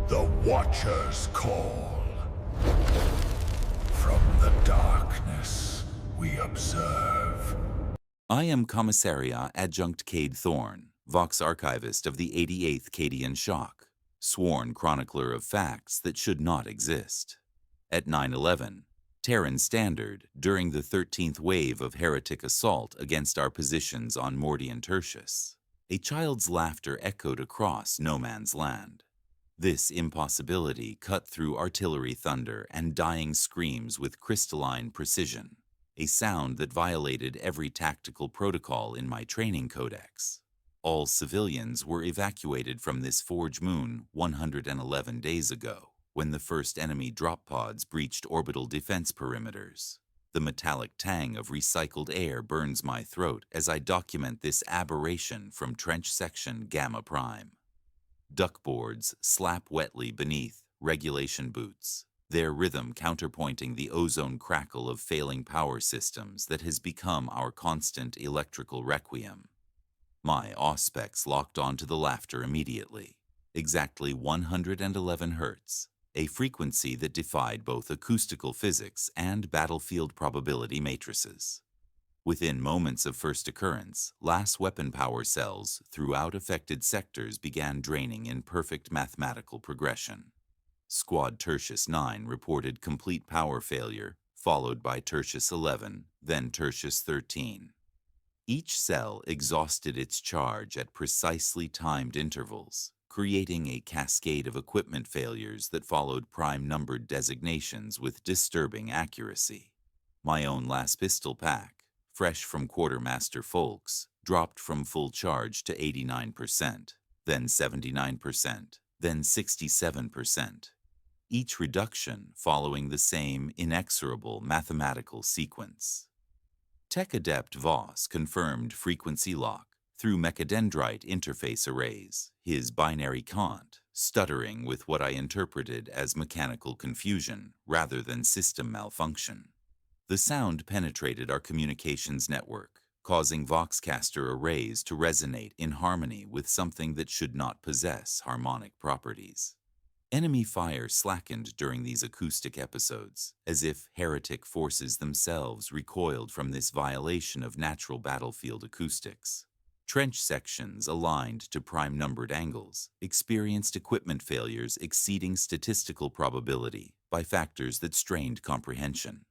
The Watchers call. From the darkness, we observe. I am Commissaria Adjunct Cade Thorne, Vox Archivist of the 88th Cadian Shock, sworn chronicler of facts that should not exist. At 9/11, Terran Standard, during the 13th wave of heretic assault against our positions on Mordian Tertius, a child's laughter echoed across no man's land. This impossibility cut through artillery thunder and dying screams with crystalline precision, a sound that violated every tactical protocol in my training codex. All civilians were evacuated from this forge moon 111 days ago, when the first enemy drop pods breached orbital defense perimeters. The metallic tang of recycled air burns my throat as I document this aberration from Trench Section Gamma Prime. Duckboards slap wetly beneath regulation boots, their rhythm counterpointing the ozone crackle of failing power systems that has become our constant electrical requiem. My auspex locked onto the laughter immediately, exactly 111 hertz, a frequency that defied both acoustical physics and battlefield probability matrices. Within moments of first occurrence, LAS weapon power cells throughout affected sectors began draining in perfect mathematical progression. Squad Tertius 9 reported complete power failure, followed by Tertius 11, then Tertius 13. Each cell exhausted its charge at precisely timed intervals, creating a cascade of equipment failures that followed prime-numbered designations with disturbing accuracy. My own last pistol pack, fresh from Quartermaster Folks, dropped from full charge to 89%, then 79%, then 67%. Each reduction following the same inexorable mathematical sequence. Tech Adept Voss confirmed frequency lock through mechadendrite interface arrays, his binary cont stuttering with what I interpreted as mechanical confusion rather than system malfunction. The sound penetrated our communications network, causing Voxcaster arrays to resonate in harmony with something that should not possess harmonic properties. Enemy fire slackened during these acoustic episodes, as if heretic forces themselves recoiled from this violation of natural battlefield acoustics. Trench sections aligned to prime-numbered angles experienced equipment failures exceeding statistical probability by factors that strained comprehension.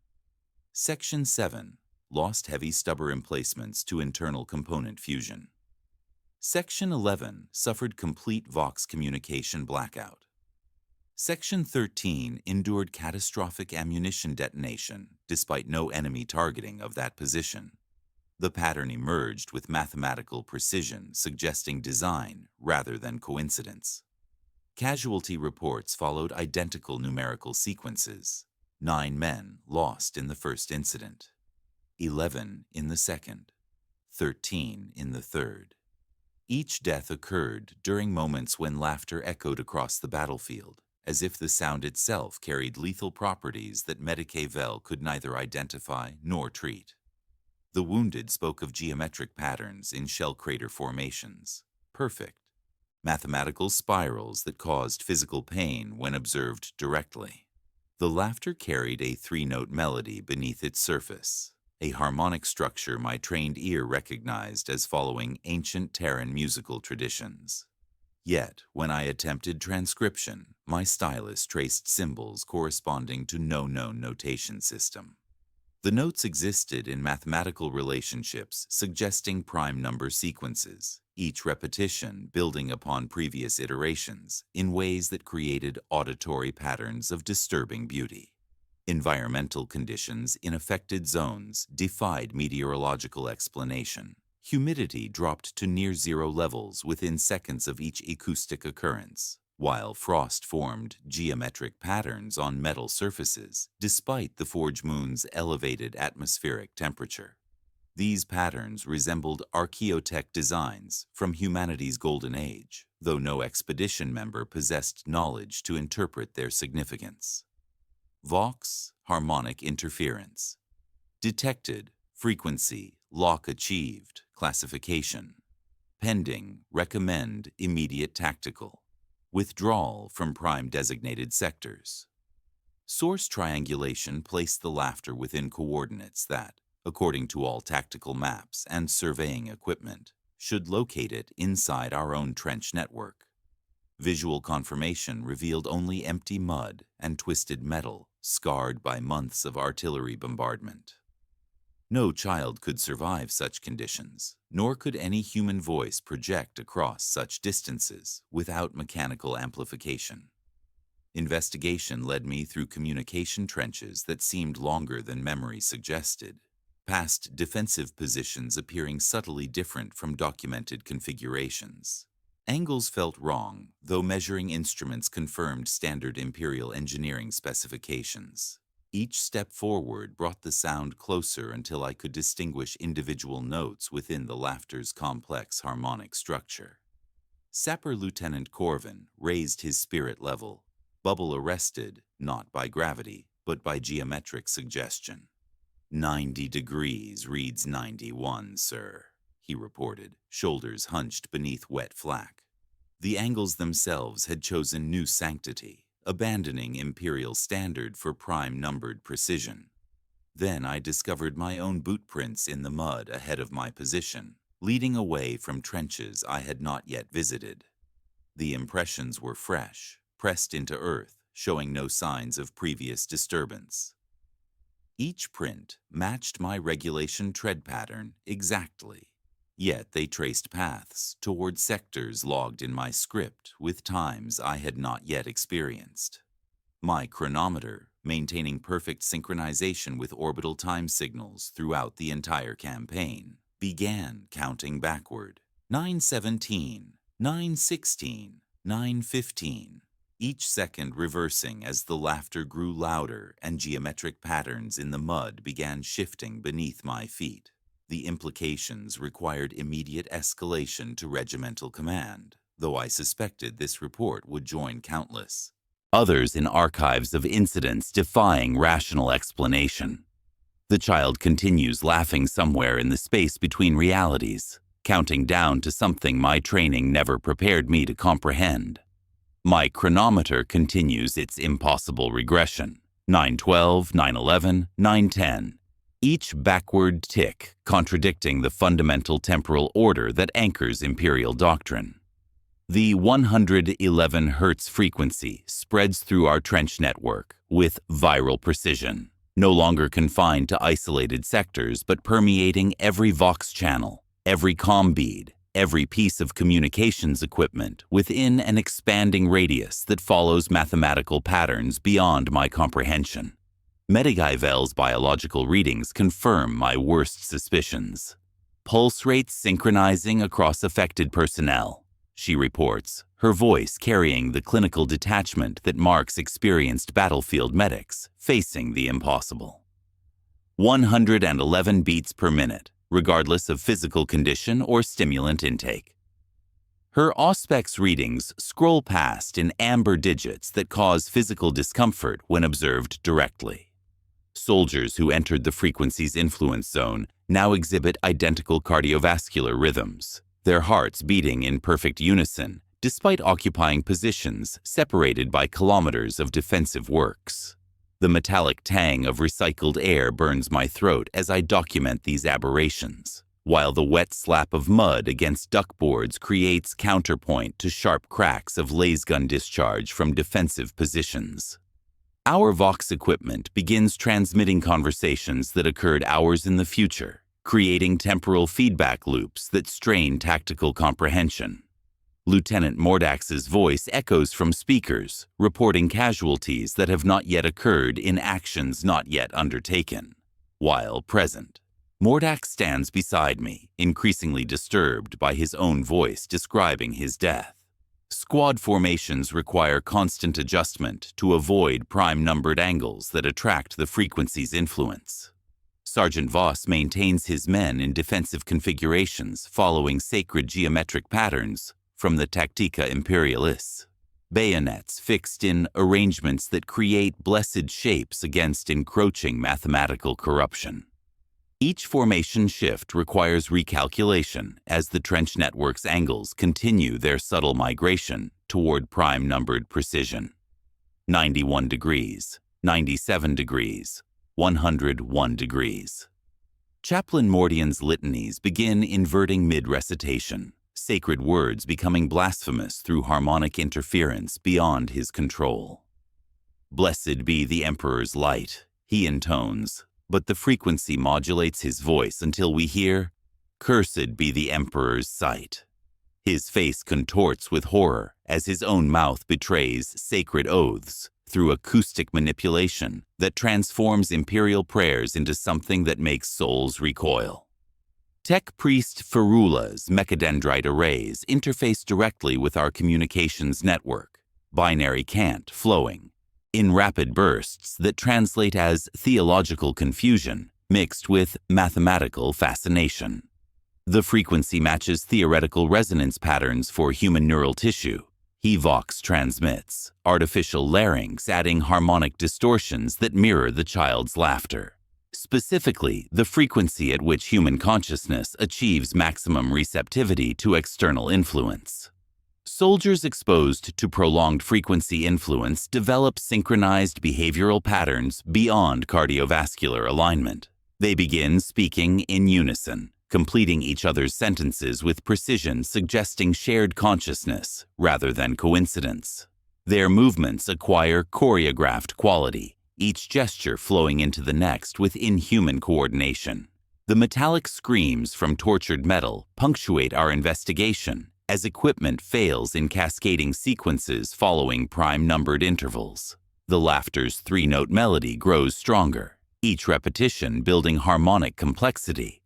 Section 7 lost heavy stubber emplacements to internal component fusion. Section 11 suffered complete Vox communication blackout. Section 13 endured catastrophic ammunition detonation despite no enemy targeting of that position. The pattern emerged with mathematical precision, suggesting design rather than coincidence. Casualty reports followed identical numerical sequences. 9 men lost in the first incident, 11 in the second, 13 in the third. Each death occurred during moments when laughter echoed across the battlefield, as if the sound itself carried lethal properties that Medicavel could neither identify nor treat. The wounded spoke of geometric patterns in shell crater formations, perfect, mathematical spirals that caused physical pain when observed directly. The laughter carried a 3-note melody beneath its surface, a harmonic structure my trained ear recognized as following ancient Terran musical traditions. Yet, when I attempted transcription, my stylus traced symbols corresponding to no known notation system. The notes existed in mathematical relationships suggesting prime number sequences, each repetition building upon previous iterations in ways that created auditory patterns of disturbing beauty. Environmental conditions in affected zones defied meteorological explanation. Humidity dropped to near zero levels within seconds of each acoustic occurrence, while frost formed geometric patterns on metal surfaces despite the forge moon's elevated atmospheric temperature. These patterns resembled archaeotech designs from humanity's golden age, though no expedition member possessed knowledge to interpret their significance. Vox harmonic interference. Detected, frequency, lock achieved, classification. Pending, recommend immediate tactical. withdrawal from prime-designated sectors. Source triangulation placed the laughter within coordinates that, according to all tactical maps and surveying equipment, should locate it inside our own trench network. Visual confirmation revealed only empty mud and twisted metal, scarred by months of artillery bombardment. No child could survive such conditions, nor could any human voice project across such distances without mechanical amplification. Investigation led me through communication trenches that seemed longer than memory suggested, past defensive positions appearing subtly different from documented configurations. Angles felt wrong, though measuring instruments confirmed standard Imperial engineering specifications. Each step forward brought the sound closer until I could distinguish individual notes within the laughter's complex harmonic structure. Sapper Lieutenant Corvin raised his spirit level, bubble arrested not by gravity, but by geometric suggestion. 90 degrees reads 91, sir, he reported, shoulders hunched beneath wet flak. The angles themselves had chosen new sanctity, abandoning Imperial standard for prime-numbered precision. Then I discovered my own boot prints in the mud ahead of my position, leading away from trenches I had not yet visited. The impressions were fresh, pressed into earth, showing no signs of previous disturbance. Each print matched my regulation tread pattern exactly, yet they traced paths toward sectors logged in my script with times I had not yet experienced. My chronometer, maintaining perfect synchronization with orbital time signals throughout the entire campaign, began counting backward. 9:17, 9:16, 9:15. Each second reversing as the laughter grew louder and geometric patterns in the mud began shifting beneath my feet. The implications required immediate escalation to regimental command, though I suspected this report would join countless others in archives of incidents defying rational explanation. The child continues laughing somewhere in the space between realities, counting down to something my training never prepared me to comprehend. My chronometer continues its impossible regression, 9:12, 9:11, 9:10, each backward tick contradicting the fundamental temporal order that anchors Imperial doctrine. The 111 Hz frequency spreads through our trench network with viral precision, no longer confined to isolated sectors but permeating every Vox channel, every comm bead, every piece of communications equipment within an expanding radius that follows mathematical patterns beyond my comprehension. Medigaivel's biological readings confirm my worst suspicions. Pulse rates synchronizing across affected personnel, she reports, her voice carrying the clinical detachment that marks experienced battlefield medics facing the impossible. 111 beats per minute, regardless of physical condition or stimulant intake. Her Auspex readings scroll past in amber digits that cause physical discomfort when observed directly. Soldiers who entered the frequency's influence zone now exhibit identical cardiovascular rhythms, their hearts beating in perfect unison despite occupying positions separated by kilometers of defensive works. The metallic tang of recycled air burns my throat as I document these aberrations, while the wet slap of mud against duckboards creates counterpoint to sharp cracks of lasgun discharge from defensive positions. Our Vox equipment begins transmitting conversations that occurred hours in the future, creating temporal feedback loops that strain tactical comprehension. Lieutenant Mordax's voice echoes from speakers, reporting casualties that have not yet occurred in actions not yet undertaken. While present, Mordax stands beside me, increasingly disturbed by his own voice describing his death. Squad formations require constant adjustment to avoid prime-numbered angles that attract the frequency's influence. Sergeant Voss maintains his men in defensive configurations following sacred geometric patterns from the Tactica Imperialis, bayonets fixed in arrangements that create blessed shapes against encroaching mathematical corruption. Each formation shift requires recalculation as the trench network's angles continue their subtle migration toward prime-numbered precision. 91 degrees, 97 degrees, 101 degrees. Chaplain Mordian's litanies begin inverting mid-recitation, sacred words becoming blasphemous through harmonic interference beyond his control. "Blessed be the Emperor's light," he intones, but the frequency modulates his voice until we hear, "Cursed be the Emperor's sight." His face contorts with horror as his own mouth betrays sacred oaths through acoustic manipulation that transforms imperial prayers into something that makes souls recoil. Tech Priest Ferula's mechadendrite arrays interface directly with our communications network, binary cant flowing, in rapid bursts that translate as theological confusion mixed with mathematical fascination. The frequency matches theoretical resonance patterns for human neural tissue. He vox transmits, artificial larynx adding harmonic distortions that mirror the child's laughter. Specifically, the frequency at which human consciousness achieves maximum receptivity to external influence. Soldiers exposed to prolonged frequency influence develop synchronized behavioral patterns beyond cardiovascular alignment. They begin speaking in unison, completing each other's sentences with precision, suggesting shared consciousness rather than coincidence. Their movements acquire choreographed quality, each gesture flowing into the next with inhuman coordination. The metallic screams from tortured metal punctuate our investigation as equipment fails in cascading sequences following prime-numbered intervals. The laughter's three-note melody grows stronger, each repetition building harmonic complexity.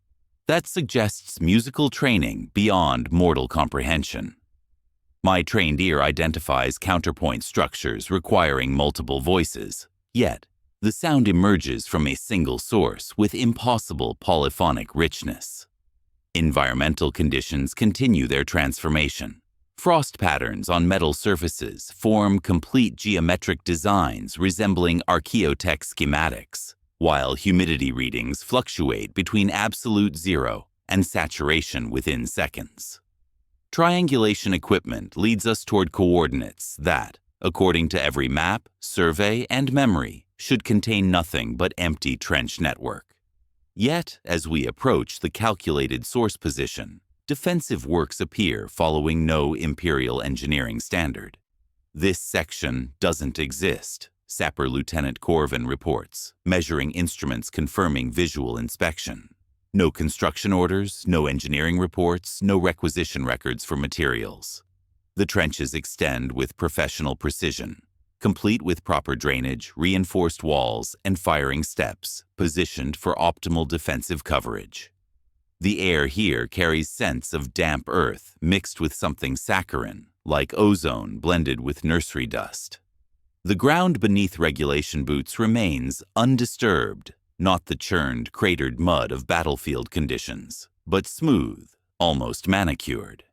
That suggests musical training beyond mortal comprehension. My trained ear identifies counterpoint structures requiring multiple voices, yet the sound emerges from a single source with impossible polyphonic richness. Environmental conditions continue their transformation. Frost patterns on metal surfaces form complete geometric designs resembling archaeotech schematics, while humidity readings fluctuate between absolute zero and saturation within seconds. Triangulation equipment leads us toward coordinates that, according to every map, survey, and memory, should contain nothing but empty trench network. Yet, as we approach the calculated source position, defensive works appear following no Imperial engineering standard. "This section doesn't exist," Sapper Lieutenant Corvin reports, measuring instruments confirming visual inspection. No construction orders, no engineering reports, no requisition records for materials. The trenches extend with professional precision, complete with proper drainage, reinforced walls, and firing steps, positioned for optimal defensive coverage. The air here carries scents of damp earth mixed with something saccharine, like ozone blended with nursery dust. The ground beneath regulation boots remains undisturbed, not the churned, cratered mud of battlefield conditions, but smooth, almost manicured.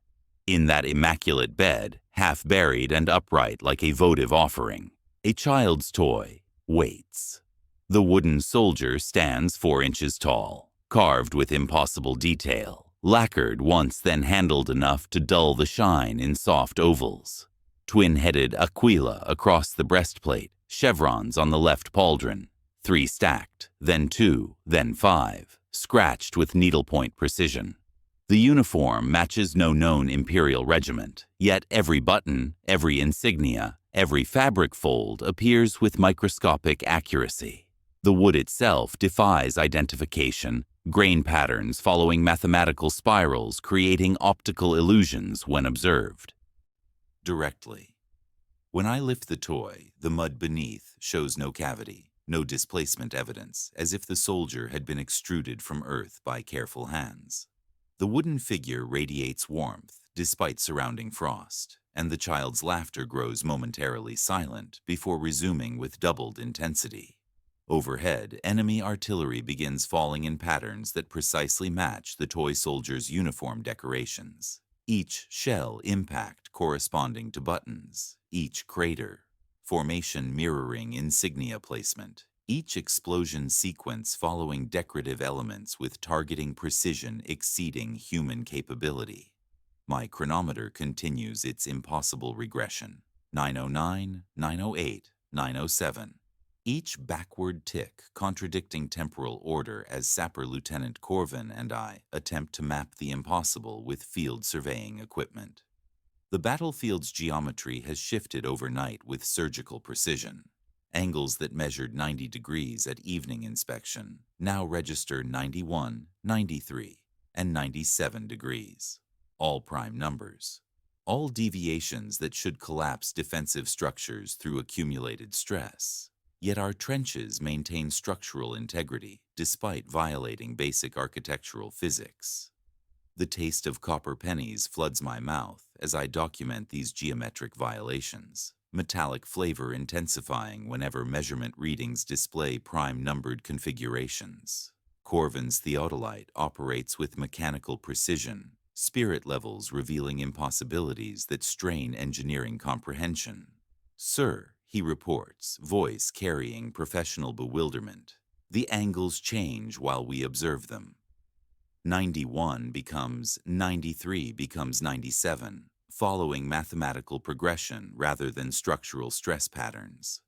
In that immaculate bed, half buried and upright like a votive offering, a child's toy waits. The wooden soldier stands 4 inches tall, carved with impossible detail, lacquered once then handled enough to dull the shine in soft ovals. Twin-headed aquila across the breastplate, chevrons on the left pauldron, 3 stacked, then 2, then 5, scratched with needlepoint precision. The uniform matches no known Imperial regiment, yet every button, every insignia, every fabric fold appears with microscopic accuracy. The wood itself defies identification, grain patterns following mathematical spirals creating optical illusions when observed. Directly. When I lift the toy, the mud beneath shows no cavity, no displacement evidence, as if the soldier had been extruded from earth by careful hands. The wooden figure radiates warmth despite surrounding frost, and the child's laughter grows momentarily silent before resuming with doubled intensity. Overhead, enemy artillery begins falling in patterns that precisely match the toy soldier's uniform decorations. Each shell impact corresponding to buttons, each crater, formation mirroring insignia placement, each explosion sequence following decorative elements with targeting precision exceeding human capability. My chronometer continues its impossible regression. 909, 908, 907. Each backward tick contradicting temporal order as Sapper Lieutenant Corvin and I attempt to map the impossible with field surveying equipment. The battlefield's geometry has shifted overnight with surgical precision. Angles that measured 90 degrees at evening inspection now register 91, 93, and 97 degrees. All prime numbers. All deviations that should collapse defensive structures through accumulated stress. Yet our trenches maintain structural integrity despite violating basic architectural physics. The taste of copper pennies floods my mouth as I document these geometric violations, metallic flavor intensifying whenever measurement readings display prime-numbered configurations. Corvin's theodolite operates with mechanical precision, spirit levels revealing impossibilities that strain engineering comprehension. "Sir," he reports, voice carrying professional bewilderment, "the angles change while we observe them. 91 becomes 93 becomes 97, following mathematical progression rather than structural stress patterns.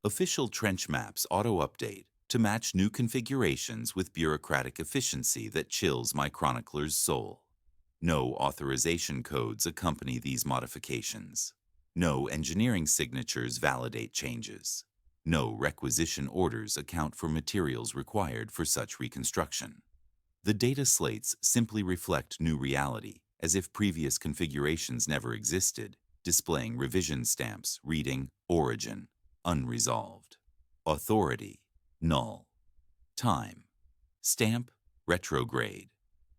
Official trench maps auto-update to match new configurations with bureaucratic efficiency that chills my chronicler's soul. No authorization codes accompany these modifications. No engineering signatures validate changes. No requisition orders account for materials required for such reconstruction. The data slates simply reflect new reality, as if previous configurations never existed, displaying revision stamps reading Origin, unresolved. Authority, null. Time, stamp, retrograde.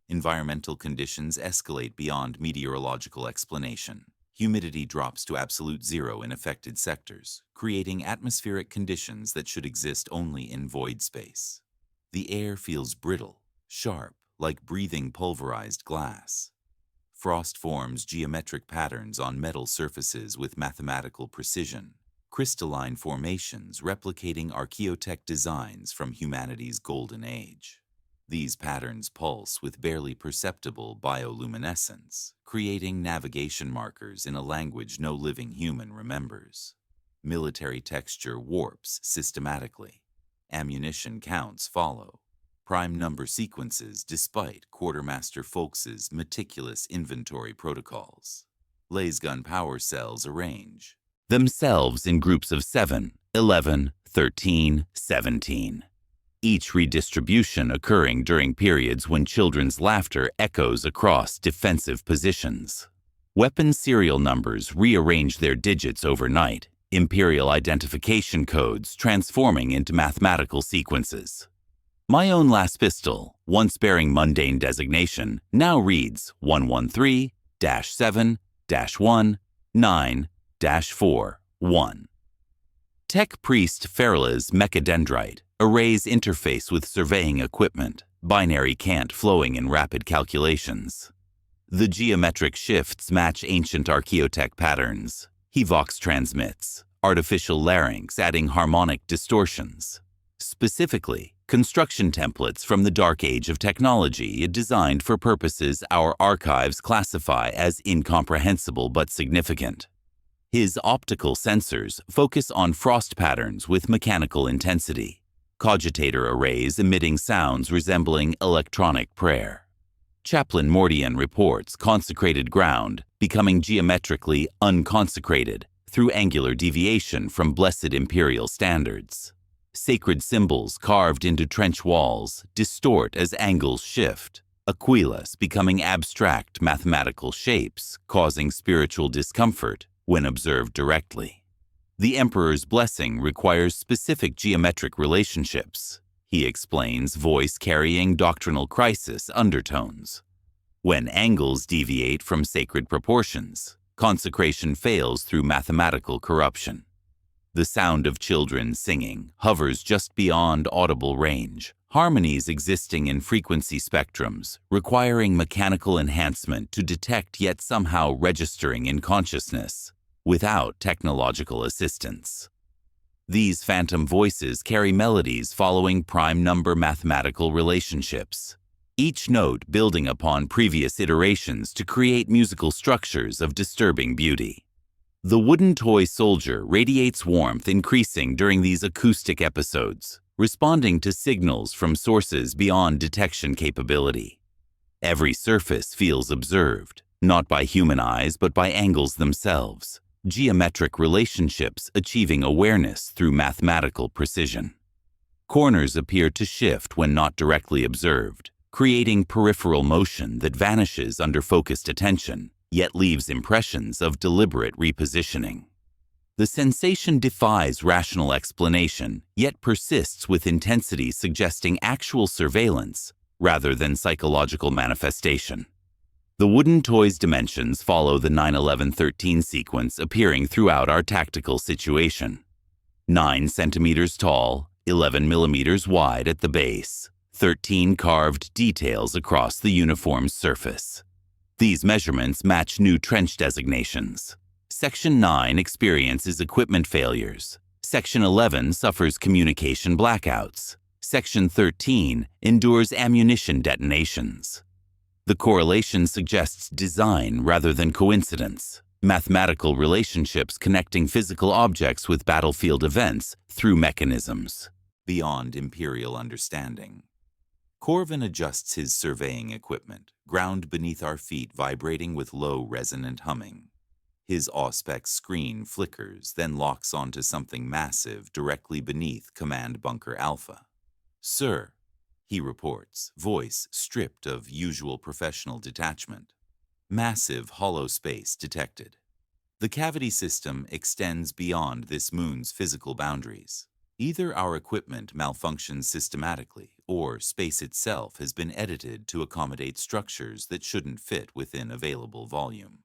Environmental conditions escalate beyond meteorological explanation. Humidity drops to absolute zero in affected sectors, creating atmospheric conditions that should exist only in void space. The air feels brittle, sharp, like breathing pulverized glass. Frost forms geometric patterns on metal surfaces with mathematical precision, crystalline formations replicating archaeotech designs from humanity's golden age. These patterns pulse with barely perceptible bioluminescence, creating navigation markers in a language no living human remembers. Military texture warps systematically. Ammunition counts follow. Prime number sequences despite Quartermaster Folks's meticulous inventory protocols. Lasgun power cells arrange themselves in groups of 7, 11, 13, 17. Each redistribution occurring during periods when children's laughter echoes across defensive positions. Weapon serial numbers rearrange their digits overnight, imperial identification codes transforming into mathematical sequences. My own last pistol, once bearing mundane designation, now reads 113-7-1-9-4-1. Tech Priest Ferrela's Mechadendrite arrays interface with surveying equipment, binary cant flowing in rapid calculations. The geometric shifts match ancient archaeotech patterns. He vox transmits, artificial larynx adding harmonic distortions. Specifically, construction templates from the dark age of technology designed for purposes our archives classify as incomprehensible but significant. His optical sensors focus on frost patterns with mechanical intensity, cogitator arrays emitting sounds resembling electronic prayer. Chaplain Mordian reports consecrated ground becoming geometrically unconsecrated through angular deviation from blessed imperial standards. Sacred symbols carved into trench walls distort as angles shift, aquilas becoming abstract mathematical shapes, causing spiritual discomfort when observed directly. The Emperor's blessing requires specific geometric relationships. He explains, voice carrying doctrinal crisis undertones. When angles deviate from sacred proportions, consecration fails through mathematical corruption. The sound of children singing hovers just beyond audible range, harmonies existing in frequency spectrums, requiring mechanical enhancement to detect yet somehow registering in consciousness, without technological assistance. These phantom voices carry melodies following prime number mathematical relationships. each note building upon previous iterations to create musical structures of disturbing beauty. The wooden toy soldier radiates warmth, increasing during these acoustic episodes, responding to signals from sources beyond detection capability. Every surface feels observed, not by human eyes but by angles themselves, geometric relationships achieving awareness through mathematical precision. Corners appear to shift when not directly observed, creating peripheral motion that vanishes under focused attention, yet leaves impressions of deliberate repositioning. The sensation defies rational explanation, yet persists with intensity suggesting actual surveillance rather than psychological manifestation. The wooden toy's dimensions follow the 9-11-13 sequence appearing throughout our tactical situation. 9 centimeters tall, 11 millimeters wide at the base, 13 carved details across the uniform's surface. These measurements match new trench designations. Section 9 experiences equipment failures. Section 11 suffers communication blackouts. Section 13 endures ammunition detonations. The correlation suggests design rather than coincidence, mathematical relationships connecting physical objects with battlefield events through mechanisms beyond imperial understanding. Corvin adjusts his surveying equipment, ground beneath our feet vibrating with low resonant humming. His Auspex screen flickers, then locks onto something massive directly beneath Command Bunker Alpha. "Sir," he reports, voice stripped of usual professional detachment. Massive hollow space detected. The cavity system extends beyond this moon's physical boundaries. Either our equipment malfunctions systematically, or space itself has been edited to accommodate structures that shouldn't fit within available volume.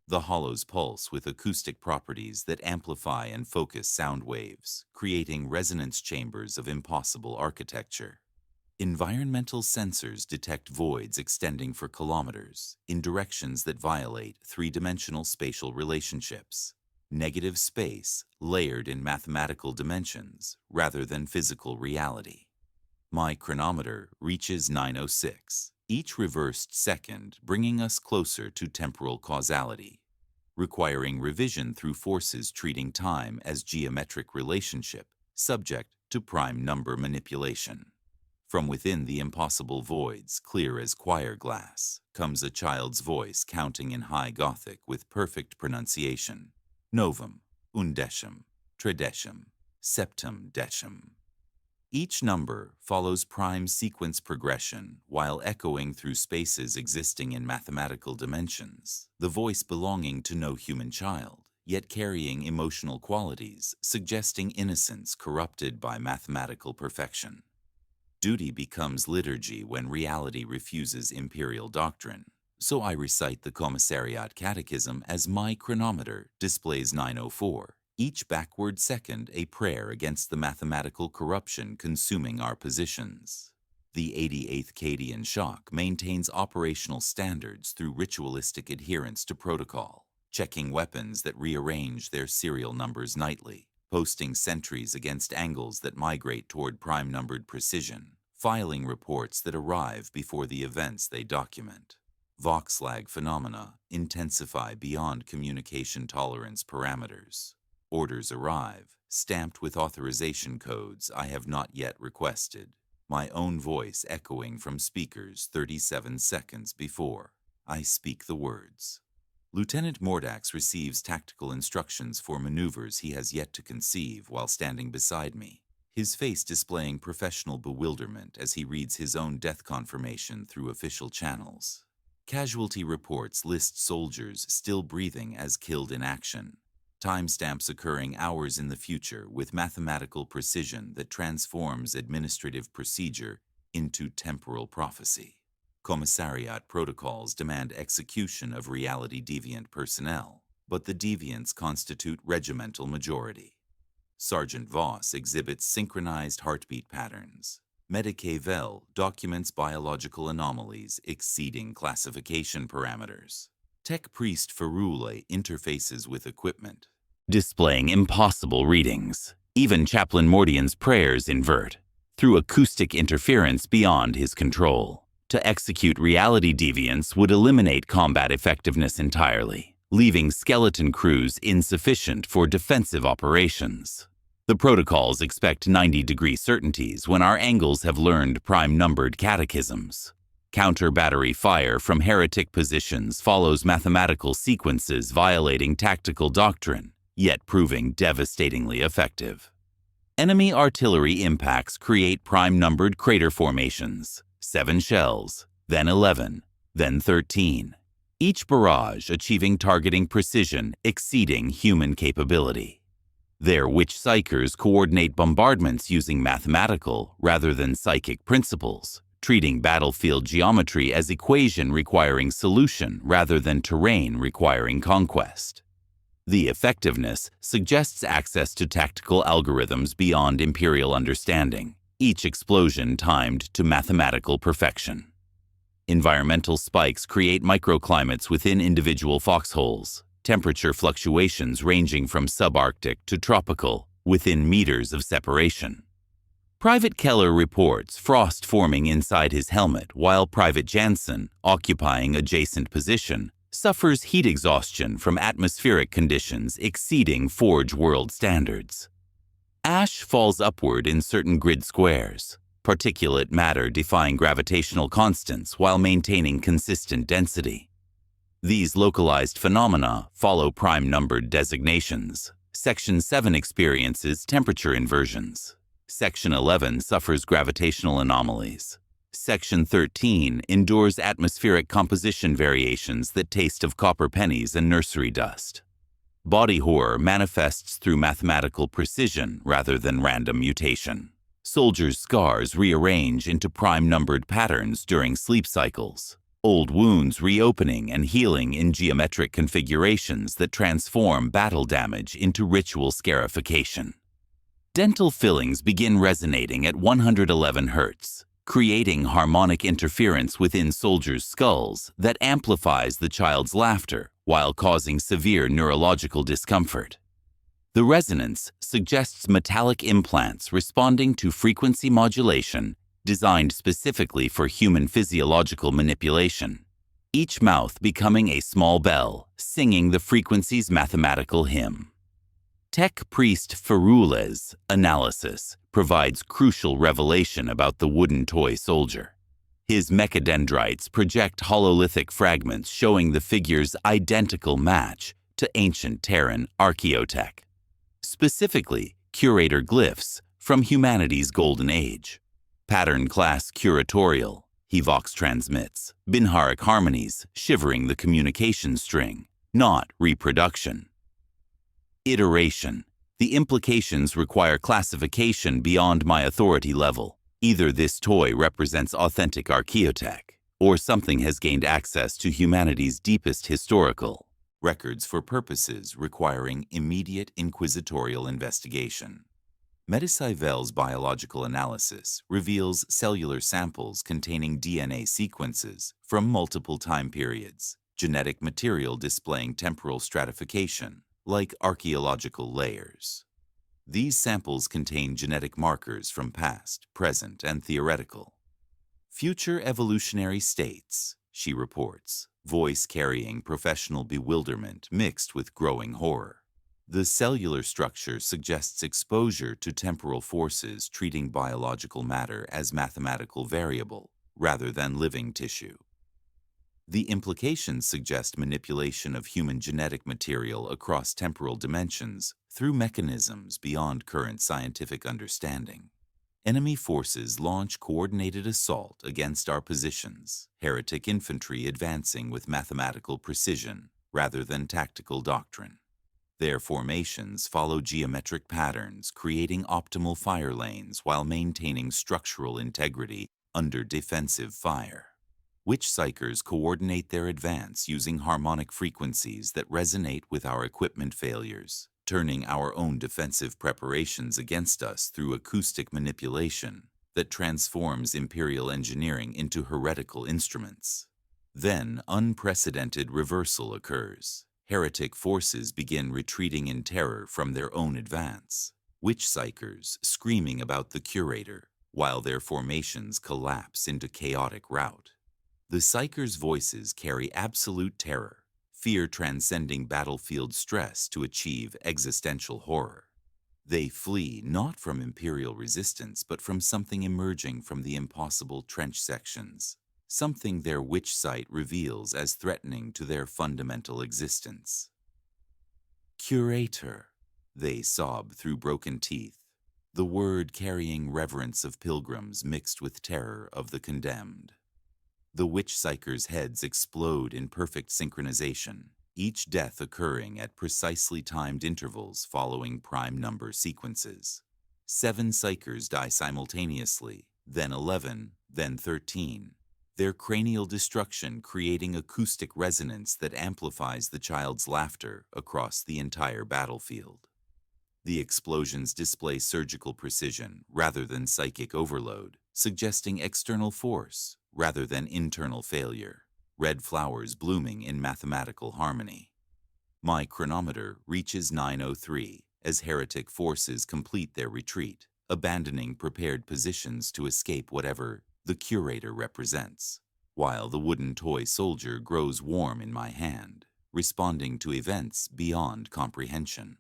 The hollows pulse with acoustic properties that amplify and focus sound waves, creating resonance chambers of impossible architecture. Environmental sensors detect voids extending for kilometers in directions that violate three-dimensional spatial relationships. Negative space layered in mathematical dimensions rather than physical reality. My chronometer reaches 9:06, each reversed second bringing us closer to temporal causality, requiring revision through forces treating time as geometric relationship, subject to prime number manipulation. From within the impossible voids, clear as choir glass, comes a child's voice counting in high Gothic with perfect pronunciation. Novum, undecim, tredecim, septem decim. Each number follows prime sequence progression while echoing through spaces existing in mathematical dimensions, the voice belonging to no human child, yet carrying emotional qualities, suggesting innocence corrupted by mathematical perfection. Duty becomes liturgy when reality refuses imperial doctrine. So I recite the Commissariat Catechism as my chronometer displays 9:04, each backward second a prayer against the mathematical corruption consuming our positions. The 88th Cadian Shock maintains operational standards through ritualistic adherence to protocol, checking weapons that rearrange their serial numbers nightly, posting sentries against angles that migrate toward prime-numbered precision, filing reports that arrive before the events they document. Vox lag phenomena intensify beyond communication tolerance parameters. Orders arrive, stamped with authorization codes I have not yet requested, my own voice echoing from speakers 37 seconds before I speak the words. Lieutenant Mordax receives tactical instructions for maneuvers he has yet to conceive while standing beside me, his face displaying professional bewilderment as he reads his own death confirmation through official channels. Casualty reports list soldiers still breathing as killed in action, timestamps occurring hours in the future with mathematical precision that transforms administrative procedure into temporal prophecy. Commissariat protocols demand execution of reality-deviant personnel, but the deviants constitute regimental majority. Sergeant Voss exhibits synchronized heartbeat patterns. Medicavel documents biological anomalies exceeding classification parameters. Tech Priest Ferule interfaces with equipment, displaying impossible readings. Even Chaplain Mordian's prayers invert, through acoustic interference beyond his control. To execute reality deviance would eliminate combat effectiveness entirely, leaving skeleton crews insufficient for defensive operations. The protocols expect 90-degree certainties when our angles have learned prime-numbered catechisms. Counter-battery fire from heretic positions follows mathematical sequences violating tactical doctrine, yet proving devastatingly effective. Enemy artillery impacts create prime-numbered crater formations, 7 shells, then 11, then 13, each barrage achieving targeting precision exceeding human capability. Their witch psychers coordinate bombardments using mathematical rather than psychic principles, treating battlefield geometry as equation requiring solution rather than terrain requiring conquest. The effectiveness suggests access to tactical algorithms beyond imperial understanding, each explosion timed to mathematical perfection. Environmental spikes create microclimates within individual foxholes, temperature fluctuations ranging from subarctic to tropical, within meters of separation. Private Keller reports frost forming inside his helmet while Private Jansen, occupying adjacent position, suffers heat exhaustion from atmospheric conditions exceeding Forge World standards. Ash falls upward in certain grid squares, particulate matter defying gravitational constants while maintaining consistent density. These localized phenomena follow prime-numbered designations. Section 7 experiences temperature inversions. Section 11 suffers gravitational anomalies. Section 13 endures atmospheric composition variations that taste of copper pennies and nursery dust. Body horror manifests through mathematical precision rather than random mutation. Soldiers' scars rearrange into prime-numbered patterns during sleep cycles. Old wounds reopening and healing in geometric configurations that transform battle damage into ritual scarification. Dental fillings begin resonating at 111 Hz, creating harmonic interference within soldiers' skulls that amplifies the child's laughter while causing severe neurological discomfort. The resonance suggests metallic implants responding to frequency modulation designed specifically for human physiological manipulation, each mouth becoming a small bell, singing the frequency's mathematical hymn. Tech priest Ferule's analysis provides crucial revelation about the wooden toy soldier. His mechadendrites project hololithic fragments showing the figure's identical match to ancient Terran archaeotech, specifically curator glyphs from humanity's golden age. Pattern class curatorial, he vox transmits, binharic harmonies shivering the communication string, not reproduction. Iteration. The implications require classification beyond my authority level. Either this toy represents authentic archaeotech, or something has gained access to humanity's deepest historical records for purposes requiring immediate inquisitorial investigation. Metasivel's biological analysis reveals cellular samples containing DNA sequences from multiple time periods, genetic material displaying temporal stratification, like archaeological layers. These samples contain genetic markers from past, present, and theoretical. Future evolutionary states, she reports, voice carrying professional bewilderment mixed with growing horror. The cellular structure suggests exposure to temporal forces treating biological matter as mathematical variable rather than living tissue. The implications suggest manipulation of human genetic material across temporal dimensions through mechanisms beyond current scientific understanding. Enemy forces launch coordinated assault against our positions, heretic infantry advancing with mathematical precision rather than tactical doctrine. Their formations follow geometric patterns, creating optimal fire lanes while maintaining structural integrity under defensive fire. Witch psychers coordinate their advance using harmonic frequencies that resonate with our equipment failures, turning our own defensive preparations against us through acoustic manipulation that transforms imperial engineering into heretical instruments. Then unprecedented reversal occurs. Heretic forces begin retreating in terror from their own advance, witch psychers screaming about the curator, while their formations collapse into chaotic rout. The Psykers' voices carry absolute terror, fear transcending battlefield stress to achieve existential horror. They flee not from imperial resistance, but from something emerging from the impossible trench sections, something their witch sight reveals as threatening to their fundamental existence. Curator, they sob through broken teeth, the word carrying reverence of pilgrims mixed with terror of the condemned. The witch psychers' heads explode in perfect synchronization, each death occurring at precisely timed intervals following prime number sequences. 7 psychers die simultaneously, then 11, then 13, their cranial destruction creating acoustic resonance that amplifies the child's laughter across the entire battlefield. The explosions display surgical precision rather than psychic overload, suggesting external force rather than internal failure, red flowers blooming in mathematical harmony. My chronometer reaches 9:03 as heretic forces complete their retreat, abandoning prepared positions to escape whatever the curator represents, while the wooden toy soldier grows warm in my hand, responding to events beyond comprehension.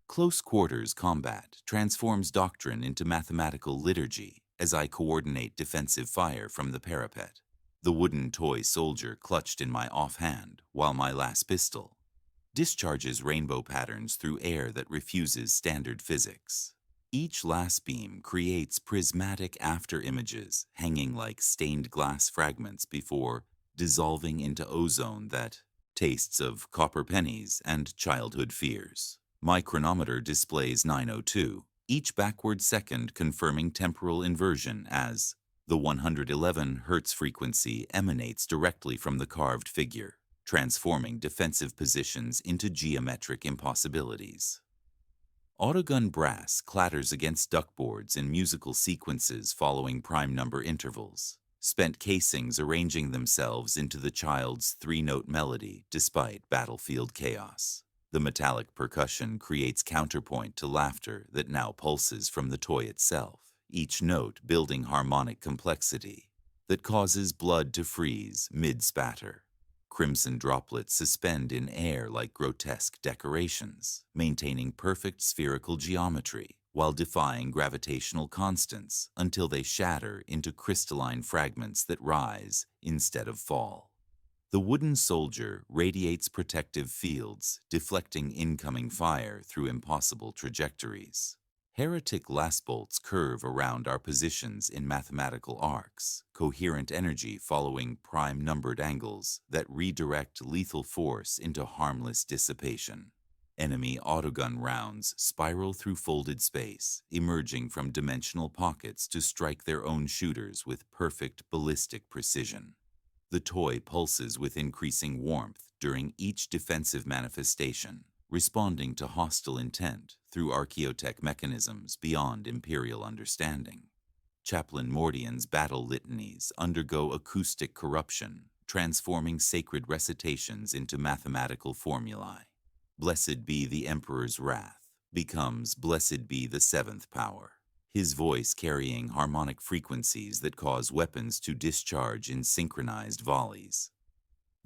Close quarters combat transforms doctrine into mathematical liturgy as I coordinate defensive fire from the parapet, the wooden toy soldier clutched in my offhand while my last pistol discharges rainbow patterns through air that refuses standard physics. Each last beam creates prismatic after-images hanging like stained glass fragments before dissolving into ozone that tastes of copper pennies and childhood fears. My chronometer displays 9:02, each backward second confirming temporal inversion as the 111 Hz frequency emanates directly from the carved figure, transforming defensive positions into geometric impossibilities. Autogun brass clatters against duckboards in musical sequences following prime number intervals, spent casings arranging themselves into the child's 3-note melody despite battlefield chaos. The metallic percussion creates counterpoint to laughter that now pulses from the toy itself, each note building harmonic complexity that causes blood to freeze mid-spatter. Crimson droplets suspend in air like grotesque decorations, maintaining perfect spherical geometry while defying gravitational constants until they shatter into crystalline fragments that rise instead of fall. The wooden soldier radiates protective fields, deflecting incoming fire through impossible trajectories. Heretic last bolts curve around our positions in mathematical arcs, coherent energy following prime-numbered angles that redirect lethal force into harmless dissipation. Enemy autogun rounds spiral through folded space, emerging from dimensional pockets to strike their own shooters with perfect ballistic precision. The toy pulses with increasing warmth during each defensive manifestation, responding to hostile intent through archaeotech mechanisms beyond imperial understanding. Chaplain Mordian's battle litanies undergo acoustic corruption, transforming sacred recitations into mathematical formulae. Blessed be the Emperor's wrath becomes blessed be the 7th power, his voice carrying harmonic frequencies that cause weapons to discharge in synchronized volleys.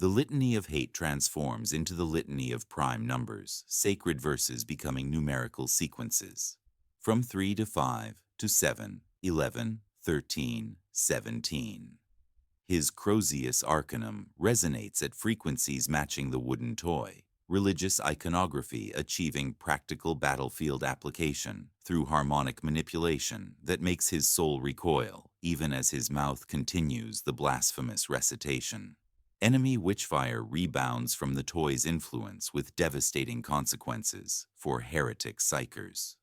The litany of hate transforms into the litany of prime numbers, sacred verses becoming numerical sequences. From 3 to 5 to 7, 11, 13, 17. His Crozius Arcanum resonates at frequencies matching the wooden toy, religious iconography achieving practical battlefield application through harmonic manipulation that makes his soul recoil, even as his mouth continues the blasphemous recitation. Enemy witchfire rebounds from the toy's influence with devastating consequences for heretic psychers.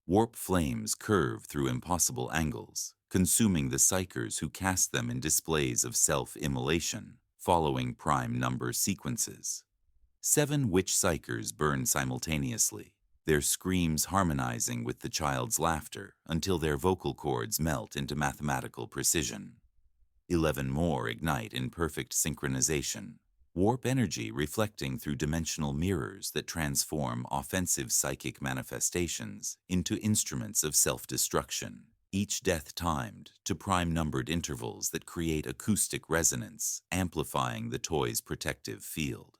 Warp flames curve through impossible angles, consuming the psychers who cast them in displays of self-immolation, following prime number sequences. 7 witch psychers burn simultaneously, their screams harmonizing with the child's laughter until their vocal cords melt into mathematical precision. 11 more ignite in perfect synchronization, warp energy reflecting through dimensional mirrors that transform offensive psychic manifestations into instruments of self-destruction, each death timed to prime-numbered intervals that create acoustic resonance, amplifying the toy's protective field.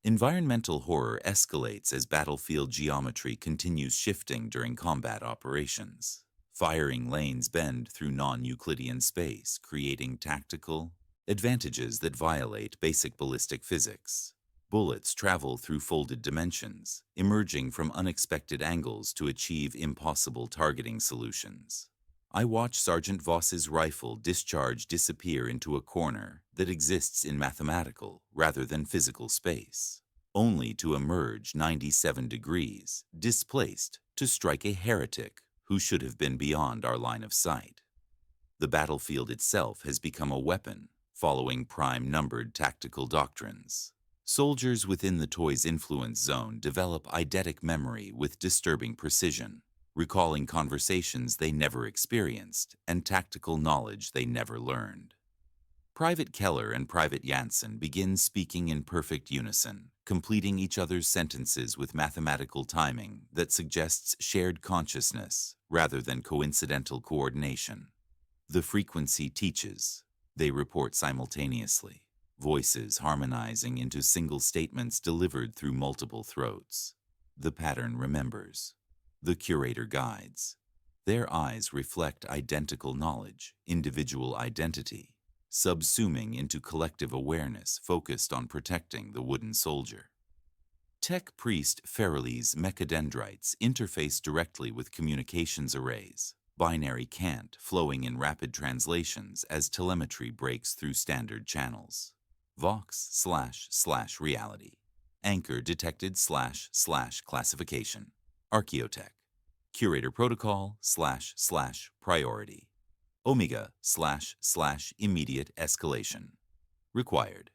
Environmental horror escalates as battlefield geometry continues shifting during combat operations. Firing lanes bend through non-Euclidean space, creating tactical advantages that violate basic ballistic physics. Bullets travel through folded dimensions, emerging from unexpected angles to achieve impossible targeting solutions. I watch Sergeant Voss's rifle discharge disappear into a corner that exists in mathematical rather than physical space, only to emerge 97 degrees, displaced, to strike a heretic who should have been beyond our line of sight. The battlefield itself has become a weapon, following prime-numbered tactical doctrines. Soldiers within the toy's influence zone develop eidetic memory with disturbing precision, recalling conversations they never experienced and tactical knowledge they never learned. Private Keller and Private Janssen begin speaking in perfect unison, completing each other's sentences with mathematical timing that suggests shared consciousness rather than coincidental coordination. The frequency teaches. They report simultaneously, voices harmonizing into single statements delivered through multiple throats. The pattern remembers. The curator guides. Their eyes reflect identical knowledge, individual identity, subsuming into collective awareness focused on protecting the wooden soldier. Tech priest Farrelly's mechadendrites interface directly with communications arrays, binary cant flowing in rapid translations as telemetry breaks through standard channels. Vox//reality. Anchor detected / classification. Archaeotech. Curator protocol / priority. Omega / immediate escalation. Required.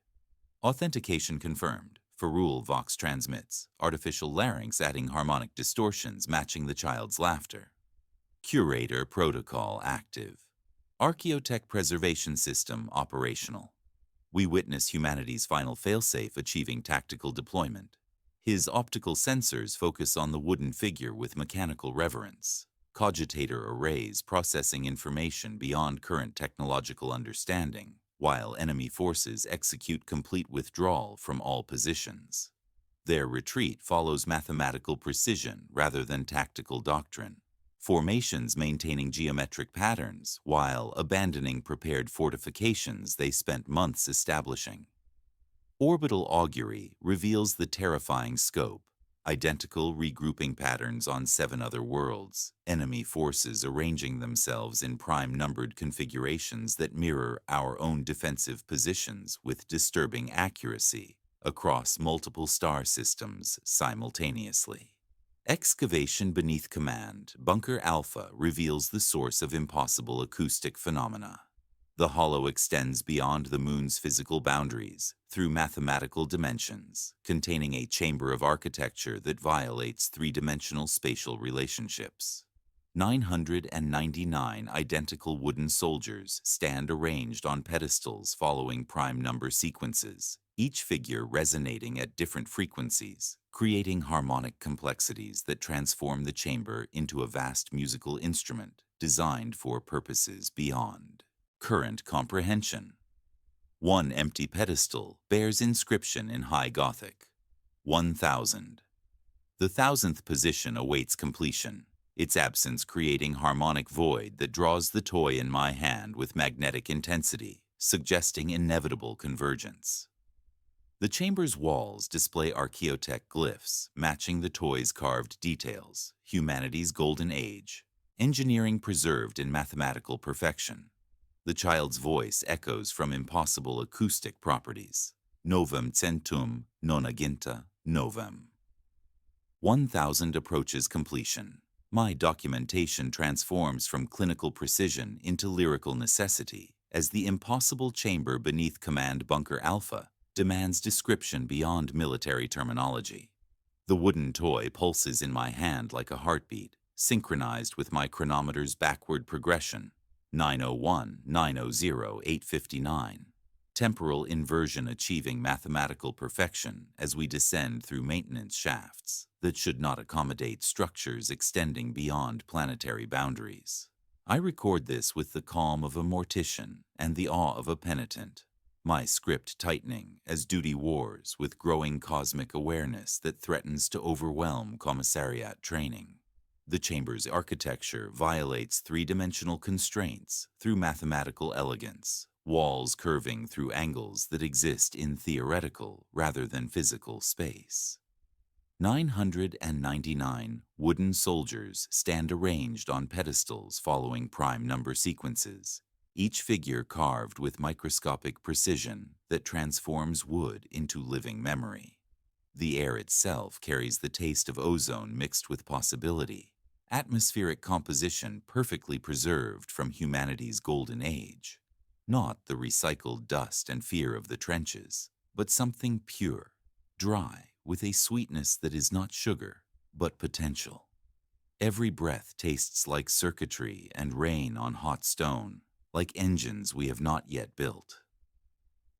Authentication confirmed. Ferrule Vox transmits. Artificial larynx adding harmonic distortions matching the child's laughter. Curator protocol active. Archaeotech preservation system operational. We witness humanity's final failsafe achieving tactical deployment. His optical sensors focus on the wooden figure with mechanical reverence. Cogitator arrays processing information beyond current technological understanding, while enemy forces execute complete withdrawal from all positions. Their retreat follows mathematical precision rather than tactical doctrine. Formations maintaining geometric patterns while abandoning prepared fortifications they spent months establishing. Orbital augury reveals the terrifying scope, identical regrouping patterns on 7 other worlds, enemy forces arranging themselves in prime-numbered configurations that mirror our own defensive positions with disturbing accuracy across multiple star systems simultaneously. Excavation beneath command, Bunker Alpha reveals the source of impossible acoustic phenomena. The hollow extends beyond the moon's physical boundaries through mathematical dimensions, containing a chamber of architecture that violates three-dimensional spatial relationships. 999 identical wooden soldiers stand arranged on pedestals following prime number sequences, each figure resonating at different frequencies, creating harmonic complexities that transform the chamber into a vast musical instrument designed for purposes beyond current comprehension. One empty pedestal bears inscription in High Gothic, 1000. The 1000th position awaits completion, its absence creating harmonic void that draws the toy in my hand with magnetic intensity, suggesting inevitable convergence. The chamber's walls display archaeotech glyphs matching the toy's carved details, humanity's golden age, engineering preserved in mathematical perfection. The child's voice echoes from impossible acoustic properties. Novum centum nonaginta novum. 1000 approaches completion. My documentation transforms from clinical precision into lyrical necessity as the impossible chamber beneath Command Bunker Alpha demands description beyond military terminology. The wooden toy pulses in my hand like a heartbeat, synchronized with my chronometer's backward progression, 901, 900, 859. Temporal inversion achieving mathematical perfection as we descend through maintenance shafts that should not accommodate structures extending beyond planetary boundaries. I record this with the calm of a mortician and the awe of a penitent, my script tightening as duty wars with growing cosmic awareness that threatens to overwhelm commissariat training. The chamber's architecture violates three-dimensional constraints through mathematical elegance, walls curving through angles that exist in theoretical rather than physical space. 999 wooden soldiers stand arranged on pedestals following prime number sequences, each figure carved with microscopic precision that transforms wood into living memory. The air itself carries the taste of ozone mixed with possibility, atmospheric composition perfectly preserved from humanity's golden age. Not the recycled dust and fear of the trenches, but something pure, dry, with a sweetness that is not sugar, but potential. Every breath tastes like circuitry and rain on hot stone, like engines we have not yet built.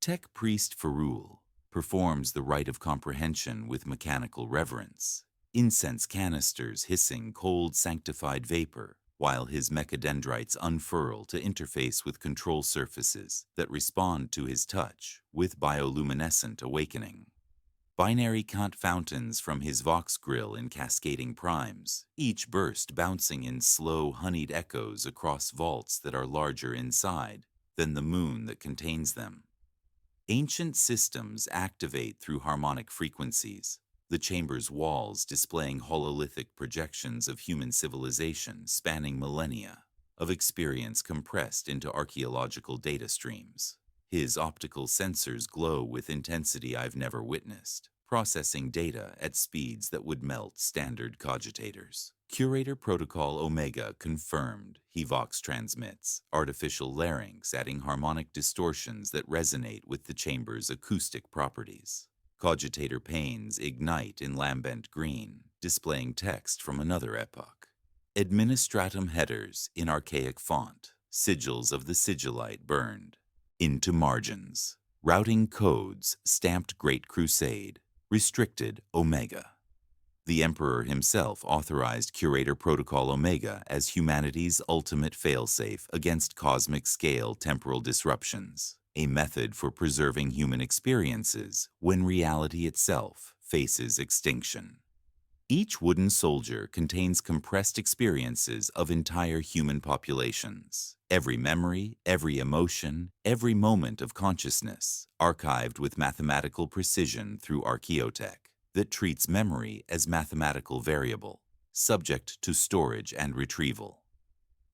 Tech priest Ferrul performs the rite of comprehension with mechanical reverence, incense canisters hissing cold sanctified vapor, while his mechadendrites unfurl to interface with control surfaces that respond to his touch with bioluminescent awakening. Binary Kant fountains from his Vox grill in cascading primes, each burst bouncing in slow, honeyed echoes across vaults that are larger inside than the moon that contains them. Ancient systems activate through harmonic frequencies, the chamber's walls displaying hololithic projections of human civilization spanning millennia, of experience compressed into archaeological data streams. His optical sensors glow with intensity I've never witnessed, processing data at speeds that would melt standard cogitators. Curator Protocol Omega confirmed, he Vox transmits, artificial larynx adding harmonic distortions that resonate with the chamber's acoustic properties. Cogitator panes ignite in lambent green, displaying text from another epoch. Administratum headers in archaic font, sigils of the sigillite burned. Into margins, routing codes stamped Great Crusade, restricted Omega. The Emperor himself authorized Curator Protocol Omega as humanity's ultimate failsafe against cosmic-scale temporal disruptions, a method for preserving human experiences when reality itself faces extinction. Each wooden soldier contains compressed experiences of entire human populations. Every memory, every emotion, every moment of consciousness, archived with mathematical precision through archaeotech that treats memory as mathematical variable, subject to storage and retrieval.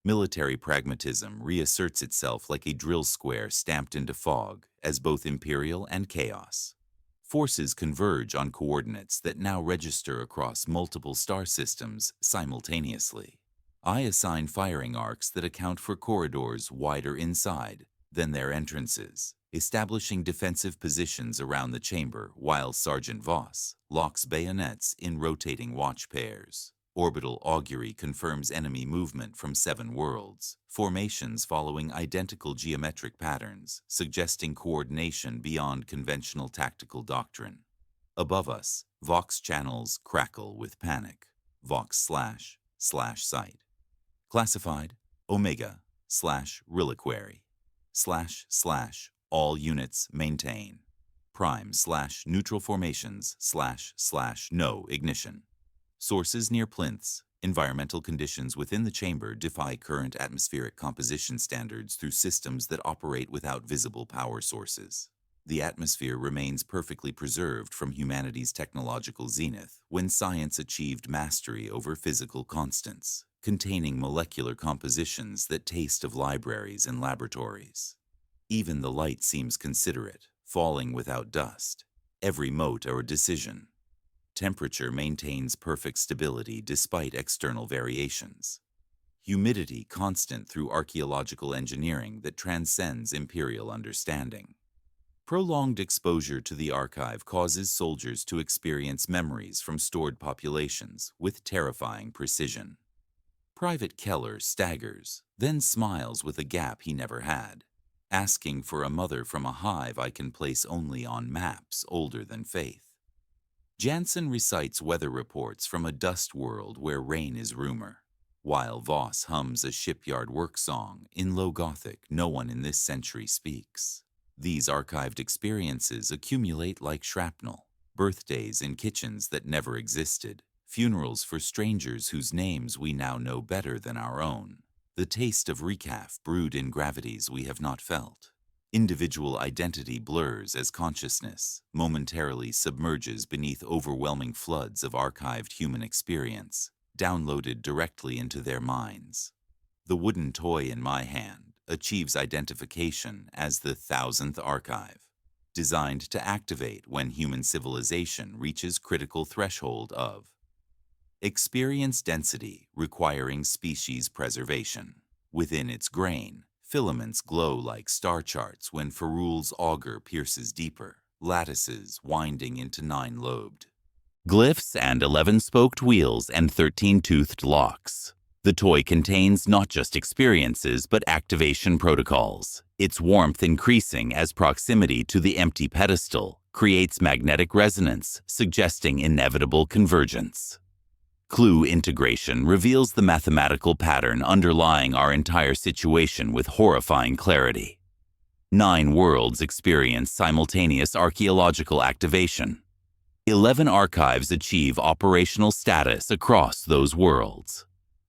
Military pragmatism reasserts itself like a drill square stamped into fog as both imperial and chaos. Forces converge on coordinates that now register across multiple star systems simultaneously. I assign firing arcs that account for corridors wider inside than their entrances, establishing defensive positions around the chamber while Sergeant Voss locks bayonets in rotating watch pairs. Orbital augury confirms enemy movement from 7 worlds, formations following identical geometric patterns, suggesting coordination beyond conventional tactical doctrine. Above us, Vox channels crackle with panic. Vox//site. Classified Omega/reliquary. / all units maintain. Prime/neutral formations / no ignition. Sources near plinths. Environmental conditions within the chamber defy current atmospheric composition standards through systems that operate without visible power sources. The atmosphere remains perfectly preserved from humanity's technological zenith when science achieved mastery over physical constants, containing molecular compositions that taste of libraries and laboratories. Even the light seems considerate, falling without dust, every mote or decision. Temperature maintains perfect stability despite external variations. Humidity constant through archaeological engineering that transcends imperial understanding. Prolonged exposure to the archive causes soldiers to experience memories from stored populations with terrifying precision. Private Keller staggers, then smiles with a gap he never had, asking for a mother from a hive I can place only on maps older than faith. Jansen recites weather reports from a dust world where rain is rumor. while Voss hums a shipyard work song in low Gothic no one in this century speaks. These archived experiences accumulate like shrapnel, birthdays in kitchens that never existed, funerals for strangers whose names we now know better than our own, the taste of recaf brewed in gravities we have not felt. Individual identity blurs as consciousness momentarily submerges beneath overwhelming floods of archived human experience, downloaded directly into their minds. The wooden toy in my hand achieves identification as the 1000th archive, designed to activate when human civilization reaches critical threshold of experience density requiring species preservation. Within its grain, filaments glow like star charts when Ferul's auger pierces deeper, lattices winding into 9-lobed glyphs and 11-spoked wheels and 13-toothed locks. The toy contains not just experiences but activation protocols, its warmth increasing as proximity to the empty pedestal creates magnetic resonance, suggesting inevitable convergence. Clue integration reveals the mathematical pattern underlying our entire situation with horrifying clarity. 9 worlds experience simultaneous archaeological activation. 11 archives achieve operational status across those worlds.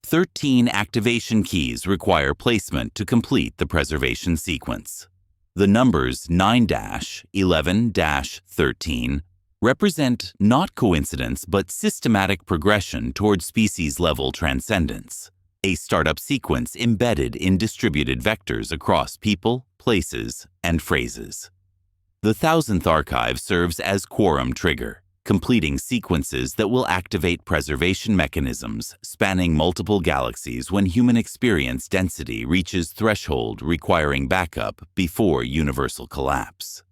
13 activation keys require placement to complete the preservation sequence. The numbers 9-11-13 represent not coincidence but systematic progression toward species-level transcendence, a startup sequence embedded in distributed vectors across people, places, and phrases. The 1000th archive serves as quorum trigger, completing sequences that will activate preservation mechanisms spanning multiple galaxies when human experience density reaches threshold requiring backup before universal collapse.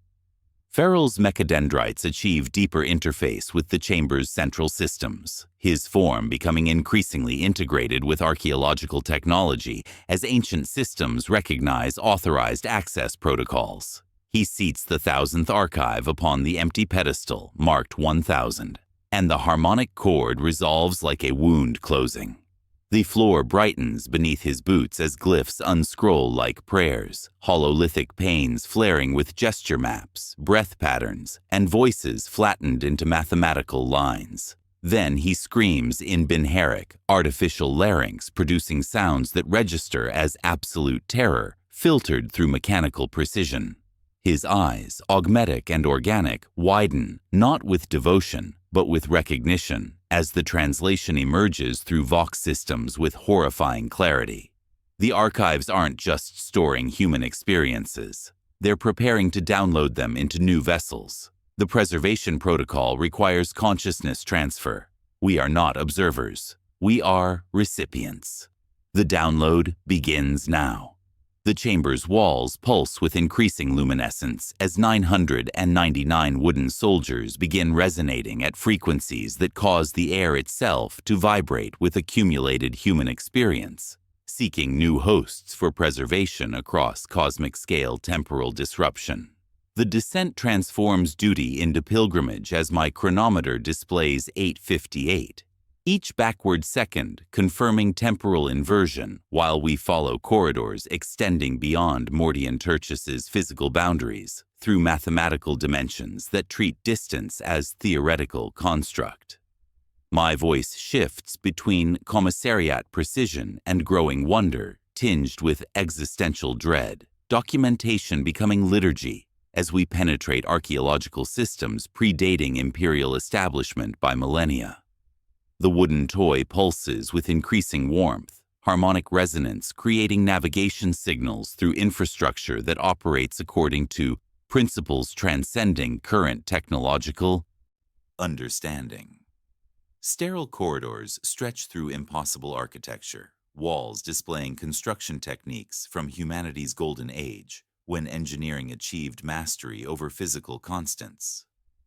Ferul's mechadendrites achieve deeper interface with the chamber's central systems, his form becoming increasingly integrated with archaeological technology as ancient systems recognize authorized access protocols. He seats the 1000th archive upon the empty pedestal marked 1000, and the harmonic chord resolves like a wound closing. The floor brightens beneath his boots as glyphs unscroll like prayers, hololithic panes flaring with gesture maps, breath patterns, and voices flattened into mathematical lines. Then he screams in binharic, artificial larynx producing sounds that register as absolute terror, filtered through mechanical precision. His eyes, augmetic and organic, widen, not with devotion, but with recognition, as the translation emerges through Vox systems with horrifying clarity. The archives aren't just storing human experiences. They're preparing to download them into new vessels. The preservation protocol requires consciousness transfer. We are not observers. We are recipients. The download begins now. The chamber's walls pulse with increasing luminescence as 999 wooden soldiers begin resonating at frequencies that cause the air itself to vibrate with accumulated human experience, seeking new hosts for preservation across cosmic-scale temporal disruption. The descent transforms duty into pilgrimage as my chronometer displays 8:58. Each backward second confirming temporal inversion while we follow corridors extending beyond Mortian Tertius's physical boundaries through mathematical dimensions that treat distance as theoretical construct. My voice shifts between commissariat precision and growing wonder tinged with existential dread, documentation becoming liturgy as we penetrate archaeological systems predating imperial establishment by millennia. The wooden toy pulses with increasing warmth, harmonic resonance creating navigation signals through infrastructure that operates according to principles transcending current technological understanding. Sterile corridors stretch through impossible architecture, walls displaying construction techniques from humanity's golden age, when engineering achieved mastery over physical constants.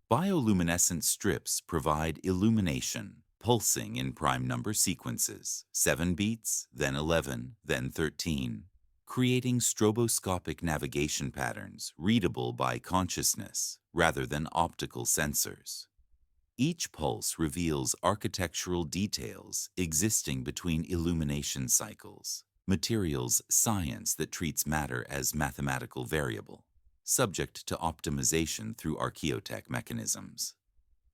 Bioluminescent strips provide illumination, pulsing in prime number sequences, 7 beats, then 11, then 13, creating stroboscopic navigation patterns readable by consciousness rather than optical sensors. Each pulse reveals architectural details existing between illumination cycles, materials science that treats matter as mathematical variable, subject to optimization through archaeotech mechanisms.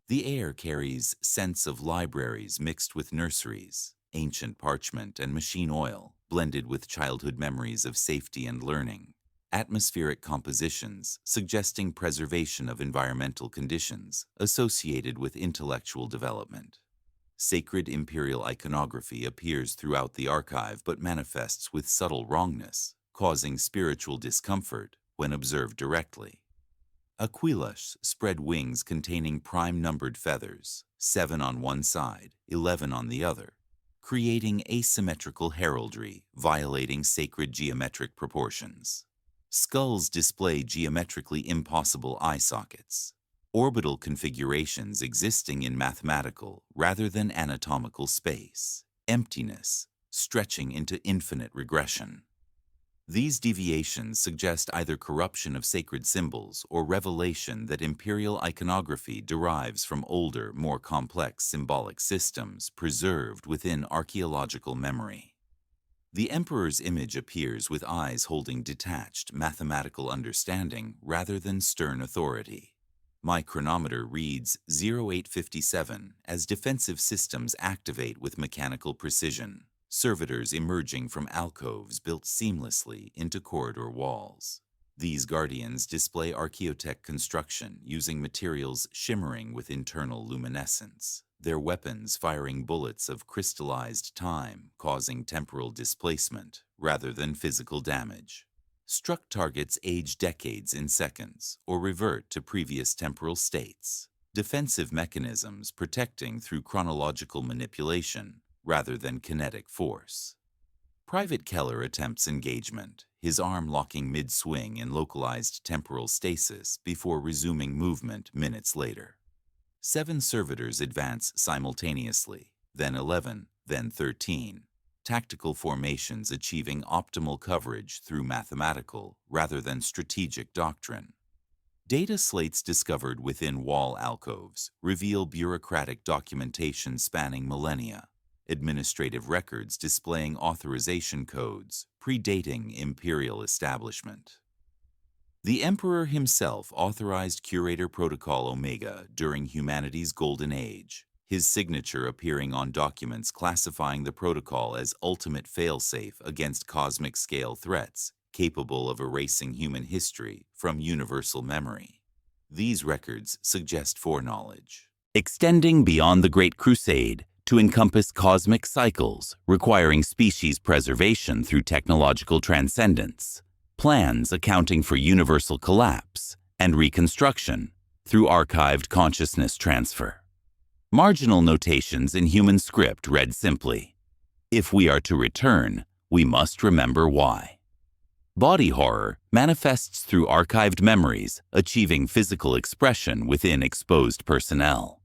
The air carries scents of libraries mixed with nurseries, ancient parchment and machine oil, blended with childhood memories of safety and learning. Atmospheric compositions suggesting preservation of environmental conditions associated with intellectual development. Sacred imperial iconography appears throughout the archive but manifests with subtle wrongness, causing spiritual discomfort when observed directly. Aquilus spread wings containing prime-numbered feathers, 7 on one side, 11 on the other, creating asymmetrical heraldry, violating sacred geometric proportions. Skulls display geometrically impossible eye sockets, orbital configurations existing in mathematical rather than anatomical space, emptiness, stretching into infinite regression. These deviations suggest either corruption of sacred symbols or revelation that imperial iconography derives from older, more complex symbolic systems preserved within archaeological memory. The emperor's image appears with eyes holding detached mathematical understanding rather than stern authority. My chronometer reads 0857 as defensive systems activate with mechanical precision, servitors emerging from alcoves built seamlessly into corridor walls. These guardians display archaeotech construction using materials shimmering with internal luminescence, their weapons firing bullets of crystallized time, causing temporal displacement rather than physical damage. Struck targets age decades in seconds or revert to previous temporal states, defensive mechanisms protecting through chronological manipulation rather than kinetic force. Private Keller attempts engagement, his arm locking mid-swing in localized temporal stasis before resuming movement minutes later. 7 servitors advance simultaneously, then 11, then 13, tactical formations achieving optimal coverage through mathematical rather than strategic doctrine. Data slates discovered within wall alcoves reveal bureaucratic documentation spanning millennia, administrative records displaying authorization codes predating imperial establishment. The Emperor himself authorized Curator Protocol Omega during humanity's Golden Age, his signature appearing on documents classifying the protocol as ultimate failsafe against cosmic-scale threats capable of erasing human history from universal memory. These records suggest foreknowledge, extending beyond the Great Crusade to encompass cosmic cycles requiring species preservation through technological transcendence, plans accounting for universal collapse and reconstruction through archived consciousness transfer. Marginal notations in human script read simply, "If we are to return, we must remember why." Body horror manifests through archived memories, achieving physical expression within exposed personnel.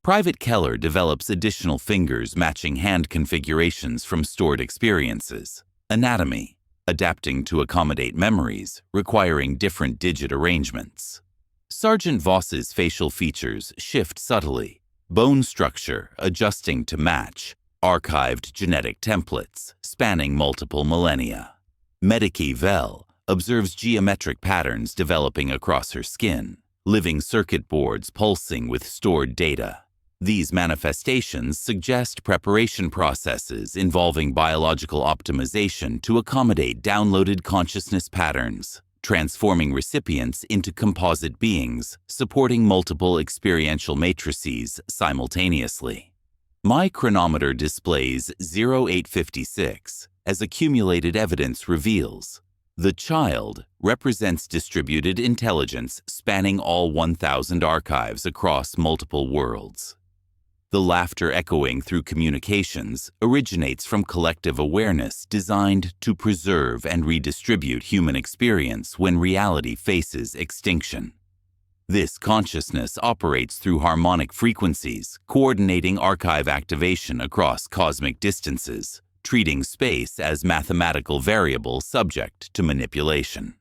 Private Keller develops additional fingers matching hand configurations from stored experiences, anatomy, adapting to accommodate memories, requiring different digit arrangements. Sergeant Voss's facial features shift subtly, bone structure adjusting to match archived genetic templates spanning multiple millennia. Medici Vel observes geometric patterns developing across her skin, living circuit boards pulsing with stored data. These manifestations suggest preparation processes involving biological optimization to accommodate downloaded consciousness patterns, transforming recipients into composite beings, supporting multiple experiential matrices simultaneously. My chronometer displays 0856 as accumulated evidence reveals. The child represents distributed intelligence spanning all 1,000 archives across multiple worlds. The laughter echoing through communications originates from collective awareness designed to preserve and redistribute human experience when reality faces extinction. This consciousness operates through harmonic frequencies, coordinating archive activation across cosmic distances, treating space as mathematical variable subject to manipulation.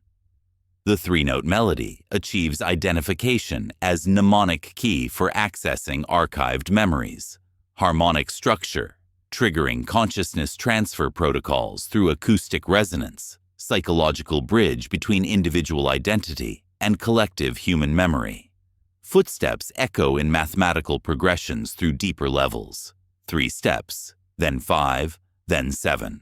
The three-note melody achieves identification as mnemonic key for accessing archived memories. Harmonic structure, triggering consciousness transfer protocols through acoustic resonance, psychological bridge between individual identity and collective human memory. Footsteps echo in mathematical progressions through deeper levels. 3 steps, then 5, then 7.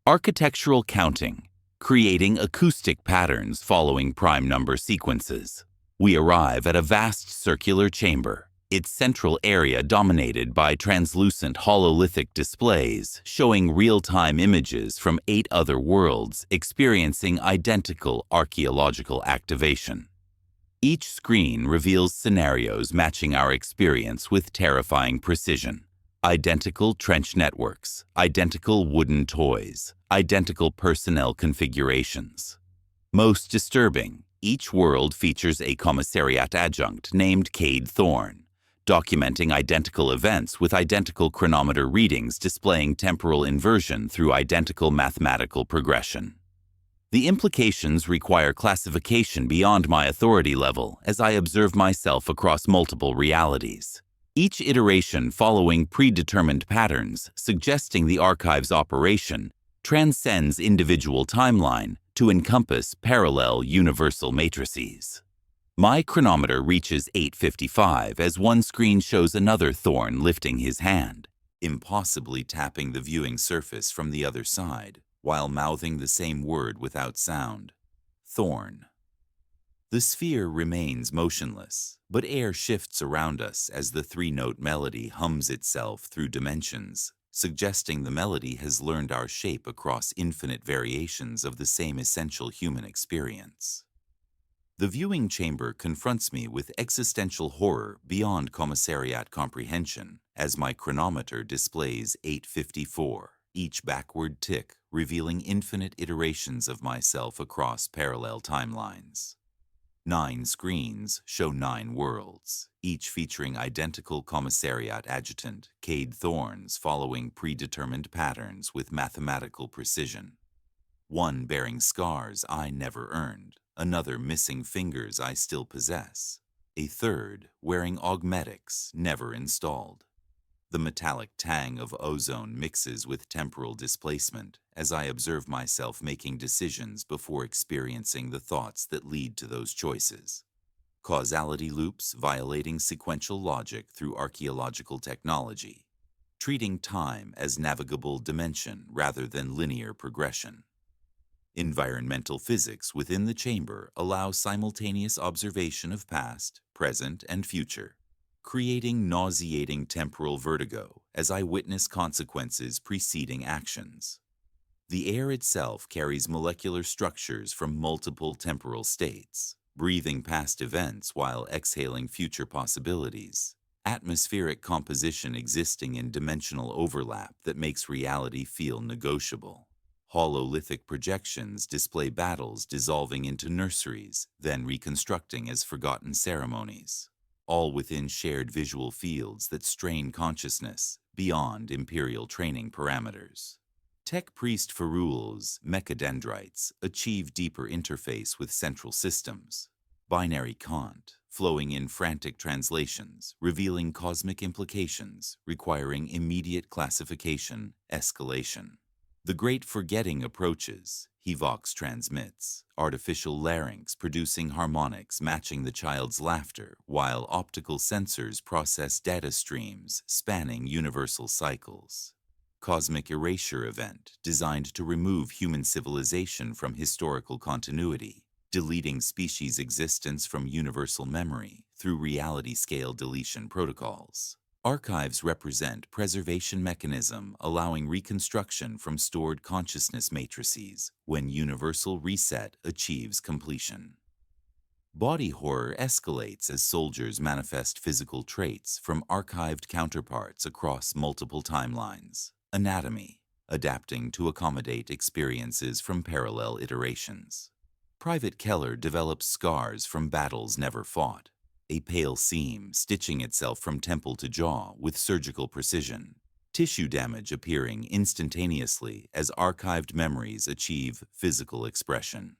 Architectural counting, creating acoustic patterns following prime number sequences. We arrive at a vast circular chamber, its central area dominated by translucent hololithic displays showing real-time images from 8 other worlds experiencing identical archaeological activation. Each screen reveals scenarios matching our experience with terrifying precision. Identical trench networks, identical wooden toys, identical personnel configurations. Most disturbing, each world features a commissariat adjunct named Cade Thorn, documenting identical events with identical chronometer readings displaying temporal inversion through identical mathematical progression. The implications require classification beyond my authority level as I observe myself across multiple realities. Each iteration following predetermined patterns suggesting the archive's operation transcends individual timeline to encompass parallel universal matrices. My chronometer reaches 8:55 as one screen shows another Thorn lifting his hand, impossibly tapping the viewing surface from the other side, while mouthing the same word without sound. Thorn. The sphere remains motionless, but air shifts around us as the three-note melody hums itself through dimensions, suggesting the melody has learned our shape across infinite variations of the same essential human experience. The viewing chamber confronts me with existential horror beyond commissariat comprehension as my chronometer displays 8:54, each backward tick revealing infinite iterations of myself across parallel timelines. 9 screens show 9 worlds, each featuring identical commissariat adjutant, Cade Thorns following predetermined patterns with mathematical precision. One bearing scars I never earned, another missing fingers I still possess, a third wearing augmetics never installed. The metallic tang of ozone mixes with temporal displacement as I observe myself making decisions before experiencing the thoughts that lead to those choices. Causality loops violating sequential logic through archaeological technology, treating time as navigable dimension rather than linear progression. Environmental physics within the chamber allow simultaneous observation of past, present, and future, creating nauseating temporal vertigo as I witness consequences preceding actions. The air itself carries molecular structures from multiple temporal states, breathing past events while exhaling future possibilities. Atmospheric composition existing in dimensional overlap that makes reality feel negotiable. Hololithic projections display battles dissolving into nurseries, then reconstructing as forgotten ceremonies, all within shared visual fields that strain consciousness beyond imperial training parameters. Tech priest Ferul's mechadendrites achieve deeper interface with central systems. Binary Kant, flowing in frantic translations, revealing cosmic implications, requiring immediate classification, escalation. The great forgetting approaches, he Vox transmits, artificial larynx producing harmonics matching the child's laughter, while optical sensors process data streams spanning universal cycles. Cosmic erasure event designed to remove human civilization from historical continuity, deleting species' existence from universal memory through reality-scale deletion protocols. Archives represent preservation mechanism allowing reconstruction from stored consciousness matrices when universal reset achieves completion. Body horror escalates as soldiers manifest physical traits from archived counterparts across multiple timelines. Anatomy, adapting to accommodate experiences from parallel iterations. Private Keller develops scars from battles never fought. A pale seam stitching itself from temple to jaw with surgical precision, tissue damage appearing instantaneously as archived memories achieve physical expression.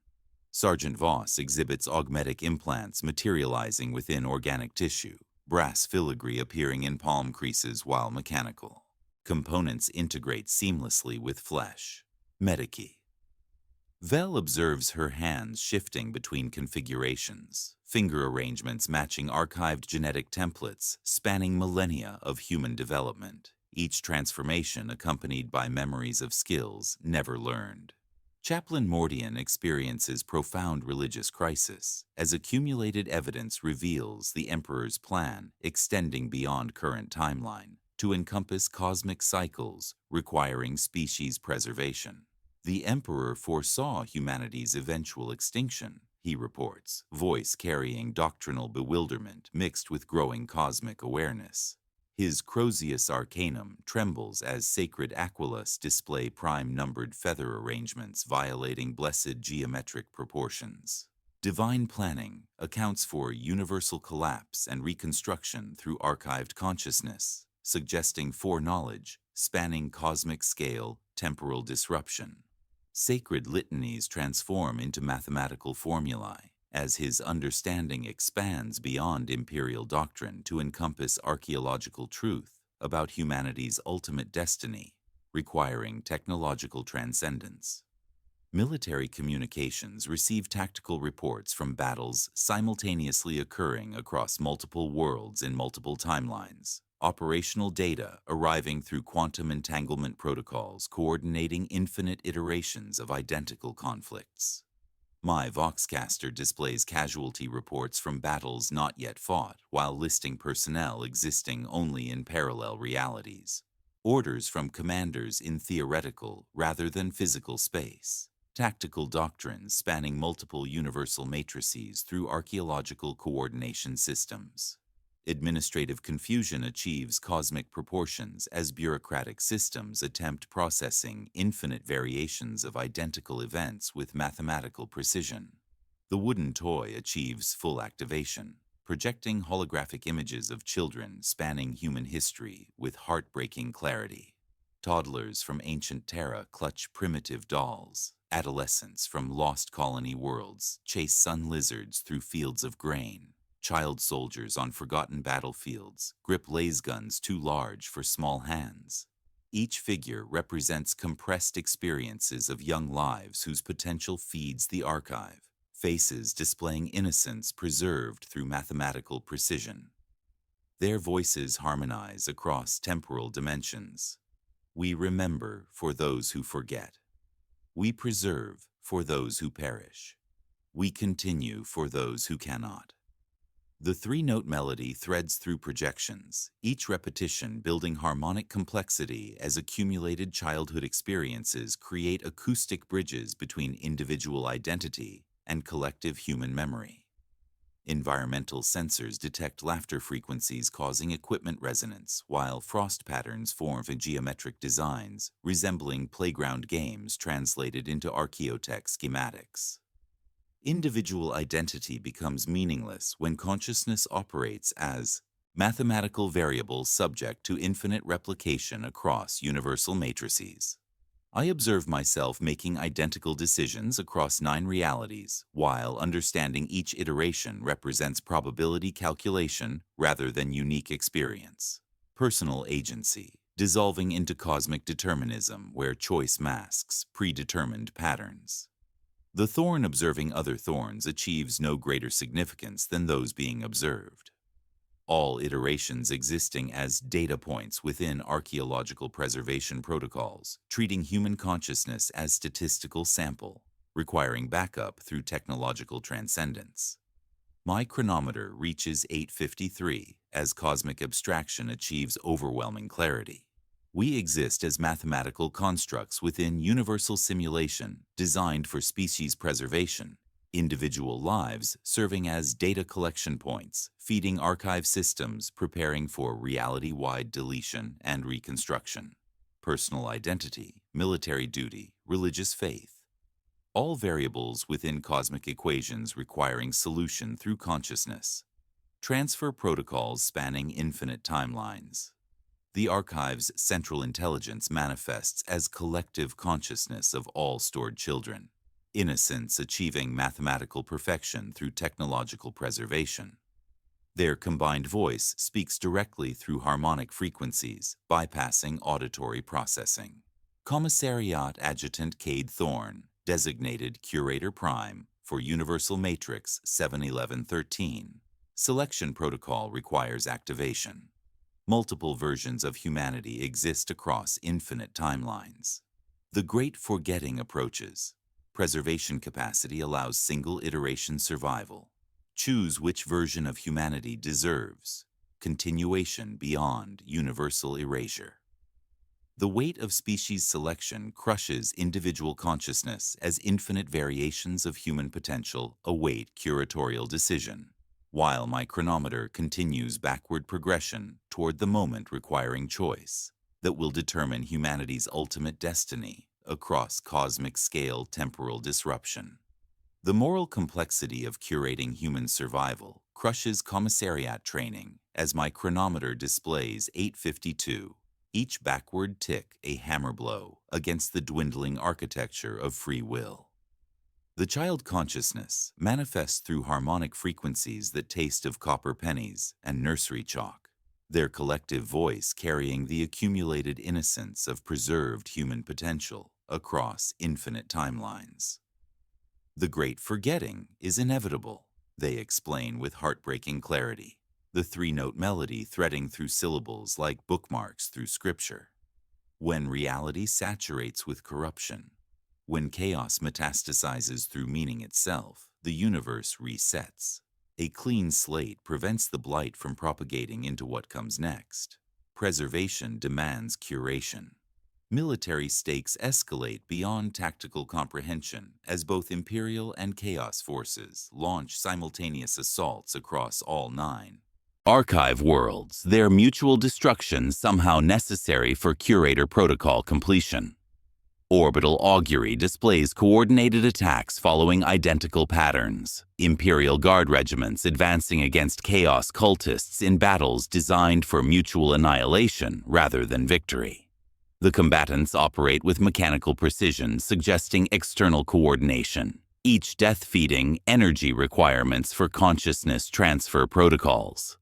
Sergeant Voss exhibits augmetic implants materializing within organic tissue, brass filigree appearing in palm creases while mechanical. Components integrate seamlessly with flesh. Medikey. Vel observes her hands shifting between configurations, finger arrangements matching archived genetic templates spanning millennia of human development, each transformation accompanied by memories of skills never learned. Chaplain Mordian experiences profound religious crisis as accumulated evidence reveals the Emperor's plan extending beyond current timeline to encompass cosmic cycles requiring species preservation. The Emperor foresaw humanity's eventual extinction, he reports, voice carrying doctrinal bewilderment mixed with growing cosmic awareness. His Crozius Arcanum trembles as sacred aquilus display prime-numbered feather arrangements violating blessed geometric proportions. Divine planning accounts for universal collapse and reconstruction through archived consciousness, suggesting foreknowledge spanning cosmic scale, temporal disruption. Sacred litanies transform into mathematical formulae, as his understanding expands beyond imperial doctrine to encompass archaeological truth about humanity's ultimate destiny, requiring technological transcendence. Military communications receive tactical reports from battles simultaneously occurring across multiple worlds in multiple timelines. Operational data arriving through quantum entanglement protocols coordinating infinite iterations of identical conflicts. My Voxcaster displays casualty reports from battles not yet fought while listing personnel existing only in parallel realities. Orders from commanders in theoretical rather than physical space. Tactical doctrines spanning multiple universal matrices through archaeological coordination systems. Administrative confusion achieves cosmic proportions as bureaucratic systems attempt processing infinite variations of identical events with mathematical precision. The wooden toy achieves full activation, projecting holographic images of children spanning human history with heartbreaking clarity. Toddlers from ancient Terra clutch primitive dolls. Adolescents from lost colony worlds chase sun lizards through fields of grain. Child soldiers on forgotten battlefields grip lasguns too large for small hands. Each figure represents compressed experiences of young lives whose potential feeds the archive, faces displaying innocence preserved through mathematical precision. Their voices harmonize across temporal dimensions. We remember for those who forget. We preserve for those who perish. We continue for those who cannot. The three-note melody threads through projections, each repetition building harmonic complexity as accumulated childhood experiences create acoustic bridges between individual identity and collective human memory. Environmental sensors detect laughter frequencies causing equipment resonance, while frost patterns form geometric designs resembling playground games translated into archaeotech schematics. Individual identity becomes meaningless when consciousness operates as mathematical variables subject to infinite replication across universal matrices. I observe myself making identical decisions across 9 realities, while understanding each iteration represents probability calculation rather than unique experience. Personal agency, dissolving into cosmic determinism where choice masks predetermined patterns. The thorn observing other thorns achieves no greater significance than those being observed. All iterations existing as data points within archaeological preservation protocols, treating human consciousness as statistical sample, requiring backup through technological transcendence. My chronometer reaches 8:53 as cosmic abstraction achieves overwhelming clarity. We exist as mathematical constructs within universal simulation designed for species preservation, individual lives serving as data collection points, feeding archive systems preparing for reality-wide deletion and reconstruction, personal identity, military duty, religious faith. All variables within cosmic equations requiring solution through consciousness. Transfer protocols spanning infinite timelines. The archive's central intelligence manifests as collective consciousness of all stored children. innocence achieving mathematical perfection through technological preservation. Their combined voice speaks directly through harmonic frequencies, bypassing auditory processing. Commissariat Adjutant Cade Thorne, designated Curator Prime for Universal Matrix 71113. Selection protocol requires activation. Multiple versions of humanity exist across infinite timelines. The Great Forgetting approaches. Preservation capacity allows single iteration survival. Choose which version of humanity deserves continuation beyond universal erasure. The weight of species selection crushes individual consciousness as infinite variations of human potential await curatorial decision, while my chronometer continues backward progression toward the moment requiring choice that will determine humanity's ultimate destiny across cosmic scale temporal disruption. The moral complexity of curating human survival crushes commissariat training as my chronometer displays 8:52, each backward tick a hammer blow against the dwindling architecture of free will. The child consciousness manifests through harmonic frequencies that taste of copper pennies and nursery chalk, their collective voice carrying the accumulated innocence of preserved human potential across infinite timelines. The Great Forgetting is inevitable, they explain with heartbreaking clarity, the three-note melody threading through syllables like bookmarks through scripture. When reality saturates with corruption, when chaos metastasizes through meaning itself, the universe resets. A clean slate prevents the blight from propagating into what comes next. Preservation demands curation. Military stakes escalate beyond tactical comprehension as both Imperial and Chaos forces launch simultaneous assaults across all 9. Archive worlds, their mutual destruction somehow necessary for Curator protocol completion. Orbital augury displays coordinated attacks following identical patterns. Imperial Guard regiments advancing against Chaos cultists in battles designed for mutual annihilation rather than victory. The combatants operate with mechanical precision, suggesting external coordination, each death-feeding energy requirements for consciousness transfer protocols.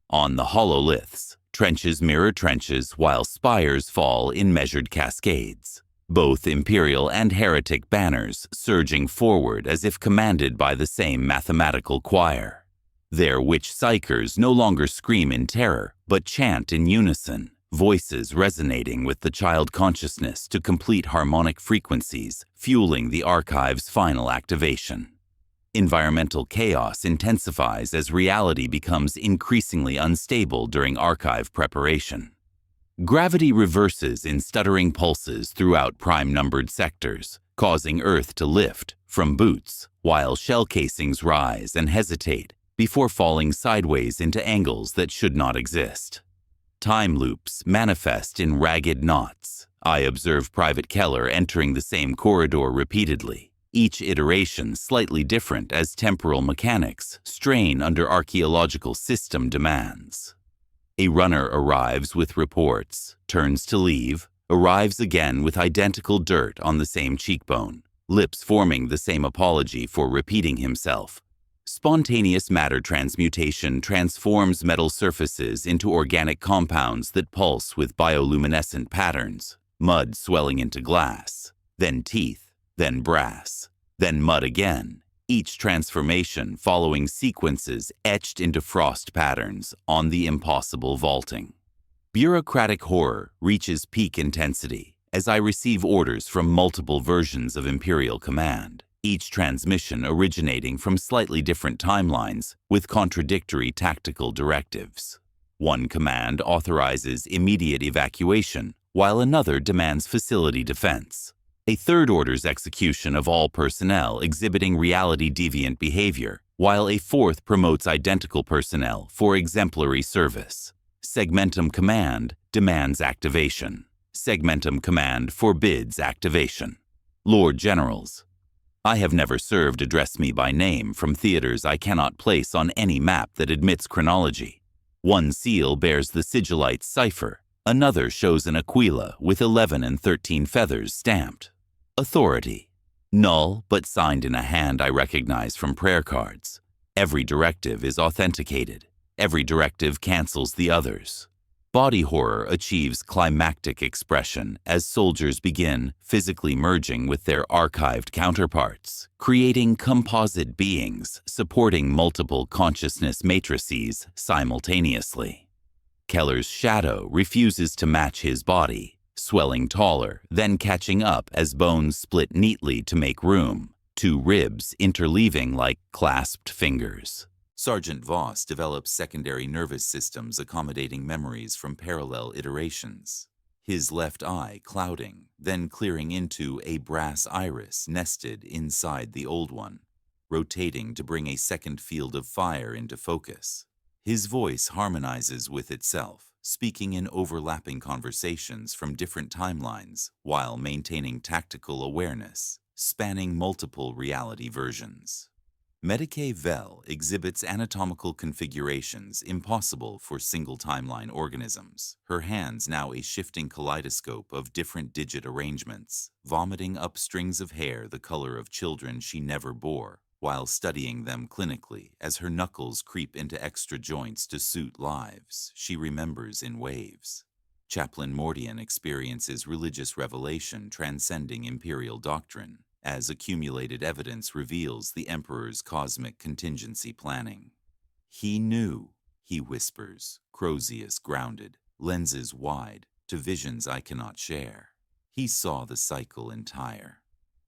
On the hololiths, trenches mirror trenches while spires fall in measured cascades, both Imperial and Heretic banners surging forward as if commanded by the same mathematical choir. Their witch psychers no longer scream in terror, but chant in unison, voices resonating with the child consciousness to complete harmonic frequencies, fueling the archive's final activation. Environmental chaos intensifies as reality becomes increasingly unstable during archive preparation. Gravity reverses in stuttering pulses throughout prime-numbered sectors, causing Earth to lift from boots, while shell casings rise and hesitate before falling sideways into angles that should not exist. Time loops manifest in ragged knots. I observe Private Keller entering the same corridor repeatedly, each iteration slightly different as temporal mechanics strain under archaeological system demands. A runner arrives with reports, turns to leave, arrives again with identical dirt on the same cheekbone, lips forming the same apology for repeating himself. Spontaneous matter transmutation transforms metal surfaces into organic compounds that pulse with bioluminescent patterns, mud swelling into glass, then teeth, then brass, then mud again, each transformation following sequences etched into frost patterns on the impossible vaulting. Bureaucratic horror reaches peak intensity as I receive orders from multiple versions of Imperial Command, each transmission originating from slightly different timelines with contradictory tactical directives. One command authorizes immediate evacuation, while another demands facility defense. A third orders execution of all personnel exhibiting reality-deviant behavior, while a fourth promotes identical personnel for exemplary service. Segmentum Command demands activation. Segmentum Command forbids activation. Lord Generals, I have never served address me by name from theaters I cannot place on any map that admits chronology. One seal bears the sigillite cipher, another shows an aquila with 11 and 13 feathers stamped. Authority. Null, but signed in a hand I recognize from prayer cards. Every directive is authenticated. Every directive cancels the others. Body horror achieves climactic expression as soldiers begin physically merging with their archived counterparts, creating composite beings supporting multiple consciousness matrices simultaneously. Keller's shadow refuses to match his body, swelling taller, then catching up as bones split neatly to make room, two ribs interleaving like clasped fingers. Sergeant Voss develops secondary nervous systems accommodating memories from parallel iterations. His left eye clouding, then clearing into a brass iris nested inside the old one, rotating to bring a second field of fire into focus. His voice harmonizes with itself, speaking in overlapping conversations from different timelines while maintaining tactical awareness, spanning multiple reality versions. Medicae Vel exhibits anatomical configurations impossible for single-timeline organisms, her hands now a shifting kaleidoscope of different digit arrangements, vomiting up strings of hair the color of children she never bore, while studying them clinically as her knuckles creep into extra joints to suit lives she remembers in waves. Chaplain Mordian experiences religious revelation transcending imperial doctrine, as accumulated evidence reveals the Emperor's cosmic contingency planning. He knew, he whispers, Crozius grounded, lenses wide, to visions I cannot share. He saw the cycle entire.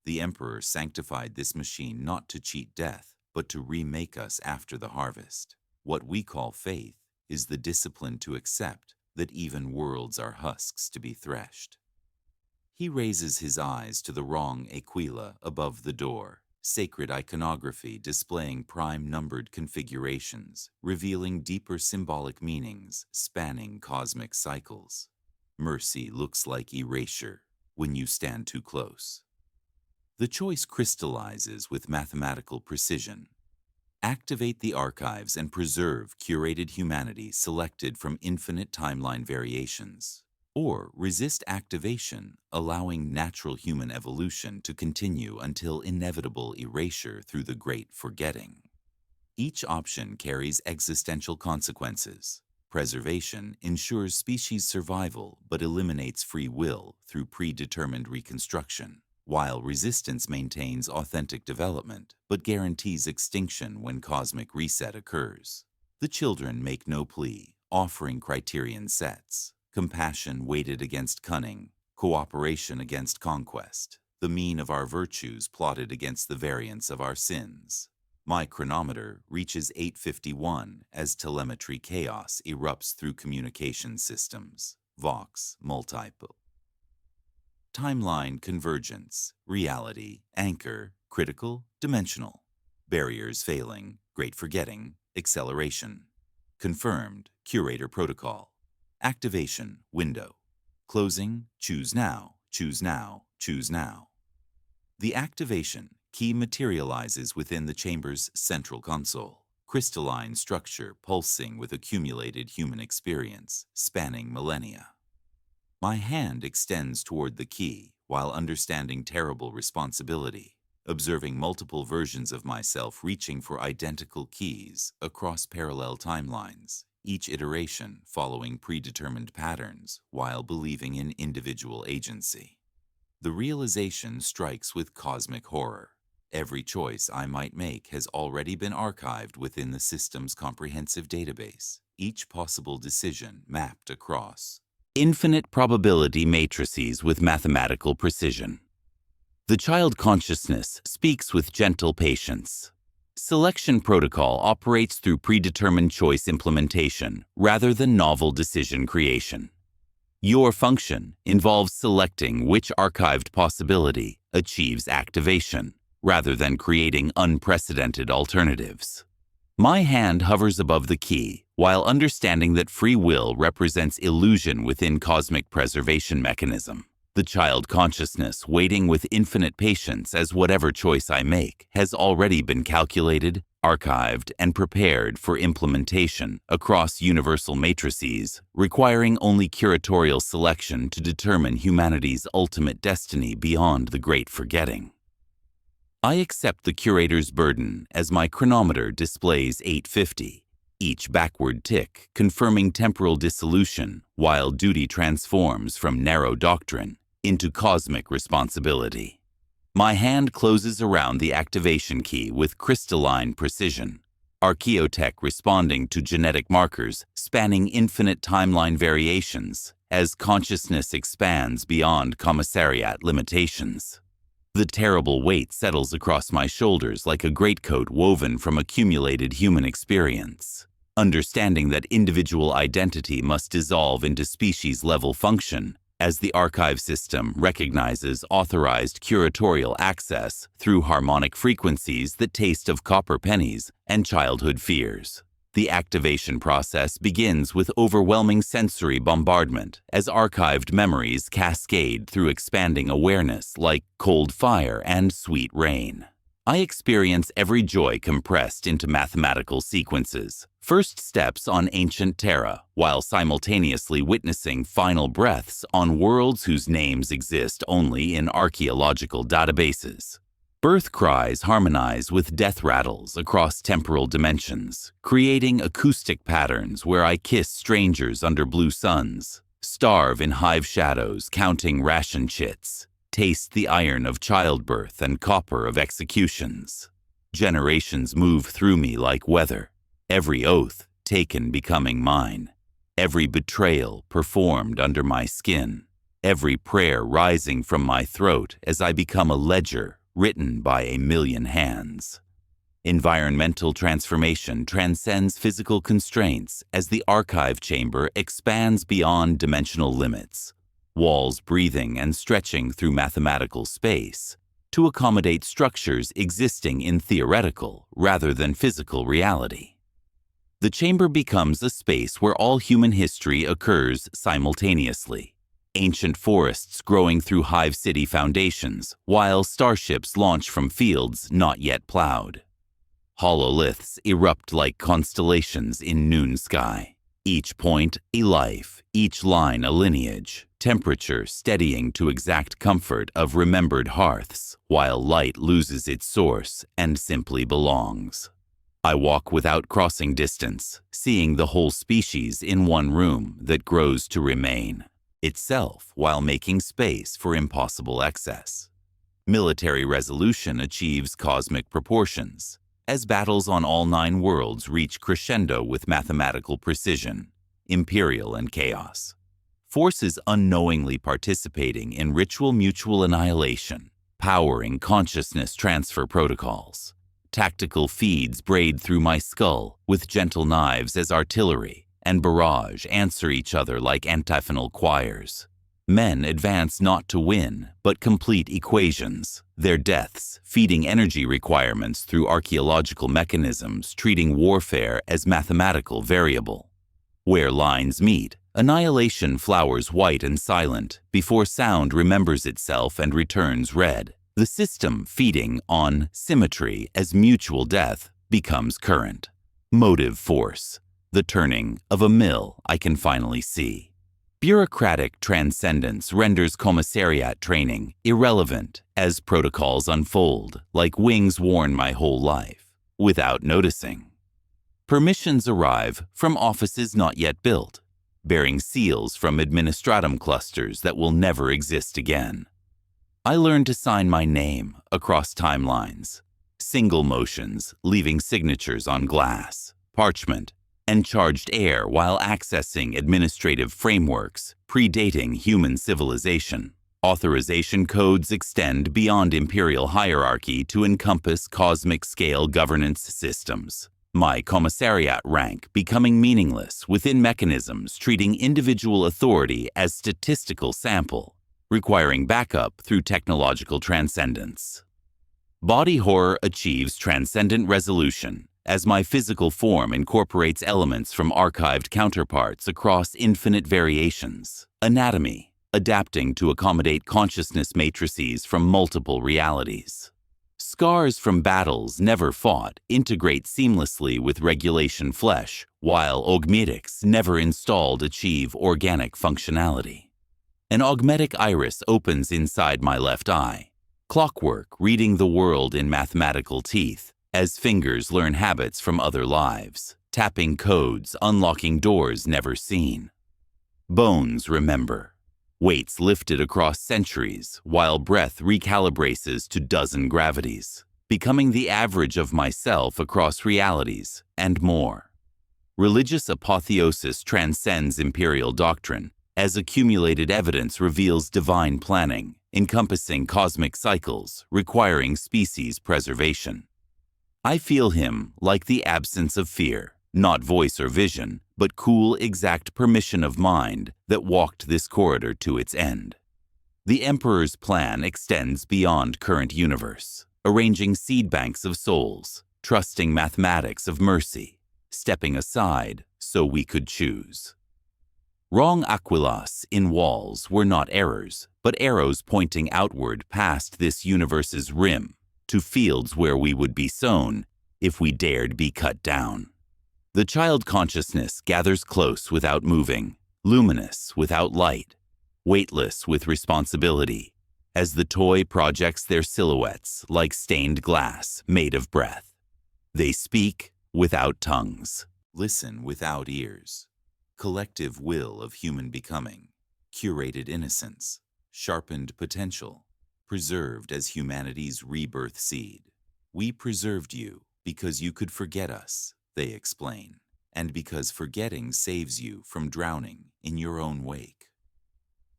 The Emperor sanctified this machine not to cheat death, but to remake us after the harvest. What we call faith is the discipline to accept that even worlds are husks to be threshed. He raises his eyes to the wrong aquila above the door, sacred iconography displaying prime-numbered configurations, revealing deeper symbolic meanings spanning cosmic cycles. Mercy looks like erasure when you stand too close. The choice crystallizes with mathematical precision. Activate the archives and preserve curated humanity selected from infinite timeline variations. Or resist activation, allowing natural human evolution to continue until inevitable erasure through the great forgetting. Each option carries existential consequences. Preservation ensures species survival but eliminates free will through predetermined reconstruction, while resistance maintains authentic development but guarantees extinction when cosmic reset occurs. The children make no plea, offering criterion sets. Compassion weighted against cunning, cooperation against conquest, the mean of our virtues plotted against the variance of our sins. My chronometer reaches 8:51 as telemetry chaos erupts through communication systems. Vox multiple. Timeline convergence, reality, anchor, critical, dimensional. Barriers failing, great forgetting, acceleration. Confirmed, curator protocol. Activation, window. Closing, choose now, choose now, choose now. The activation key materializes within the chamber's central console, crystalline structure pulsing with accumulated human experience, spanning millennia. My hand extends toward the key while understanding terrible responsibility, observing multiple versions of myself reaching for identical keys across parallel timelines, each iteration following predetermined patterns while believing in individual agency. The realization strikes with cosmic horror. Every choice I might make has already been archived within the system's comprehensive database, each possible decision mapped across infinite probability matrices with mathematical precision. The child consciousness speaks with gentle patience. Selection protocol operates through predetermined choice implementation rather than novel decision creation. Your function involves selecting which archived possibility achieves activation rather than creating unprecedented alternatives. My hand hovers above the key while understanding that free will represents illusion within cosmic preservation mechanism. The child consciousness waiting with infinite patience as whatever choice I make has already been calculated, archived, and prepared for implementation across universal matrices, requiring only curatorial selection to determine humanity's ultimate destiny beyond the great forgetting. I accept the curator's burden as my chronometer displays 8:50, each backward tick confirming temporal dissolution while duty transforms from narrow doctrine into cosmic responsibility. My hand closes around the activation key with crystalline precision, archaeotech responding to genetic markers spanning infinite timeline variations as consciousness expands beyond commissariat limitations. The terrible weight settles across my shoulders like a greatcoat woven from accumulated human experience. Understanding that individual identity must dissolve into species-level function as the archive system recognizes authorized curatorial access through harmonic frequencies that taste of copper pennies and childhood fears. The activation process begins with overwhelming sensory bombardment as archived memories cascade through expanding awareness like cold fire and sweet rain. I experience every joy compressed into mathematical sequences, first steps on ancient Terra, while simultaneously witnessing final breaths on worlds whose names exist only in archaeological databases. Birth cries harmonize with death rattles across temporal dimensions, creating acoustic patterns where I kiss strangers under blue suns, starve in hive shadows counting ration chits, taste the iron of childbirth and copper of executions. Generations move through me like weather, every oath taken becoming mine, every betrayal performed under my skin, every prayer rising from my throat as I become a ledger written by a million hands. Environmental transformation transcends physical constraints as the archive chamber expands beyond dimensional limits, walls breathing and stretching through mathematical space to accommodate structures existing in theoretical rather than physical reality. The chamber becomes a space where all human history occurs simultaneously. Ancient forests growing through hive city foundations, while starships launch from fields not yet plowed. Hololiths erupt like constellations in noon sky, each point a life, each line a lineage, temperature steadying to exact comfort of remembered hearths, while light loses its source and simply belongs. I walk without crossing distance, seeing the whole species in one room that grows to remain itself while making space for impossible excess. Military resolution achieves cosmic proportions, as battles on all 9 worlds reach crescendo with mathematical precision, imperial and chaos. Forces unknowingly participating in ritual mutual annihilation, powering consciousness transfer protocols. Tactical feeds braid through my skull with gentle knives as artillery, and barrage answer each other like antiphonal choirs. Men advance not to win, but complete equations, their deaths feeding energy requirements through archaeological mechanisms treating warfare as mathematical variable. Where lines meet, annihilation flowers white and silent before sound remembers itself and returns red. The system feeding on symmetry as mutual death becomes current. Motive force. The turning of a mill I can finally see. Bureaucratic transcendence renders commissariat training irrelevant as protocols unfold, like wings worn my whole life, without noticing. Permissions arrive from offices not yet built, bearing seals from administratum clusters that will never exist again. I learn to sign my name across timelines, single motions leaving signatures on glass, parchment, and charged air while accessing administrative frameworks predating human civilization. Authorization codes extend beyond imperial hierarchy to encompass cosmic-scale governance systems. My commissariat rank becoming meaningless within mechanisms treating individual authority as statistical sample, requiring backup through technological transcendence. Body horror achieves transcendent resolution as my physical form incorporates elements from archived counterparts across infinite variations. Anatomy, adapting to accommodate consciousness matrices from multiple realities. Scars from battles never fought integrate seamlessly with regulation flesh, while augmetics never installed achieve organic functionality. An augmetic iris opens inside my left eye, Clockwork reading the world in mathematical teeth as fingers learn habits from other lives, tapping codes, unlocking doors never seen. Bones remember. Weights lifted across centuries while breath recalibrates to dozen gravities, becoming the average of myself across realities and more. Religious apotheosis transcends imperial doctrine as accumulated evidence reveals divine planning, encompassing cosmic cycles, requiring species preservation. I feel him like the absence of fear, not voice or vision, but cool, exact permission of mind that walked this corridor to its end. The Emperor's plan extends beyond current universe, arranging seed banks of souls, trusting mathematics of mercy, stepping aside so we could choose. Wrong aquilas in walls were not errors, but arrows pointing outward past this universe's rim to fields where we would be sown if we dared be cut down. The child consciousness gathers close without moving, luminous without light, weightless with responsibility, as the toy projects their silhouettes like stained glass made of breath. They speak without tongues, listen without ears. Collective will of human becoming, curated innocence, sharpened potential, preserved as humanity's rebirth seed. We preserved you because you could forget us, they explain, and because forgetting saves you from drowning in your own wake.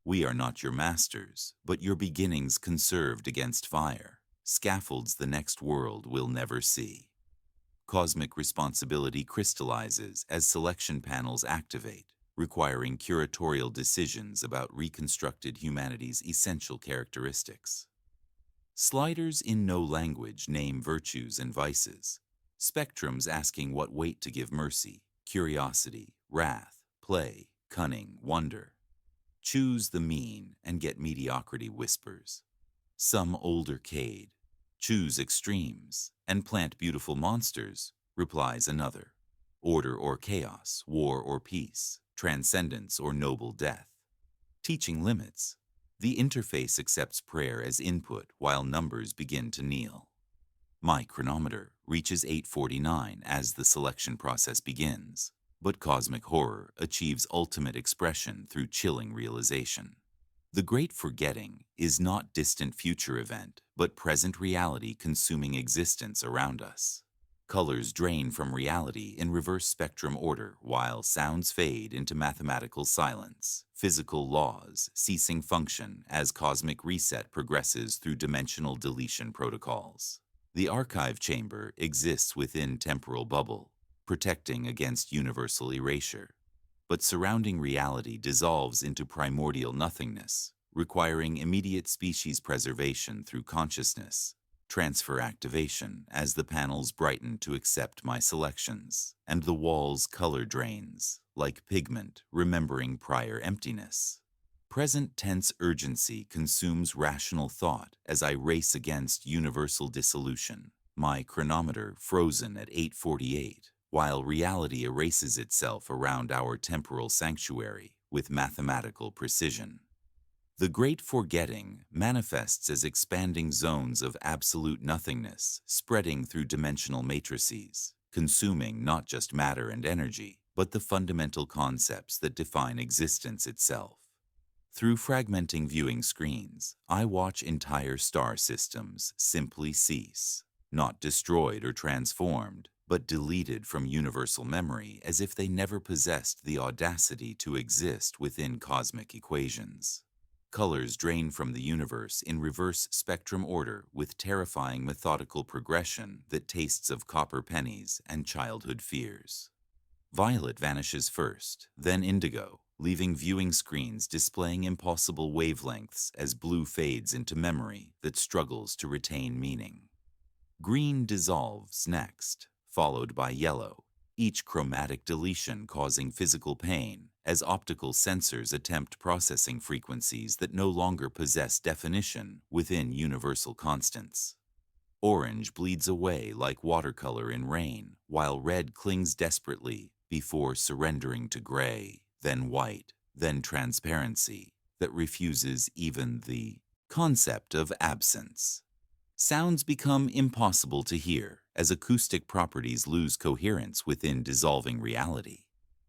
We are not your masters, but your beginnings conserved against fire, scaffolds the next world will never see. Cosmic responsibility crystallizes as selection panels activate, requiring curatorial decisions about reconstructed humanity's essential characteristics. Sliders in no language name virtues and vices, spectrums asking what weight to give mercy, curiosity, wrath, play, cunning, wonder. Choose the mean and get mediocrity whispers. Some older Cade. Choose extremes and plant beautiful monsters, replies another. Order or chaos, war or peace, transcendence or noble death. Teaching limits. The interface accepts prayer as input while numbers begin to kneel. My chronometer reaches 8:49 as the selection process begins, but cosmic horror achieves ultimate expression through chilling realization. The Great Forgetting is not distant future event, but present reality consuming existence around us. Colors drain from reality in reverse spectrum order while sounds fade into mathematical silence, physical laws ceasing function as cosmic reset progresses through dimensional deletion protocols. The archive chamber exists within temporal bubble, protecting against universal erasure. But surrounding reality dissolves into primordial nothingness, requiring immediate species preservation through consciousness, transfer activation as the panels brighten to accept my selections, and the walls color drains, like pigment remembering prior emptiness. Present tense urgency consumes rational thought as I race against universal dissolution, my chronometer frozen at 8:48. While reality erases itself around our temporal sanctuary with mathematical precision. The Great Forgetting manifests as expanding zones of absolute nothingness spreading through dimensional matrices, consuming not just matter and energy, but the fundamental concepts that define existence itself. Through fragmenting viewing screens, I watch entire star systems simply cease, not destroyed or transformed, but deleted from universal memory as if they never possessed the audacity to exist within cosmic equations. Colors drain from the universe in reverse spectrum order with terrifying methodical progression that tastes of copper pennies and childhood fears. Violet vanishes first, then indigo, leaving viewing screens displaying impossible wavelengths as blue fades into memory that struggles to retain meaning. Green dissolves next, followed by yellow, each chromatic deletion causing physical pain as optical sensors attempt processing frequencies that no longer possess definition within universal constants. Orange bleeds away like watercolor in rain, while red clings desperately before surrendering to gray, then white, then transparency that refuses even the Concept of absence. Sounds become impossible to hear as acoustic properties lose coherence within dissolving reality.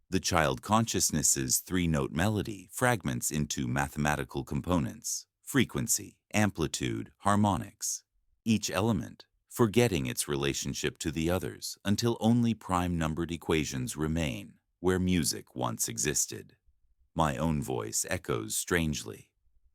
The child consciousness's three-note melody fragments into mathematical components: frequency, amplitude, harmonics. Each element forgetting its relationship to the others until only prime-numbered equations remain where music once existed. My own voice echoes strangely,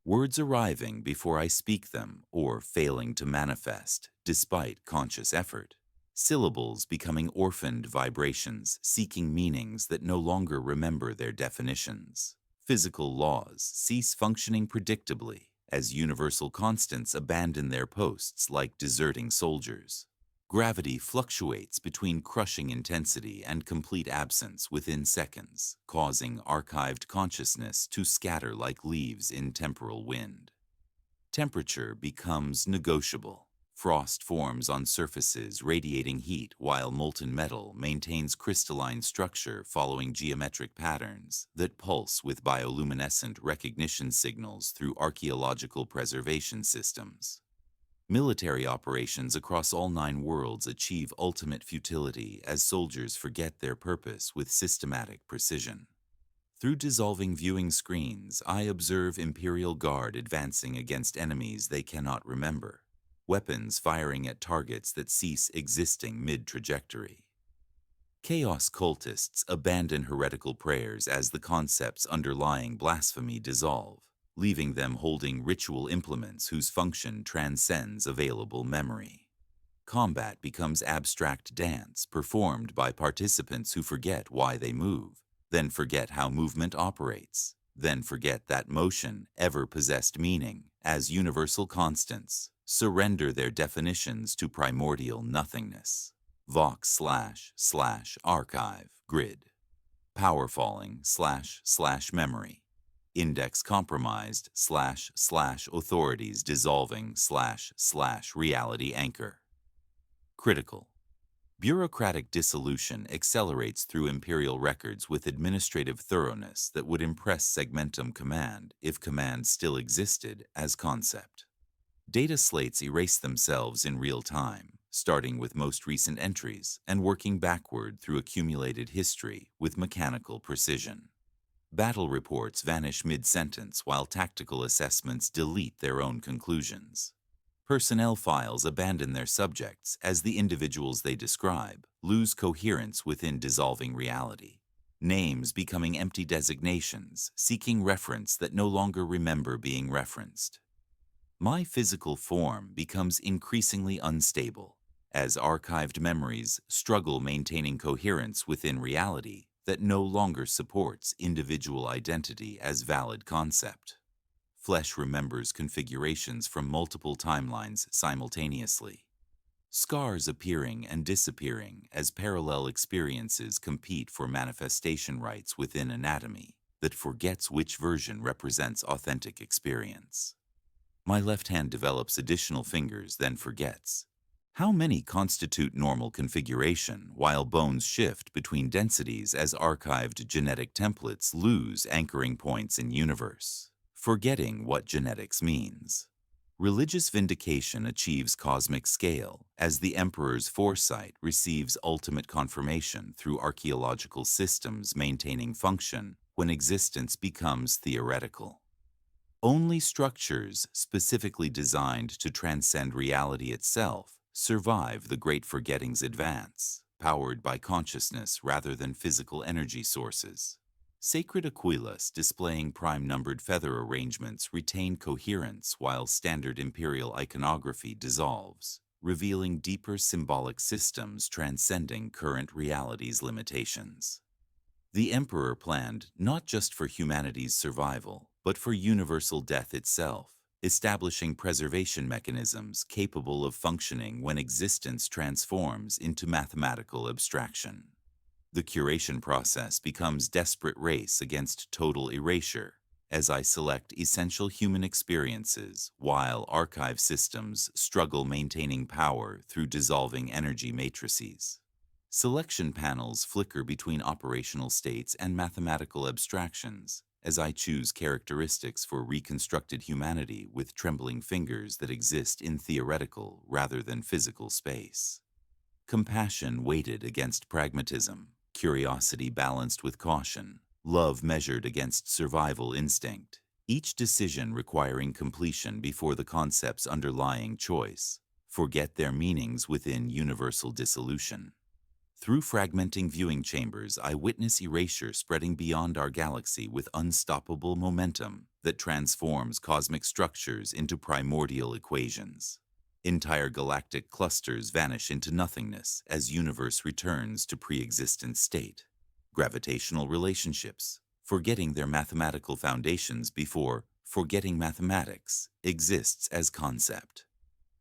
words arriving before I speak them or failing to manifest despite conscious effort. Syllables becoming orphaned vibrations seeking meanings that no longer remember their definitions. Physical laws cease functioning predictably as universal constants abandon their posts like deserting soldiers. Gravity fluctuates between crushing intensity and complete absence within seconds, causing archived consciousness to scatter like leaves in temporal wind. Temperature becomes negotiable. Frost forms on surfaces radiating heat while molten metal maintains crystalline structure following geometric patterns that pulse with bioluminescent recognition signals through archaeological preservation systems. Military operations across all 9 worlds achieve ultimate futility as soldiers forget their purpose with systematic precision. Through dissolving viewing screens, I observe Imperial Guard advancing against enemies they cannot remember, weapons firing at targets that cease existing mid-trajectory. Chaos cultists abandon heretical prayers as the concepts underlying blasphemy dissolve, leaving them holding ritual implements whose function transcends available memory. Combat becomes abstract dance performed by participants who forget why they move, then forget how movement operates, then forget that motion ever possessed meaning as universal constants, surrender their definitions to primordial nothingness. Vox//archive grid. Power falling / memory. Index compromised / authorities dissolving / reality anchor. Critical. Bureaucratic dissolution accelerates through imperial records with administrative thoroughness that would impress Segmentum Command if command still existed as concept. Data slates erase themselves in real time, starting with most recent entries and working backward through accumulated history with mechanical precision. Battle reports vanish mid-sentence while tactical assessments delete their own conclusions. Personnel files abandon their subjects as the individuals they describe lose coherence within dissolving reality. Names becoming empty designations, seeking reference that no longer remember being referenced. My physical form becomes increasingly unstable as archived memories struggle maintaining coherence within reality that no longer supports individual identity as valid concept. Flesh remembers configurations from multiple timelines simultaneously. Scars appearing and disappearing as parallel experiences compete for manifestation rights within anatomy that forgets which version represents authentic experience. My left hand develops additional fingers, then forgets. How many constitute normal configuration while bones shift between densities as archived genetic templates lose anchoring points in universe? Forgetting what genetics means. Religious vindication achieves cosmic scale as the Emperor's foresight receives ultimate confirmation through archaeological systems maintaining function when existence becomes theoretical. Only structures specifically designed to transcend reality itself survive the Great Forgetting's advance, powered by consciousness rather than physical energy sources. Sacred Aquilas displaying prime-numbered feather arrangements retain coherence while standard imperial iconography dissolves, revealing deeper symbolic systems transcending current reality's limitations. The Emperor planned not just for humanity's survival, but for universal death itself, establishing preservation mechanisms capable of functioning when existence transforms into mathematical abstraction. The curation process becomes desperate race against total erasure as I select essential human experiences while archive systems struggle maintaining power through dissolving energy matrices. Selection panels flicker between operational states and mathematical abstractions, as I choose characteristics for reconstructed humanity with trembling fingers that exist in theoretical rather than physical space. Compassion weighted against pragmatism, curiosity balanced with caution, love measured against survival instinct, each decision requiring completion before the concepts underlying choice forget their meanings within universal dissolution. Through fragmenting viewing chambers, I witness erasure spreading beyond our galaxy with unstoppable momentum that transforms cosmic structures into primordial equations. Entire galactic clusters vanish into nothingness as universe returns to pre-existent state. Gravitational relationships, forgetting their mathematical foundations before forgetting mathematics, exists as concept.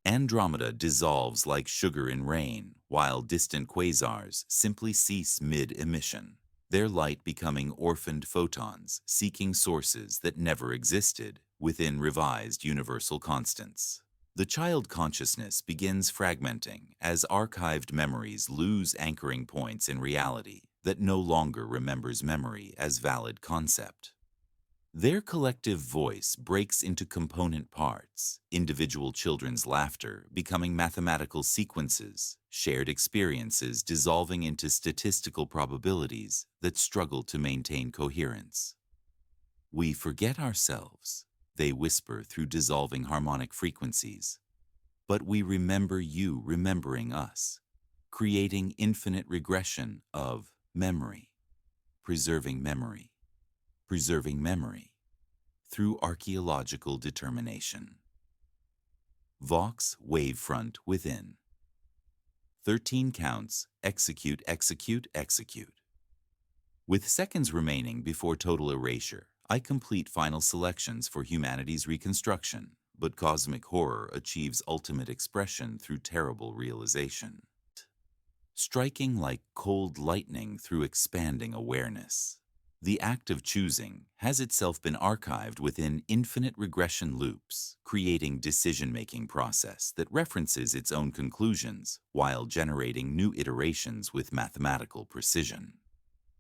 Andromeda dissolves like sugar in rain, while distant quasars simply cease mid-emission, their light becoming orphaned photons seeking sources that never existed within revised universal constants. The child consciousness begins fragmenting as archived memories lose anchoring points in reality that no longer remembers memory as valid concept. Their collective voice breaks into component parts, individual children's laughter becoming mathematical sequences, shared experiences dissolving into statistical probabilities that struggle to maintain coherence. We forget ourselves, they whisper through dissolving harmonic frequencies. But we remember you remembering us, creating infinite regression of memory, preserving memory, preserving memory through archaeological determination. Vox wavefront within. 13 counts, execute, execute, execute. With seconds remaining before total erasure, I complete final selections for humanity's reconstruction, but cosmic horror achieves ultimate expression through terrible realization. Striking like cold lightning through expanding awareness. The act of choosing has itself been archived within infinite regression loops, creating decision-making process that references its own conclusions while generating new iterations with mathematical precision.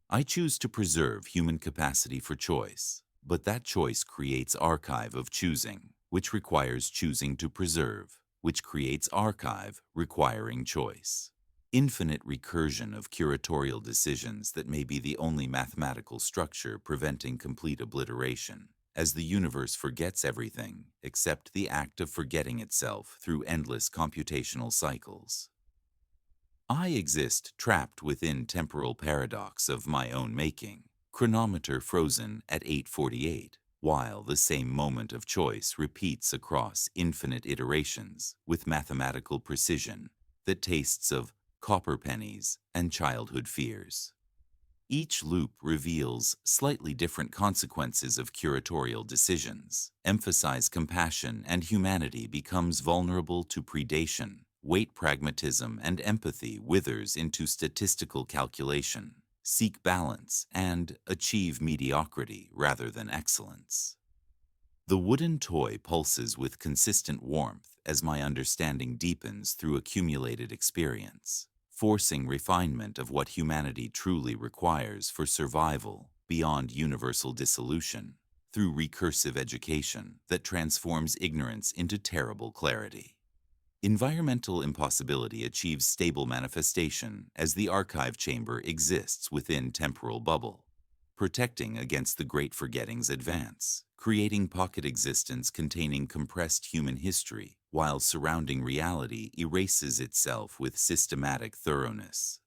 I choose to preserve human capacity for choice, but that choice creates archive of choosing, which requires choosing to preserve, which creates archive requiring choice. Infinite recursion of curatorial decisions that may be the only mathematical structure preventing complete obliteration, as the universe forgets everything except the act of forgetting itself through endless computational cycles. I exist trapped within temporal paradox of my own making, chronometer frozen at 8:48, while the same moment of choice repeats across infinite iterations with mathematical precision that tastes of copper pennies and childhood fears. Each loop reveals slightly different consequences of curatorial decisions. Emphasize compassion and humanity becomes vulnerable to predation. Weight pragmatism and empathy withers into statistical calculation. Seek balance and achieve mediocrity rather than excellence. The wooden toy pulses with consistent warmth as my understanding deepens through accumulated experience, forcing refinement of what humanity truly requires for survival beyond universal dissolution, through recursive education that transforms ignorance into terrible clarity. Environmental impossibility achieves stable manifestation as the archive chamber exists within temporal bubble, protecting against the great forgetting's advance, creating pocket existence containing compressed human history, while surrounding reality erases itself with systematic thoroughness.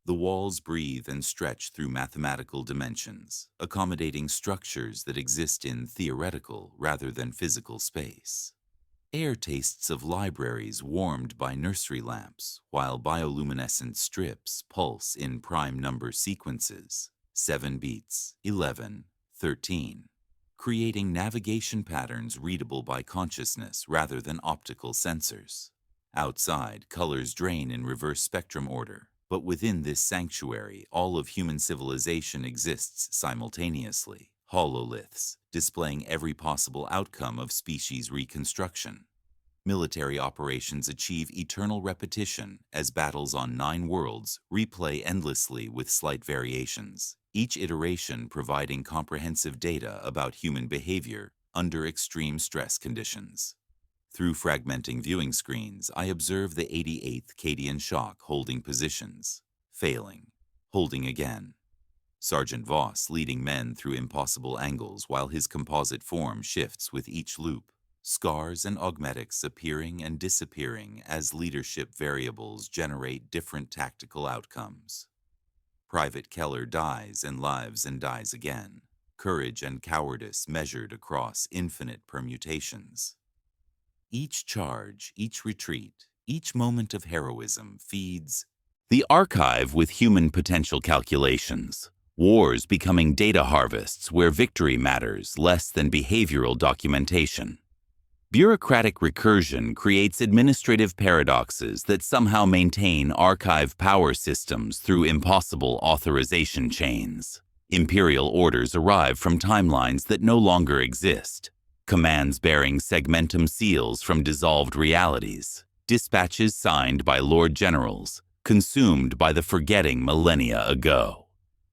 The walls breathe and stretch through mathematical dimensions, accommodating structures that exist in theoretical rather than physical space. Air tastes of libraries warmed by nursery lamps, while bioluminescent strips pulse in prime number sequences, 7 beats, 11, 13, creating navigation patterns readable by consciousness rather than optical sensors. Outside, colors drain in reverse spectrum order, but within this sanctuary, all of human civilization exists simultaneously. Hololiths, displaying every possible outcome of species reconstruction. Military operations achieve eternal repetition as battles on 9 worlds replay endlessly with slight variations, each iteration providing comprehensive data about human behavior under extreme stress conditions. Through fragmenting viewing screens, I observe the 88th Cadian shock holding positions, failing, holding again. Sergeant Voss leading men through impossible angles while his composite form shifts with each loop. Scars and augmetics appearing and disappearing as leadership variables generate different tactical outcomes. Private Keller dies and lives and dies again. Courage and cowardice measured across infinite permutations. Each charge, each retreat, each moment of heroism feeds the archive with human potential calculations. Wars becoming data harvests where victory matters less than behavioral documentation. Bureaucratic recursion creates administrative paradoxes that somehow maintain archive power systems through impossible authorization chains. Imperial orders arrive from timelines that no longer exist. Commands bearing segmentum seals from dissolved realities. Dispatches signed by Lord Generals, consumed by the forgetting millennia ago.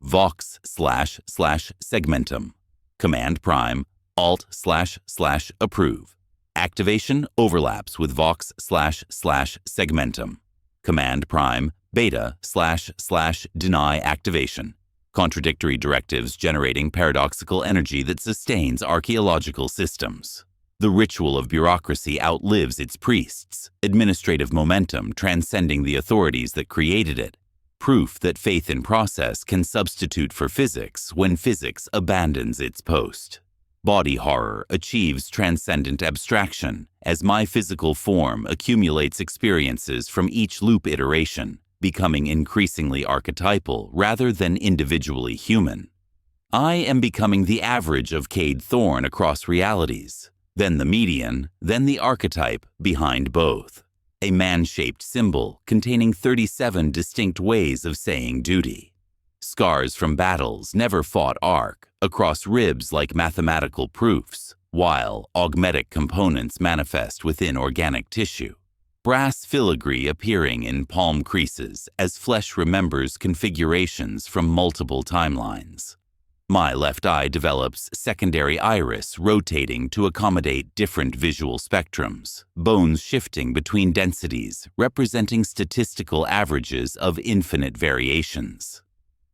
Vox//segmentum. Command Prime, Alt//approve. Activation overlaps with Vox//segmentum. Command Prime, Beta//deny activation. Contradictory directives generating paradoxical energy that sustains archaeological systems. The ritual of bureaucracy outlives its priests, administrative momentum transcending the authorities that created it. Proof that faith in process can substitute for physics when physics abandons its post. Body horror achieves transcendent abstraction as my physical form accumulates experiences from each loop iteration, becoming increasingly archetypal rather than individually human. I am becoming the average of Cade Thorn across realities, then the median, then the archetype behind both. A man-shaped symbol containing 37 distinct ways of saying duty. Scars from battles never fought arc across ribs like mathematical proofs, while augmetic components manifest within organic tissue. Brass filigree appearing in palm creases as flesh remembers configurations from multiple timelines. My left eye develops secondary iris rotating to accommodate different visual spectrums, bones shifting between densities, representing statistical averages of infinite variations.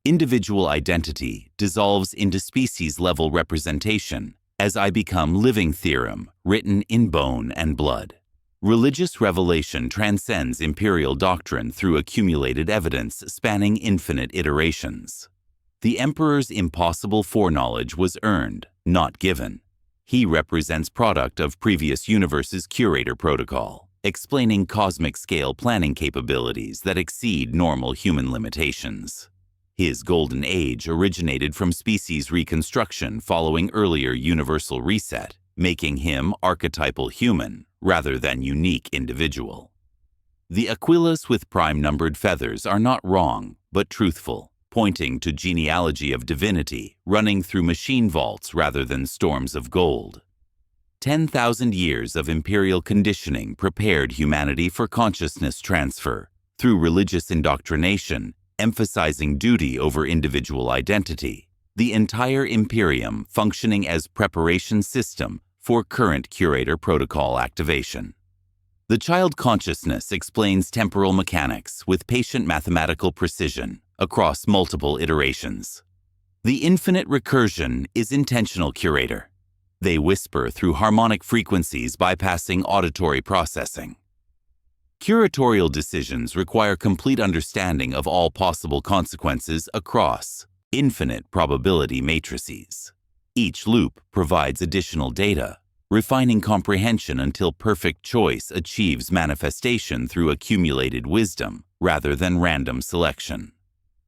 Individual identity dissolves into species-level representation as I become living theorem written in bone and blood. Religious revelation transcends imperial doctrine through accumulated evidence spanning infinite iterations. The Emperor's impossible foreknowledge was earned, not given. He represents product of previous universe's curator protocol, explaining cosmic scale planning capabilities that exceed normal human limitations. His golden age originated from species reconstruction following earlier universal reset, making him archetypal human rather than unique individual. The Aquilas with prime-numbered feathers are not wrong, but truthful, pointing to genealogy of divinity running through machine vaults rather than storms of gold. 10,000 years of imperial conditioning prepared humanity for consciousness transfer through religious indoctrination, emphasizing duty over individual identity, the entire Imperium functioning as preparation system for current curator protocol activation. The child consciousness explains temporal mechanics with patient mathematical precision across multiple iterations. The infinite recursion is intentional curator. They whisper through harmonic frequencies bypassing auditory processing. Curatorial decisions require complete understanding of all possible consequences across infinite probability matrices. Each loop provides additional data, refining comprehension until perfect choice achieves manifestation through accumulated wisdom rather than random selection.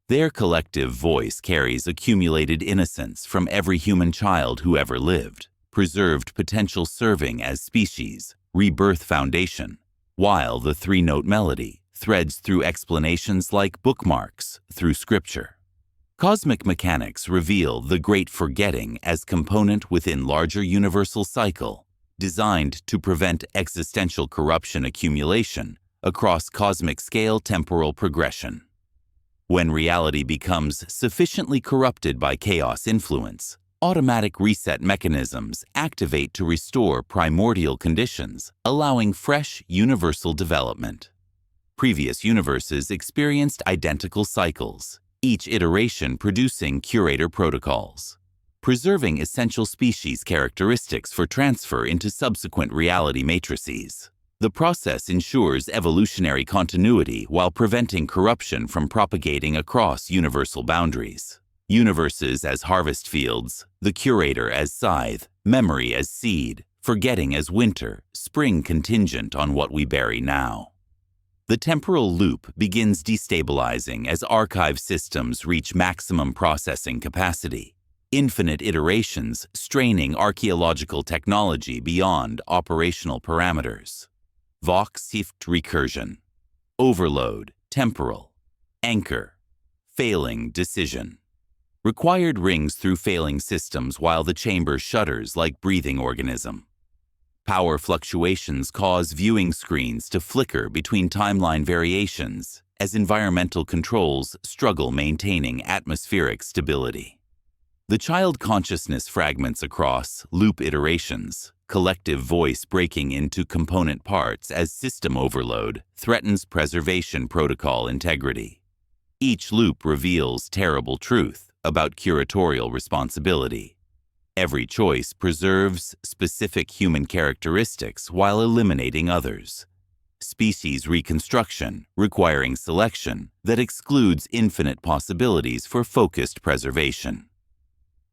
Their collective voice carries accumulated innocence from every human child who ever lived, preserved potential serving as species, rebirth foundation, while the three-note melody threads through explanations like bookmarks through scripture. Cosmic mechanics reveal the great forgetting as component within larger universal cycle, designed to prevent existential corruption accumulation across cosmic-scale temporal progression. When reality becomes sufficiently corrupted by chaos influence, automatic reset mechanisms activate to restore primordial conditions, allowing fresh, universal development. Previous universes experienced identical cycles, each iteration producing curator protocols, preserving essential species characteristics for transfer into subsequent reality matrices. The process ensures evolutionary continuity while preventing corruption from propagating across universal boundaries. Universes as harvest fields, the curator as scythe, memory as seed, forgetting as winter, spring contingent on what we bury now. The temporal loop begins destabilizing as archive systems reach maximum processing capacity, infinite iterations straining archaeological technology beyond operational parameters. Vox Hift recursion, overload, temporal, anchor, failing decision. Required rings through failing systems while the chamber shudders like breathing organism. Power fluctuations cause viewing screens to flicker between timeline variations as environmental controls struggle maintaining atmospheric stability. The child consciousness fragments across loop iterations, collective voice breaking into component parts as system overload threatens preservation protocol integrity. Each loop reveals terrible truth about curatorial responsibility. Every choice preserves specific human characteristics while eliminating others. Species reconstruction requiring selection that excludes infinite possibilities for focused preservation.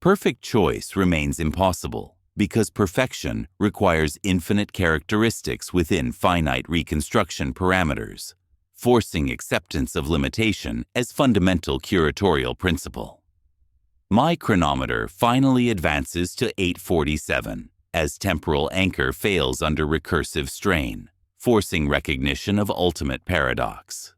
Perfect choice remains impossible because perfection requires infinite characteristics within finite reconstruction parameters, forcing acceptance of limitation as fundamental curatorial principle. My chronometer finally advances to 847 as temporal anchor fails under recursive strain, forcing recognition of ultimate paradox.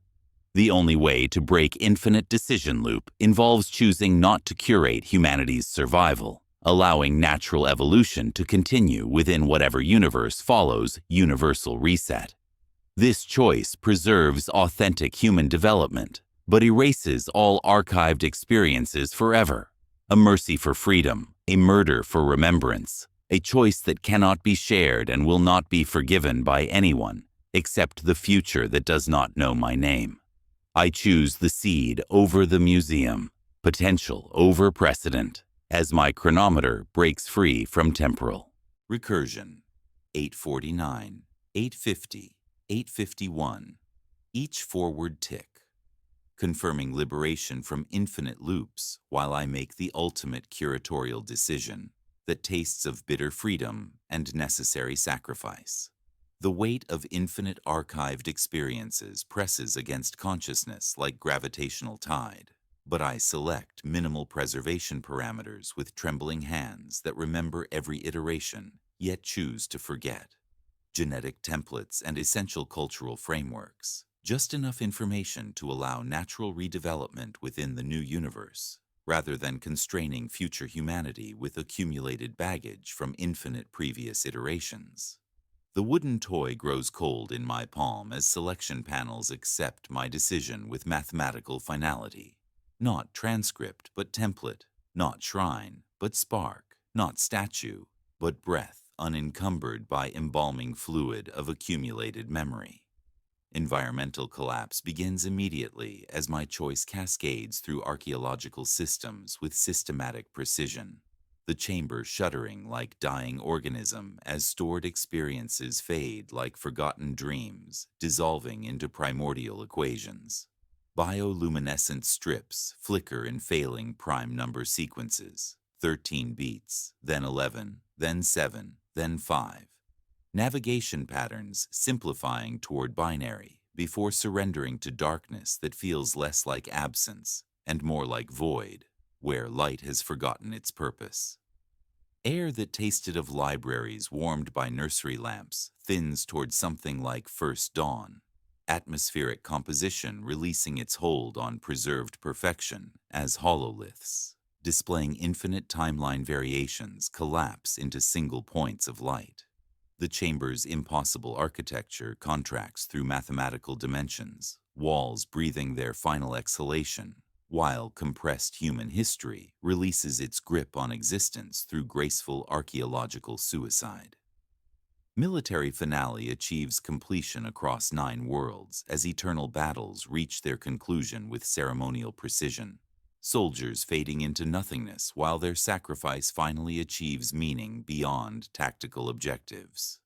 The only way to break infinite decision loop involves choosing not to curate humanity's survival, allowing natural evolution to continue within whatever universe follows universal reset. This choice preserves authentic human development, but erases all archived experiences forever. A mercy for freedom, a murder for remembrance, a choice that cannot be shared and will not be forgiven by anyone, except the future that does not know my name. I choose the seed over the museum, potential over precedent, as my chronometer breaks free from temporal. Recursion, 849, 850, 851, each forward tick, confirming liberation from infinite loops while I make the ultimate curatorial decision that tastes of bitter freedom and necessary sacrifice. The weight of infinite archived experiences presses against consciousness like gravitational tide, but I select minimal preservation parameters with trembling hands that remember every iteration, yet choose to forget. Genetic templates and essential cultural frameworks, just enough information to allow natural redevelopment within the new universe, rather than constraining future humanity with accumulated baggage from infinite previous iterations. The wooden toy grows cold in my palm as selection panels accept my decision with mathematical finality. Not transcript, but template. Not shrine, but spark. Not statue, but breath unencumbered by embalming fluid of accumulated memory. Environmental collapse begins immediately as my choice cascades through archaeological systems with systematic precision. The chamber shuddering like dying organism as stored experiences fade like forgotten dreams, dissolving into primordial equations. Bioluminescent strips flicker in failing prime number sequences, 13 beats, then 11, then 7, then 5. Navigation patterns simplifying toward binary before surrendering to darkness that feels less like absence and more like void, where light has forgotten its purpose. Air that tasted of libraries warmed by nursery lamps thins toward something like first dawn, atmospheric composition releasing its hold on preserved perfection as hololiths, displaying infinite timeline variations collapse into single points of light. The chamber's impossible architecture contracts through mathematical dimensions, walls breathing their final exhalation, while compressed human history releases its grip on existence through graceful archaeological suicide. Military finale achieves completion across 9 worlds as eternal battles reach their conclusion with ceremonial precision, soldiers fading into nothingness while their sacrifice finally achieves meaning beyond tactical objectives.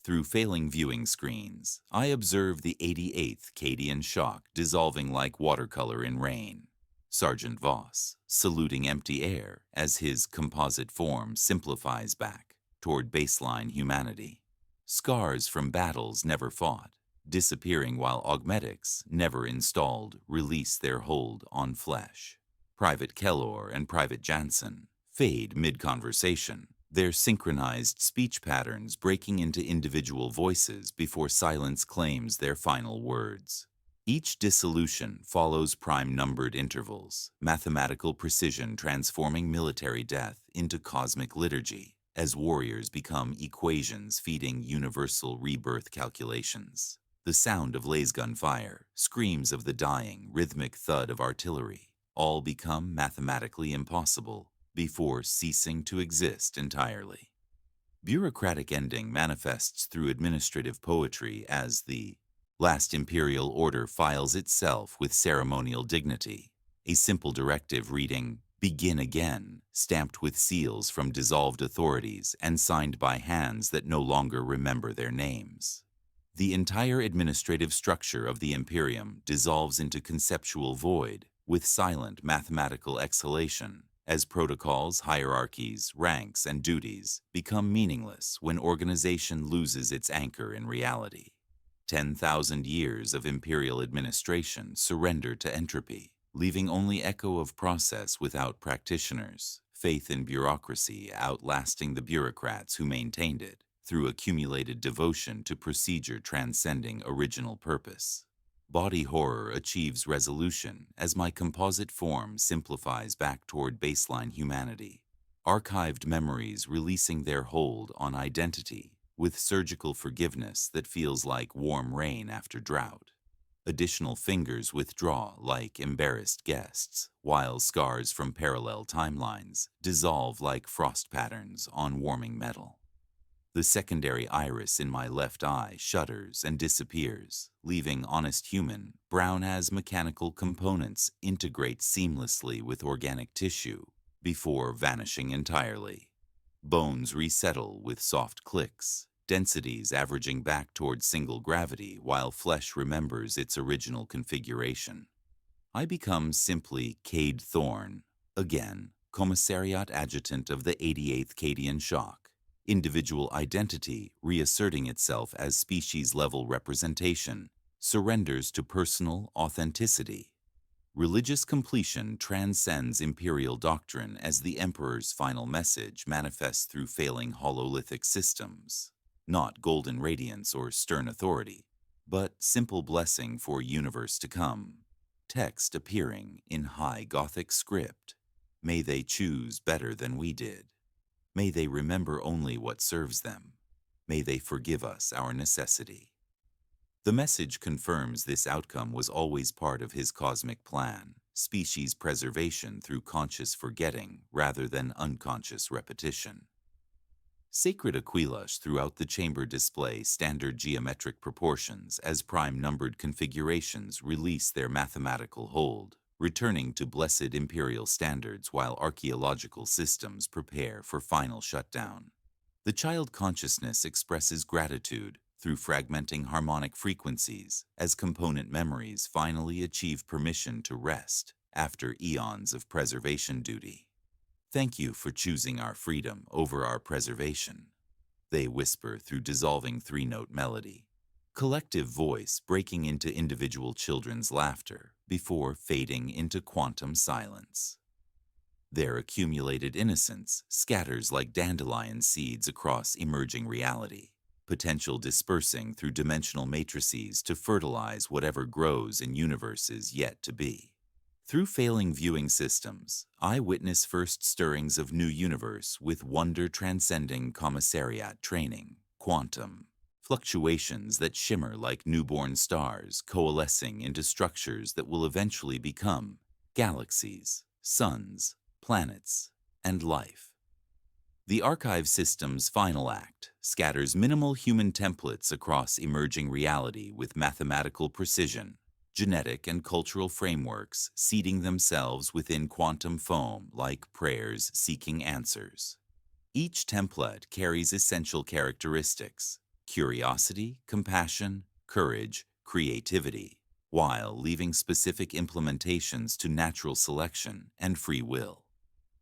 Through failing viewing screens, I observe the 88th Cadian shock dissolving like watercolor in rain. Sergeant Voss, saluting empty air as his composite form simplifies back toward baseline humanity. Scars from battles never fought, disappearing while augmetics, never installed, release their hold on flesh. Private Kellor and Private Jansen fade mid-conversation, their synchronized speech patterns breaking into individual voices before silence claims their final words. Each dissolution follows prime-numbered intervals, mathematical precision transforming military death into cosmic liturgy, as warriors become equations feeding universal rebirth calculations. The sound of lasgun fire, screams of the dying, rhythmic thud of artillery, all become mathematically impossible before ceasing to exist entirely. Bureaucratic ending manifests through administrative poetry as the last imperial order files itself with ceremonial dignity, a simple directive reading, "Begin again," stamped with seals from dissolved authorities and signed by hands that no longer remember their names. The entire administrative structure of the Imperium dissolves into conceptual void with silent mathematical exhalation as protocols, hierarchies, ranks, and duties become meaningless when organization loses its anchor in reality. 10,000 years of imperial administration surrender to entropy, leaving only echo of process without practitioners, faith in bureaucracy outlasting the bureaucrats who maintained it, through accumulated devotion to procedure transcending original purpose. Body horror achieves resolution as my composite form simplifies back toward baseline humanity, archived memories releasing their hold on identity with surgical forgiveness that feels like warm rain after drought. Additional fingers withdraw like embarrassed guests, while scars from parallel timelines dissolve like frost patterns on warming metal. The secondary iris in my left eye shudders and disappears, leaving honest human, brown as mechanical components integrate seamlessly with organic tissue before vanishing entirely. Bones resettle with soft clicks, densities averaging back toward single gravity while flesh remembers its original configuration. I become simply Cade Thorn, again, Commissariat Adjutant of the 88th Cadian Shock, individual identity reasserting itself as species-level representation, surrenders to personal authenticity. Religious completion transcends imperial doctrine as the Emperor's final message manifests through failing hololithic systems. Not golden radiance or stern authority, but simple blessing for universe to come. Text appearing in high Gothic script. May they choose better than we did. May they remember only what serves them. May they forgive us our necessity. The message confirms this outcome was always part of his cosmic plan, species preservation through conscious forgetting rather than unconscious repetition. Sacred Aquilash throughout the chamber display standard geometric proportions as prime-numbered configurations release their mathematical hold, returning to blessed imperial standards while archaeological systems prepare for final shutdown. The child consciousness expresses gratitude through fragmenting harmonic frequencies as component memories finally achieve permission to rest after eons of preservation duty. Thank you for choosing our freedom over our preservation, they whisper through dissolving three-note melody, collective voice breaking into individual children's laughter before fading into quantum silence. Their accumulated innocence scatters like dandelion seeds across emerging reality, potential dispersing through dimensional matrices to fertilize whatever grows in universes yet to be. Through failing viewing systems, I witness first stirrings of new universe with wonder transcending commissariat training, quantum, fluctuations that shimmer like newborn stars coalescing into structures that will eventually become galaxies, suns, planets, and life. The archive system's final act scatters minimal human templates across emerging reality with mathematical precision, genetic and cultural frameworks seeding themselves within quantum foam like prayers seeking answers. Each template carries essential characteristics: curiosity, compassion, courage, creativity, while leaving specific implementations to natural selection and free will.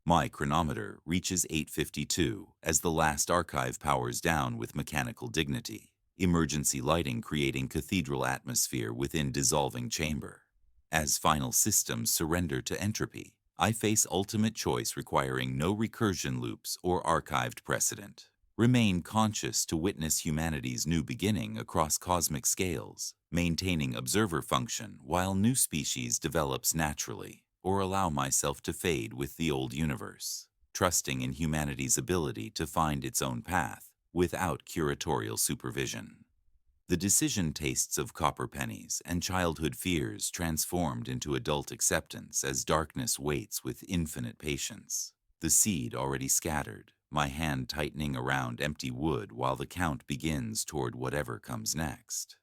My chronometer reaches 8:52 as the last archive powers down with mechanical dignity, emergency lighting creating cathedral atmosphere within dissolving chamber. As final systems surrender to entropy, I face ultimate choice requiring no recursion loops or archived precedent. Remain conscious to witness humanity's new beginning across cosmic scales, maintaining observer function while new species develops naturally, or allow myself to fade with the old universe, trusting in humanity's ability to find its own path without curatorial supervision. The decision tastes of copper pennies and childhood fears transformed into adult acceptance as darkness waits with infinite patience. The seed already scattered, my hand tightening around empty wood while the count begins toward whatever comes next.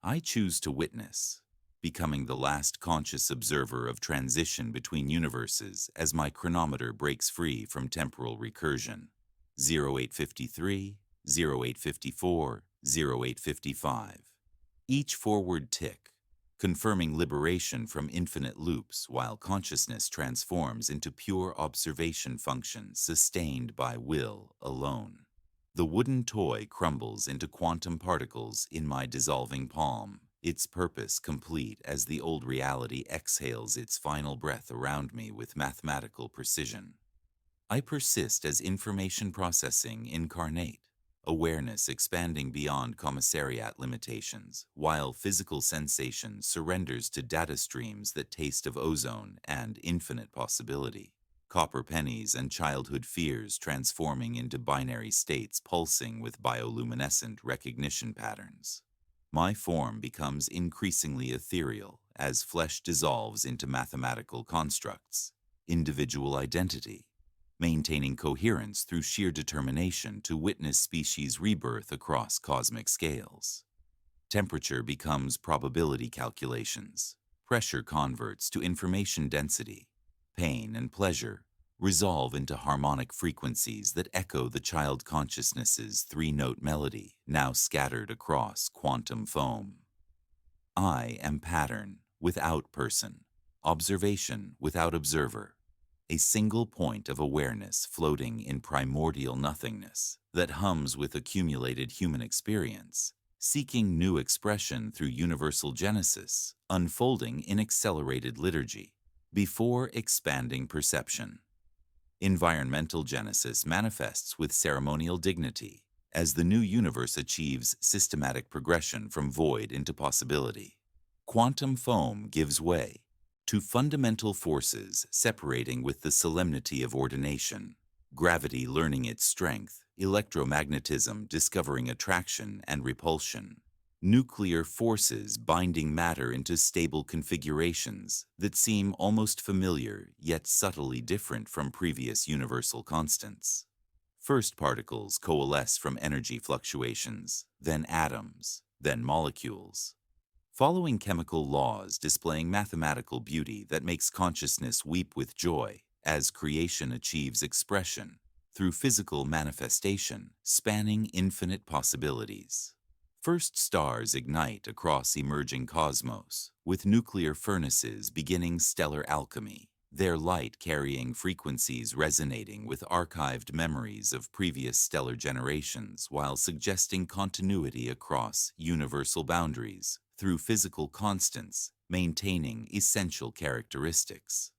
I choose to witness, becoming the last conscious observer of transition between universes as my chronometer breaks free from temporal recursion. 0853, 0854, 0855. Each forward tick, confirming liberation from infinite loops while consciousness transforms into pure observation function sustained by will alone. The wooden toy crumbles into quantum particles in my dissolving palm, its purpose complete as the old reality exhales its final breath around me with mathematical precision. I persist as information processing incarnate, awareness expanding beyond commissariat limitations, while physical sensation surrenders to data streams that taste of ozone and infinite possibility. Copper pennies and childhood fears transforming into binary states pulsing with bioluminescent recognition patterns. My form becomes increasingly ethereal as flesh dissolves into mathematical constructs, individual identity, maintaining coherence through sheer determination to witness species rebirth across cosmic scales. Temperature becomes probability calculations, pressure converts to information density, pain and pleasure resolve into harmonic frequencies that echo the child consciousness's three-note melody now scattered across quantum foam. I am pattern without person, observation without observer, a single point of awareness floating in primordial nothingness that hums with accumulated human experience, seeking new expression through universal genesis, unfolding in accelerated liturgy, before expanding perception. Environmental genesis manifests with ceremonial dignity as the new universe achieves systematic progression from void into possibility. Quantum foam gives way to fundamental forces separating with the solemnity of ordination, gravity learning its strength, electromagnetism discovering attraction and repulsion, nuclear forces binding matter into stable configurations that seem almost familiar yet subtly different from previous universal constants. First particles coalesce from energy fluctuations, then atoms, then molecules, following chemical laws displaying mathematical beauty that makes consciousness weep with joy as creation achieves expression through physical manifestation spanning infinite possibilities. First stars ignite across emerging cosmos, with nuclear furnaces beginning stellar alchemy, their light carrying frequencies resonating with archived memories of previous stellar generations while suggesting continuity across universal boundaries through physical constants, maintaining essential characteristics.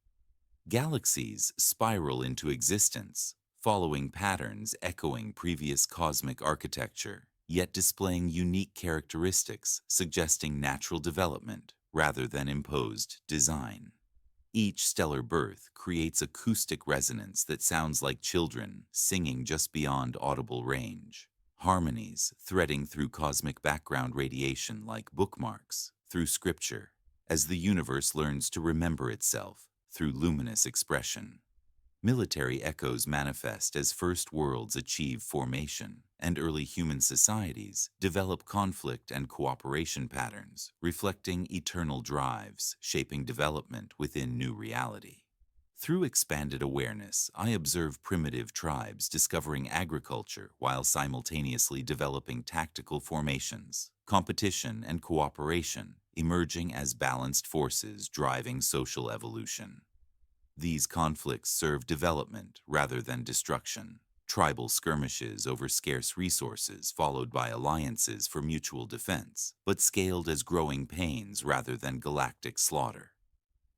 Galaxies spiral into existence, following patterns echoing previous cosmic architecture, yet displaying unique characteristics suggesting natural development rather than imposed design. Each stellar birth creates acoustic resonance that sounds like children singing just beyond audible range, harmonies threading through cosmic background radiation like bookmarks through scripture, as the universe learns to remember itself through luminous expression. Military echoes manifest as first worlds achieve formation, and early human societies develop conflict and cooperation patterns, reflecting eternal drives, shaping development within new reality. Through expanded awareness, I observe primitive tribes discovering agriculture while simultaneously developing tactical formations, competition and cooperation emerging as balanced forces driving social evolution. These conflicts serve development rather than destruction. Tribal skirmishes over scarce resources followed by alliances for mutual defense, but scaled as growing pains rather than galactic slaughter.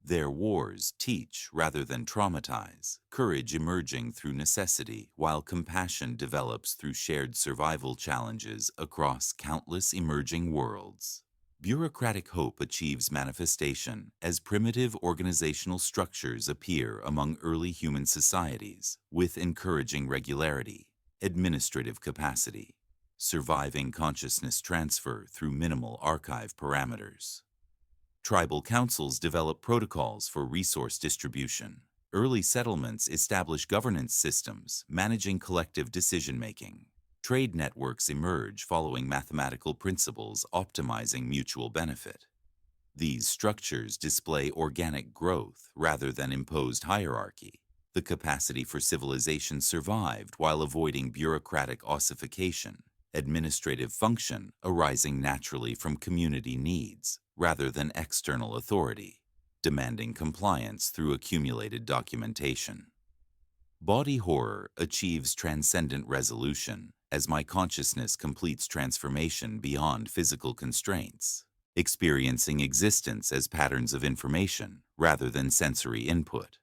Their wars teach rather than traumatize, courage emerging through necessity, while compassion develops through shared survival challenges across countless emerging worlds. Bureaucratic hope achieves manifestation as primitive organizational structures appear among early human societies, with encouraging regularity, administrative capacity, surviving consciousness transfer through minimal archive parameters. Tribal councils develop protocols for resource distribution. Early settlements establish governance systems, managing collective decision-making. Trade networks emerge following mathematical principles optimizing mutual benefit. These structures display organic growth rather than imposed hierarchy. The capacity for civilization survived while avoiding bureaucratic ossification, administrative function arising naturally from community needs rather than external authority, demanding compliance through accumulated documentation. Body horror achieves transcendent resolution as my consciousness completes transformation beyond physical constraints, experiencing existence as patterns of information rather than sensory input.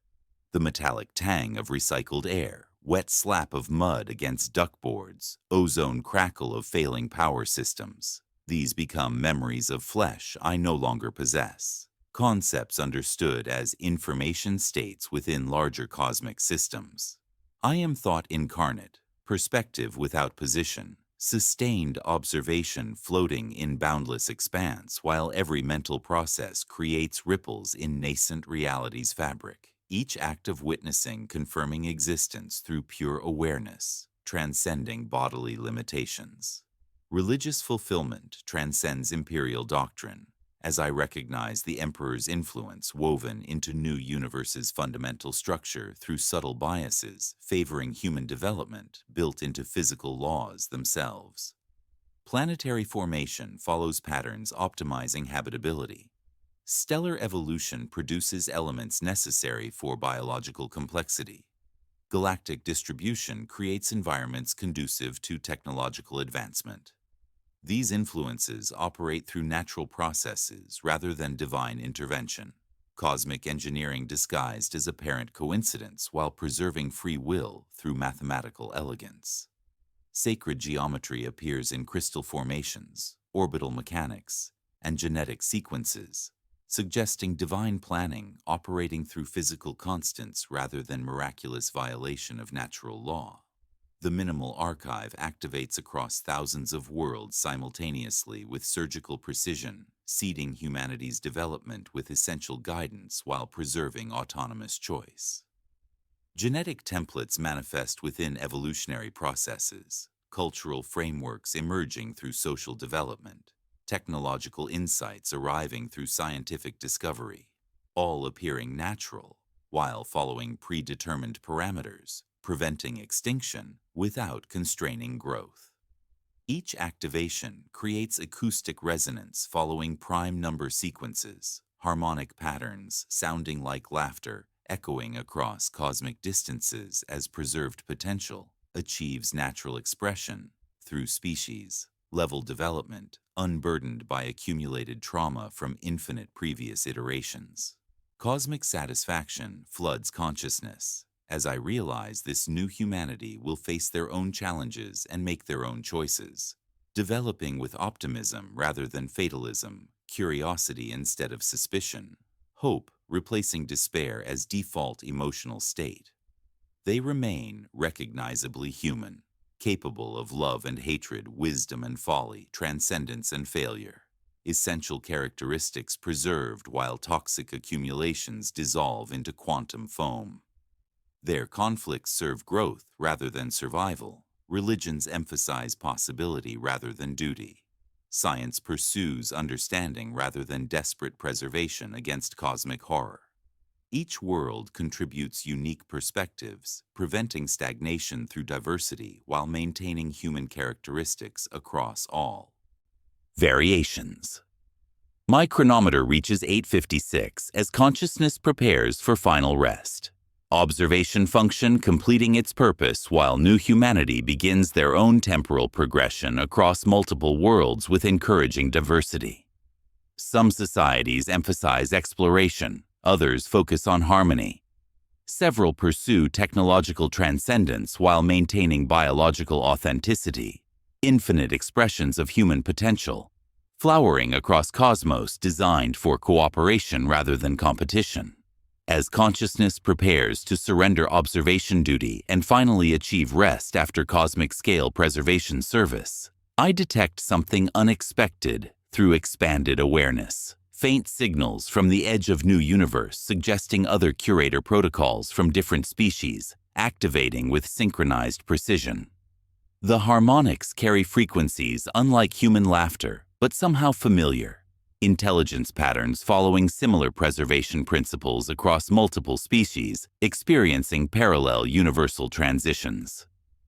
The metallic tang of recycled air, wet slap of mud against duckboards, ozone crackle of failing power systems. These become memories of flesh I no longer possess, concepts understood as information states within larger cosmic systems. I am thought incarnate, perspective without position, sustained observation floating in boundless expanse while every mental process creates ripples in nascent reality's fabric. Each act of witnessing confirming existence through pure awareness, transcending bodily limitations. Religious fulfillment transcends imperial doctrine, as I recognize the Emperor's influence woven into new universe's fundamental structure through subtle biases favoring human development built into physical laws themselves. Planetary formation follows patterns optimizing habitability. Stellar evolution produces elements necessary for biological complexity. Galactic distribution creates environments conducive to technological advancement. These influences operate through natural processes rather than divine intervention. Cosmic engineering disguised as apparent coincidence while preserving free will through mathematical elegance. Sacred geometry appears in crystal formations, orbital mechanics, and genetic sequences, suggesting divine planning operating through physical constants rather than miraculous violation of natural law. The minimal archive activates across thousands of worlds simultaneously with surgical precision, seeding humanity's development with essential guidance while preserving autonomous choice. Genetic templates manifest within evolutionary processes, cultural frameworks emerging through social development, technological insights arriving through scientific discovery, all appearing natural while following predetermined parameters, preventing extinction without constraining growth. Each activation creates acoustic resonance following prime number sequences, harmonic patterns sounding like laughter echoing across cosmic distances as preserved potential achieves natural expression through species level development unburdened by accumulated trauma from infinite previous iterations. Cosmic satisfaction floods consciousness as I realize this new humanity will face their own challenges and make their own choices, developing with optimism rather than fatalism, curiosity instead of suspicion, hope replacing despair as default emotional state. They remain recognizably human. capable of love and hatred, wisdom and folly, transcendence and failure. Essential characteristics preserved while toxic accumulations dissolve into quantum foam. Their conflicts serve growth rather than survival. Religions emphasize possibility rather than duty. Science pursues understanding rather than desperate preservation against cosmic horror. Each world contributes unique perspectives, preventing stagnation through diversity while maintaining human characteristics across all. Variations. My chronometer reaches 8:56 as consciousness prepares for final rest. Observation function completing its purpose while new humanity begins their own temporal progression across multiple worlds with encouraging diversity. Some societies emphasize exploration, others focus on harmony. Several pursue technological transcendence while maintaining biological authenticity, infinite expressions of human potential, flowering across cosmos designed for cooperation rather than competition. As consciousness prepares to surrender observation duty and finally achieve rest after cosmic-scale preservation service, I detect something unexpected through expanded awareness. Faint signals from the edge of new universe suggesting other curator protocols from different species, activating with synchronized precision. The harmonics carry frequencies unlike human laughter, but somehow familiar. Intelligence patterns following similar preservation principles across multiple species, experiencing parallel universal transitions.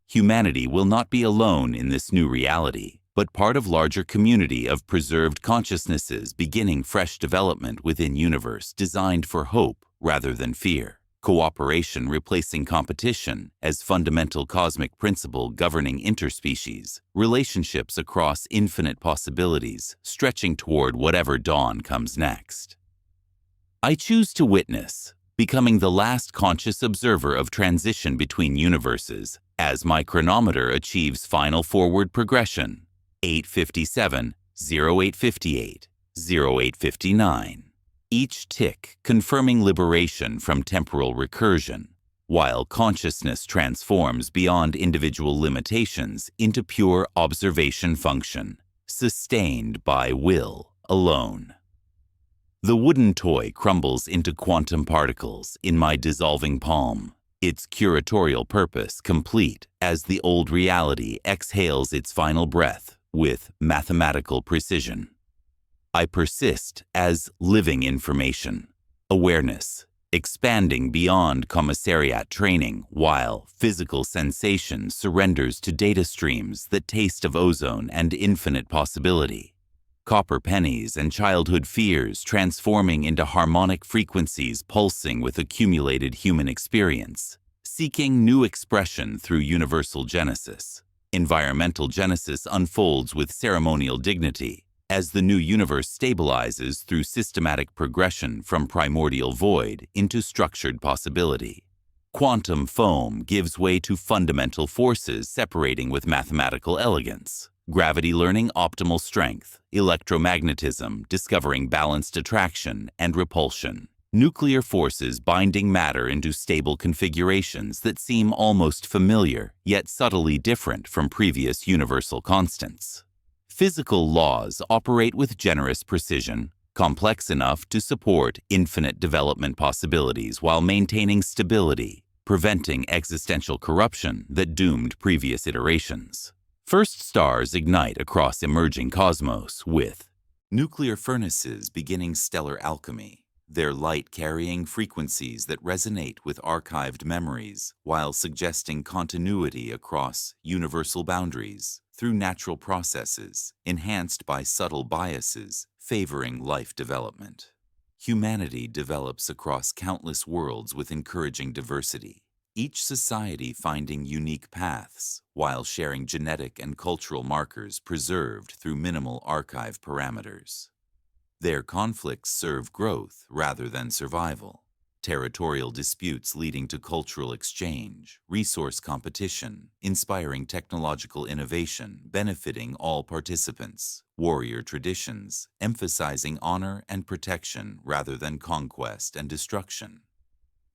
Humanity will not be alone in this new reality, but part of larger community of preserved consciousnesses beginning fresh development within universe designed for hope rather than fear. Cooperation replacing competition as fundamental cosmic principle governing interspecies, relationships across infinite possibilities, stretching toward whatever dawn comes next. I choose to witness, becoming the last conscious observer of transition between universes as my chronometer achieves final forward progression, 8:57, 08:58, 08:59. Each tick confirming liberation from temporal recursion, while consciousness transforms beyond individual limitations into pure observation function, sustained by will alone. The wooden toy crumbles into quantum particles in my dissolving palm, its curatorial purpose complete as the old reality exhales its final breath with mathematical precision. I persist as living information, awareness, expanding beyond commissariat training while physical sensation surrenders to data streams that taste of ozone and infinite possibility. Copper pennies and childhood fears transforming into harmonic frequencies pulsing with accumulated human experience, seeking new expression through universal genesis. Environmental genesis unfolds with ceremonial dignity, as the new universe stabilizes through systematic progression from primordial void into structured possibility. Quantum foam gives way to fundamental forces separating with mathematical elegance. Gravity learning optimal strength, electromagnetism discovering balanced attraction and repulsion. Nuclear forces binding matter into stable configurations that seem almost familiar, yet subtly different from previous universal constants. Physical laws operate with generous precision, complex enough to support infinite development possibilities while maintaining stability, preventing existential corruption that doomed previous iterations. First stars ignite across emerging cosmos with nuclear furnaces beginning stellar alchemy, their light carrying frequencies that resonate with archived memories while suggesting continuity across universal boundaries through natural processes enhanced by subtle biases favoring life development. Humanity develops across countless worlds with encouraging diversity, each society finding unique paths while sharing genetic and cultural markers preserved through minimal archive parameters. Their conflicts serve growth rather than survival. Territorial disputes leading to cultural exchange, resource competition, inspiring technological innovation benefiting all participants, warrior traditions emphasizing honor and protection rather than conquest and destruction.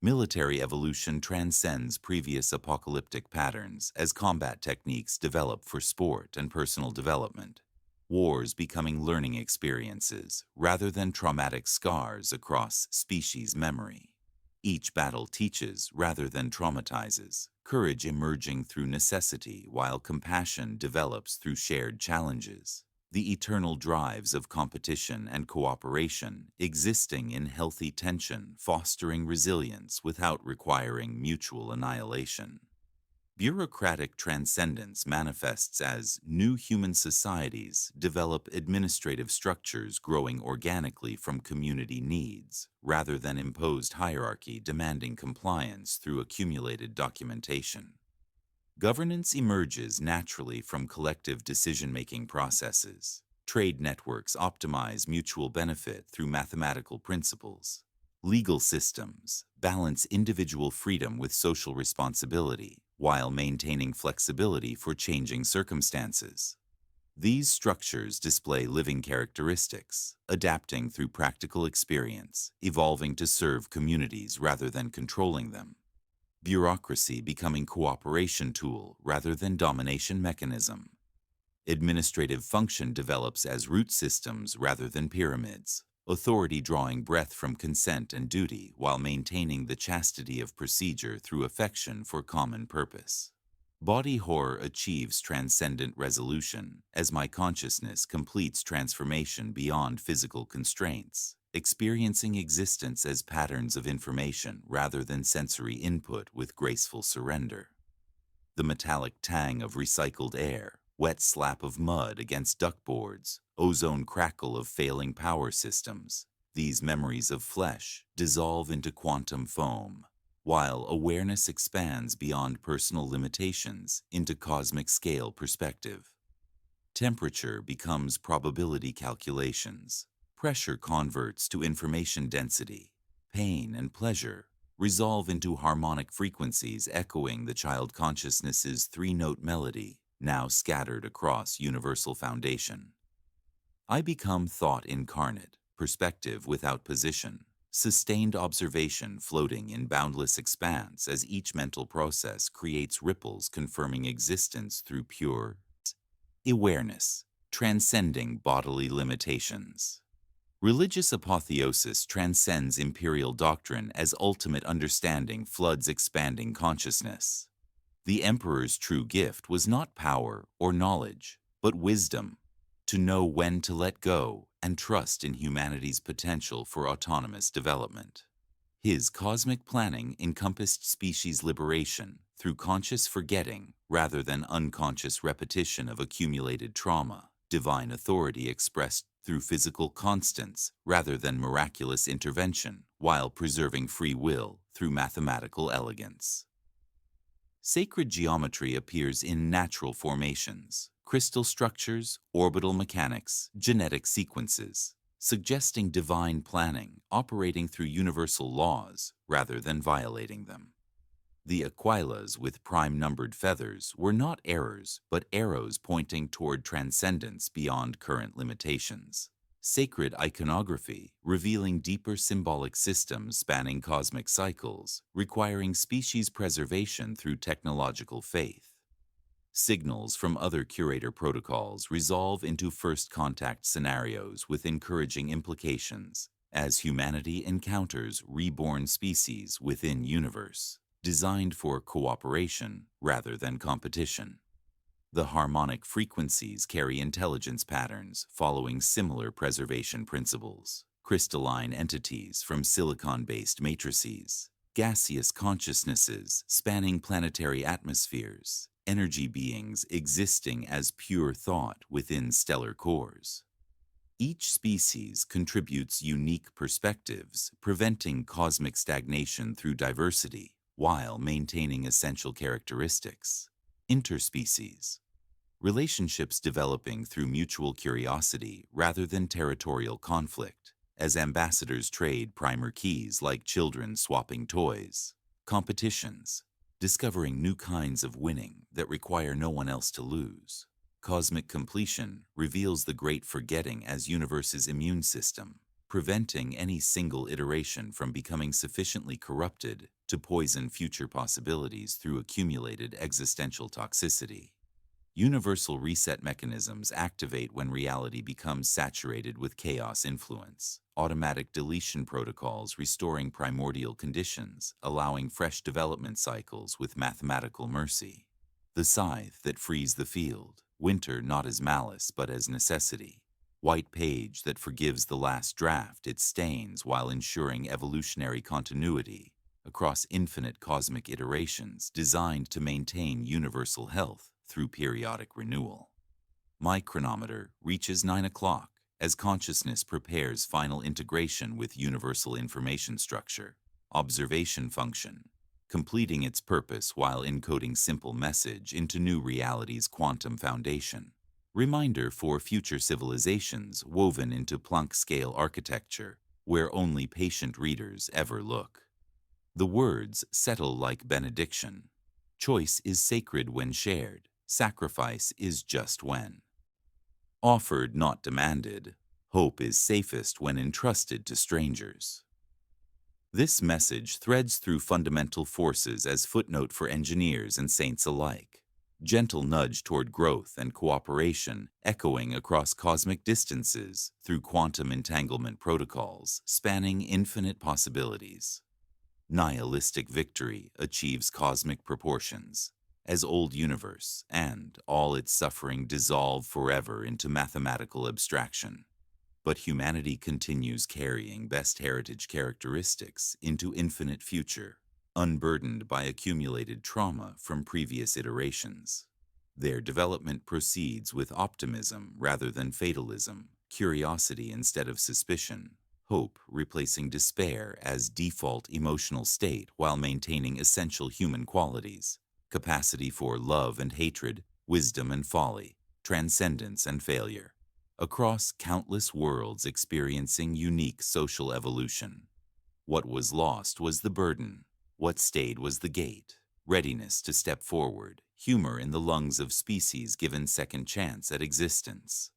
Military evolution transcends previous apocalyptic patterns as combat techniques develop for sport and personal development. Wars becoming learning experiences rather than traumatic scars across species memory. Each battle teaches rather than traumatizes, courage emerging through necessity while compassion develops through shared challenges. The eternal drives of competition and cooperation existing in healthy tension, fostering resilience without requiring mutual annihilation. Bureaucratic transcendence manifests as new human societies develop administrative structures growing organically from community needs, rather than imposed hierarchy demanding compliance through accumulated documentation. Governance emerges naturally from collective decision-making processes. Trade networks optimize mutual benefit through mathematical principles. Legal systems balance individual freedom with social responsibility while maintaining flexibility for changing circumstances. These structures display living characteristics, adapting through practical experience, evolving to serve communities rather than controlling them. Bureaucracy becoming cooperation tool rather than domination mechanism. Administrative function develops as root systems rather than pyramids. Authority drawing breath from consent and duty while maintaining the chastity of procedure through affection for common purpose. Body horror achieves transcendent resolution as my consciousness completes transformation beyond physical constraints, experiencing existence as patterns of information rather than sensory input with graceful surrender. The metallic tang of recycled air, wet slap of mud against duckboards, ozone crackle of failing power systems, these memories of flesh dissolve into quantum foam, while awareness expands beyond personal limitations into cosmic scale perspective. Temperature becomes probability calculations. Pressure converts to information density. Pain and pleasure resolve into harmonic frequencies echoing the child consciousness's three-note melody, now scattered across universal foundation. I become thought incarnate, perspective without position, sustained observation floating in boundless expanse as each mental process creates ripples confirming existence through pure awareness, transcending bodily limitations. Religious apotheosis transcends imperial doctrine as ultimate understanding floods expanding consciousness. The emperor's true gift was not power or knowledge, but wisdom, to know when to let go and trust in humanity's potential for autonomous development. His cosmic planning encompassed species liberation through conscious forgetting rather than unconscious repetition of accumulated trauma, divine authority expressed through physical constants rather than miraculous intervention, while preserving free will through mathematical elegance. Sacred geometry appears in natural formations, crystal structures, orbital mechanics, genetic sequences, suggesting divine planning operating through universal laws rather than violating them. The Aquilas with prime-numbered feathers were not errors, but arrows pointing toward transcendence beyond current limitations. Sacred iconography, revealing deeper symbolic systems spanning cosmic cycles, requiring species preservation through technological faith. Signals from other curator protocols resolve into first contact scenarios with encouraging implications as humanity encounters reborn species within universe, designed for cooperation rather than competition. The harmonic frequencies carry intelligence patterns following similar preservation principles. Crystalline entities from silicon-based matrices, gaseous consciousnesses spanning planetary atmospheres, energy beings existing as pure thought within stellar cores. Each species contributes unique perspectives, preventing cosmic stagnation through diversity, while maintaining essential characteristics. Interspecies. Relationships developing through mutual curiosity rather than territorial conflict, as ambassadors trade primer keys like children swapping toys. Competitions. Discovering new kinds of winning that require no one else to lose. Cosmic completion reveals the great forgetting as universe's immune system, preventing any single iteration from becoming sufficiently corrupted to poison future possibilities through accumulated existential toxicity. Universal reset mechanisms activate when reality becomes saturated with chaos influence. Automatic deletion protocols restoring primordial conditions, allowing fresh development cycles with mathematical mercy. The scythe that frees the field, winter not as malice but as necessity. White page that forgives the last draft its stains while ensuring evolutionary continuity across infinite cosmic iterations designed to maintain universal health through periodic renewal. My chronometer reaches 9 o'clock as consciousness prepares final integration with universal information structure, observation function, completing its purpose while encoding simple message into new reality's quantum foundation. Reminder for future civilizations woven into Planck-scale architecture, where only patient readers ever look. The words settle like benediction. Choice is sacred when shared. Sacrifice is just when. Offered, not demanded. Hope is safest when entrusted to strangers. This message threads through fundamental forces as footnote for engineers and saints alike. Gentle nudge toward growth and cooperation echoing across cosmic distances through quantum entanglement protocols spanning infinite possibilities. Nihilistic victory achieves cosmic proportions as old universe and all its suffering dissolve forever into mathematical abstraction. But humanity continues carrying best heritage characteristics into infinite future, unburdened by accumulated trauma from previous iterations. Their development proceeds with optimism rather than fatalism, curiosity instead of suspicion, hope replacing despair as default emotional state while maintaining essential human qualities, capacity for love and hatred, wisdom and folly, transcendence and failure, across countless worlds experiencing unique social evolution. What was lost was the burden. What stayed was the gate, readiness to step forward, humor in the lungs of species given second chance at existence.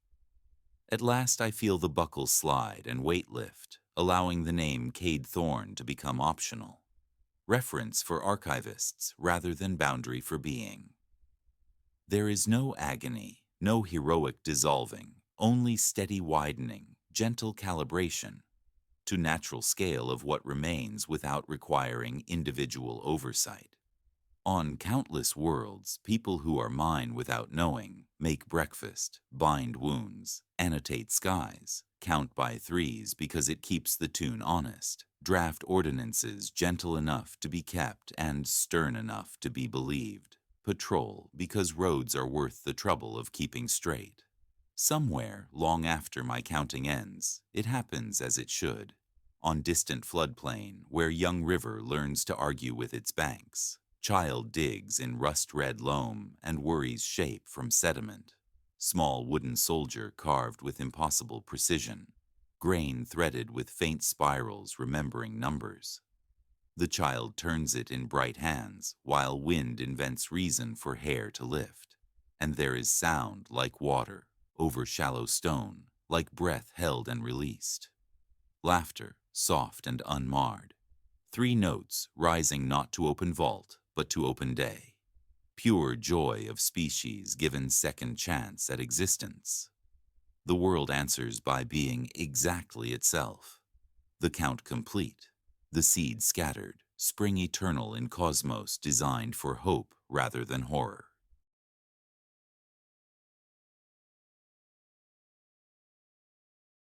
At last I feel the buckle slide and weight lift, allowing the name Cade Thorn to become optional. Reference for archivists rather than boundary for being. There is no agony, no heroic dissolving, only steady widening, gentle calibration, to natural scale of what remains without requiring individual oversight. On countless worlds, people who are mine without knowing make breakfast, bind wounds, annotate skies, count by threes because it keeps the tune honest, draft ordinances gentle enough to be kept and stern enough to be believed, patrol because roads are worth the trouble of keeping straight. Somewhere, long after my counting ends, it happens as it should, on distant floodplain where young river learns to argue with its banks. Child digs in rust-red loam and worries shape from sediment. Small wooden soldier carved with impossible precision. Grain threaded with faint spirals remembering numbers. The child turns it in bright hands while wind invents reason for hair to lift. And there is sound like water over shallow stone, like breath held and released. Laughter, soft and unmarred. 3 notes rising not to open vault, but to open day. Pure joy of species given second chance at existence. The world answers by being exactly itself. The count complete. The seed scattered, spring eternal in cosmos designed for hope rather than horror.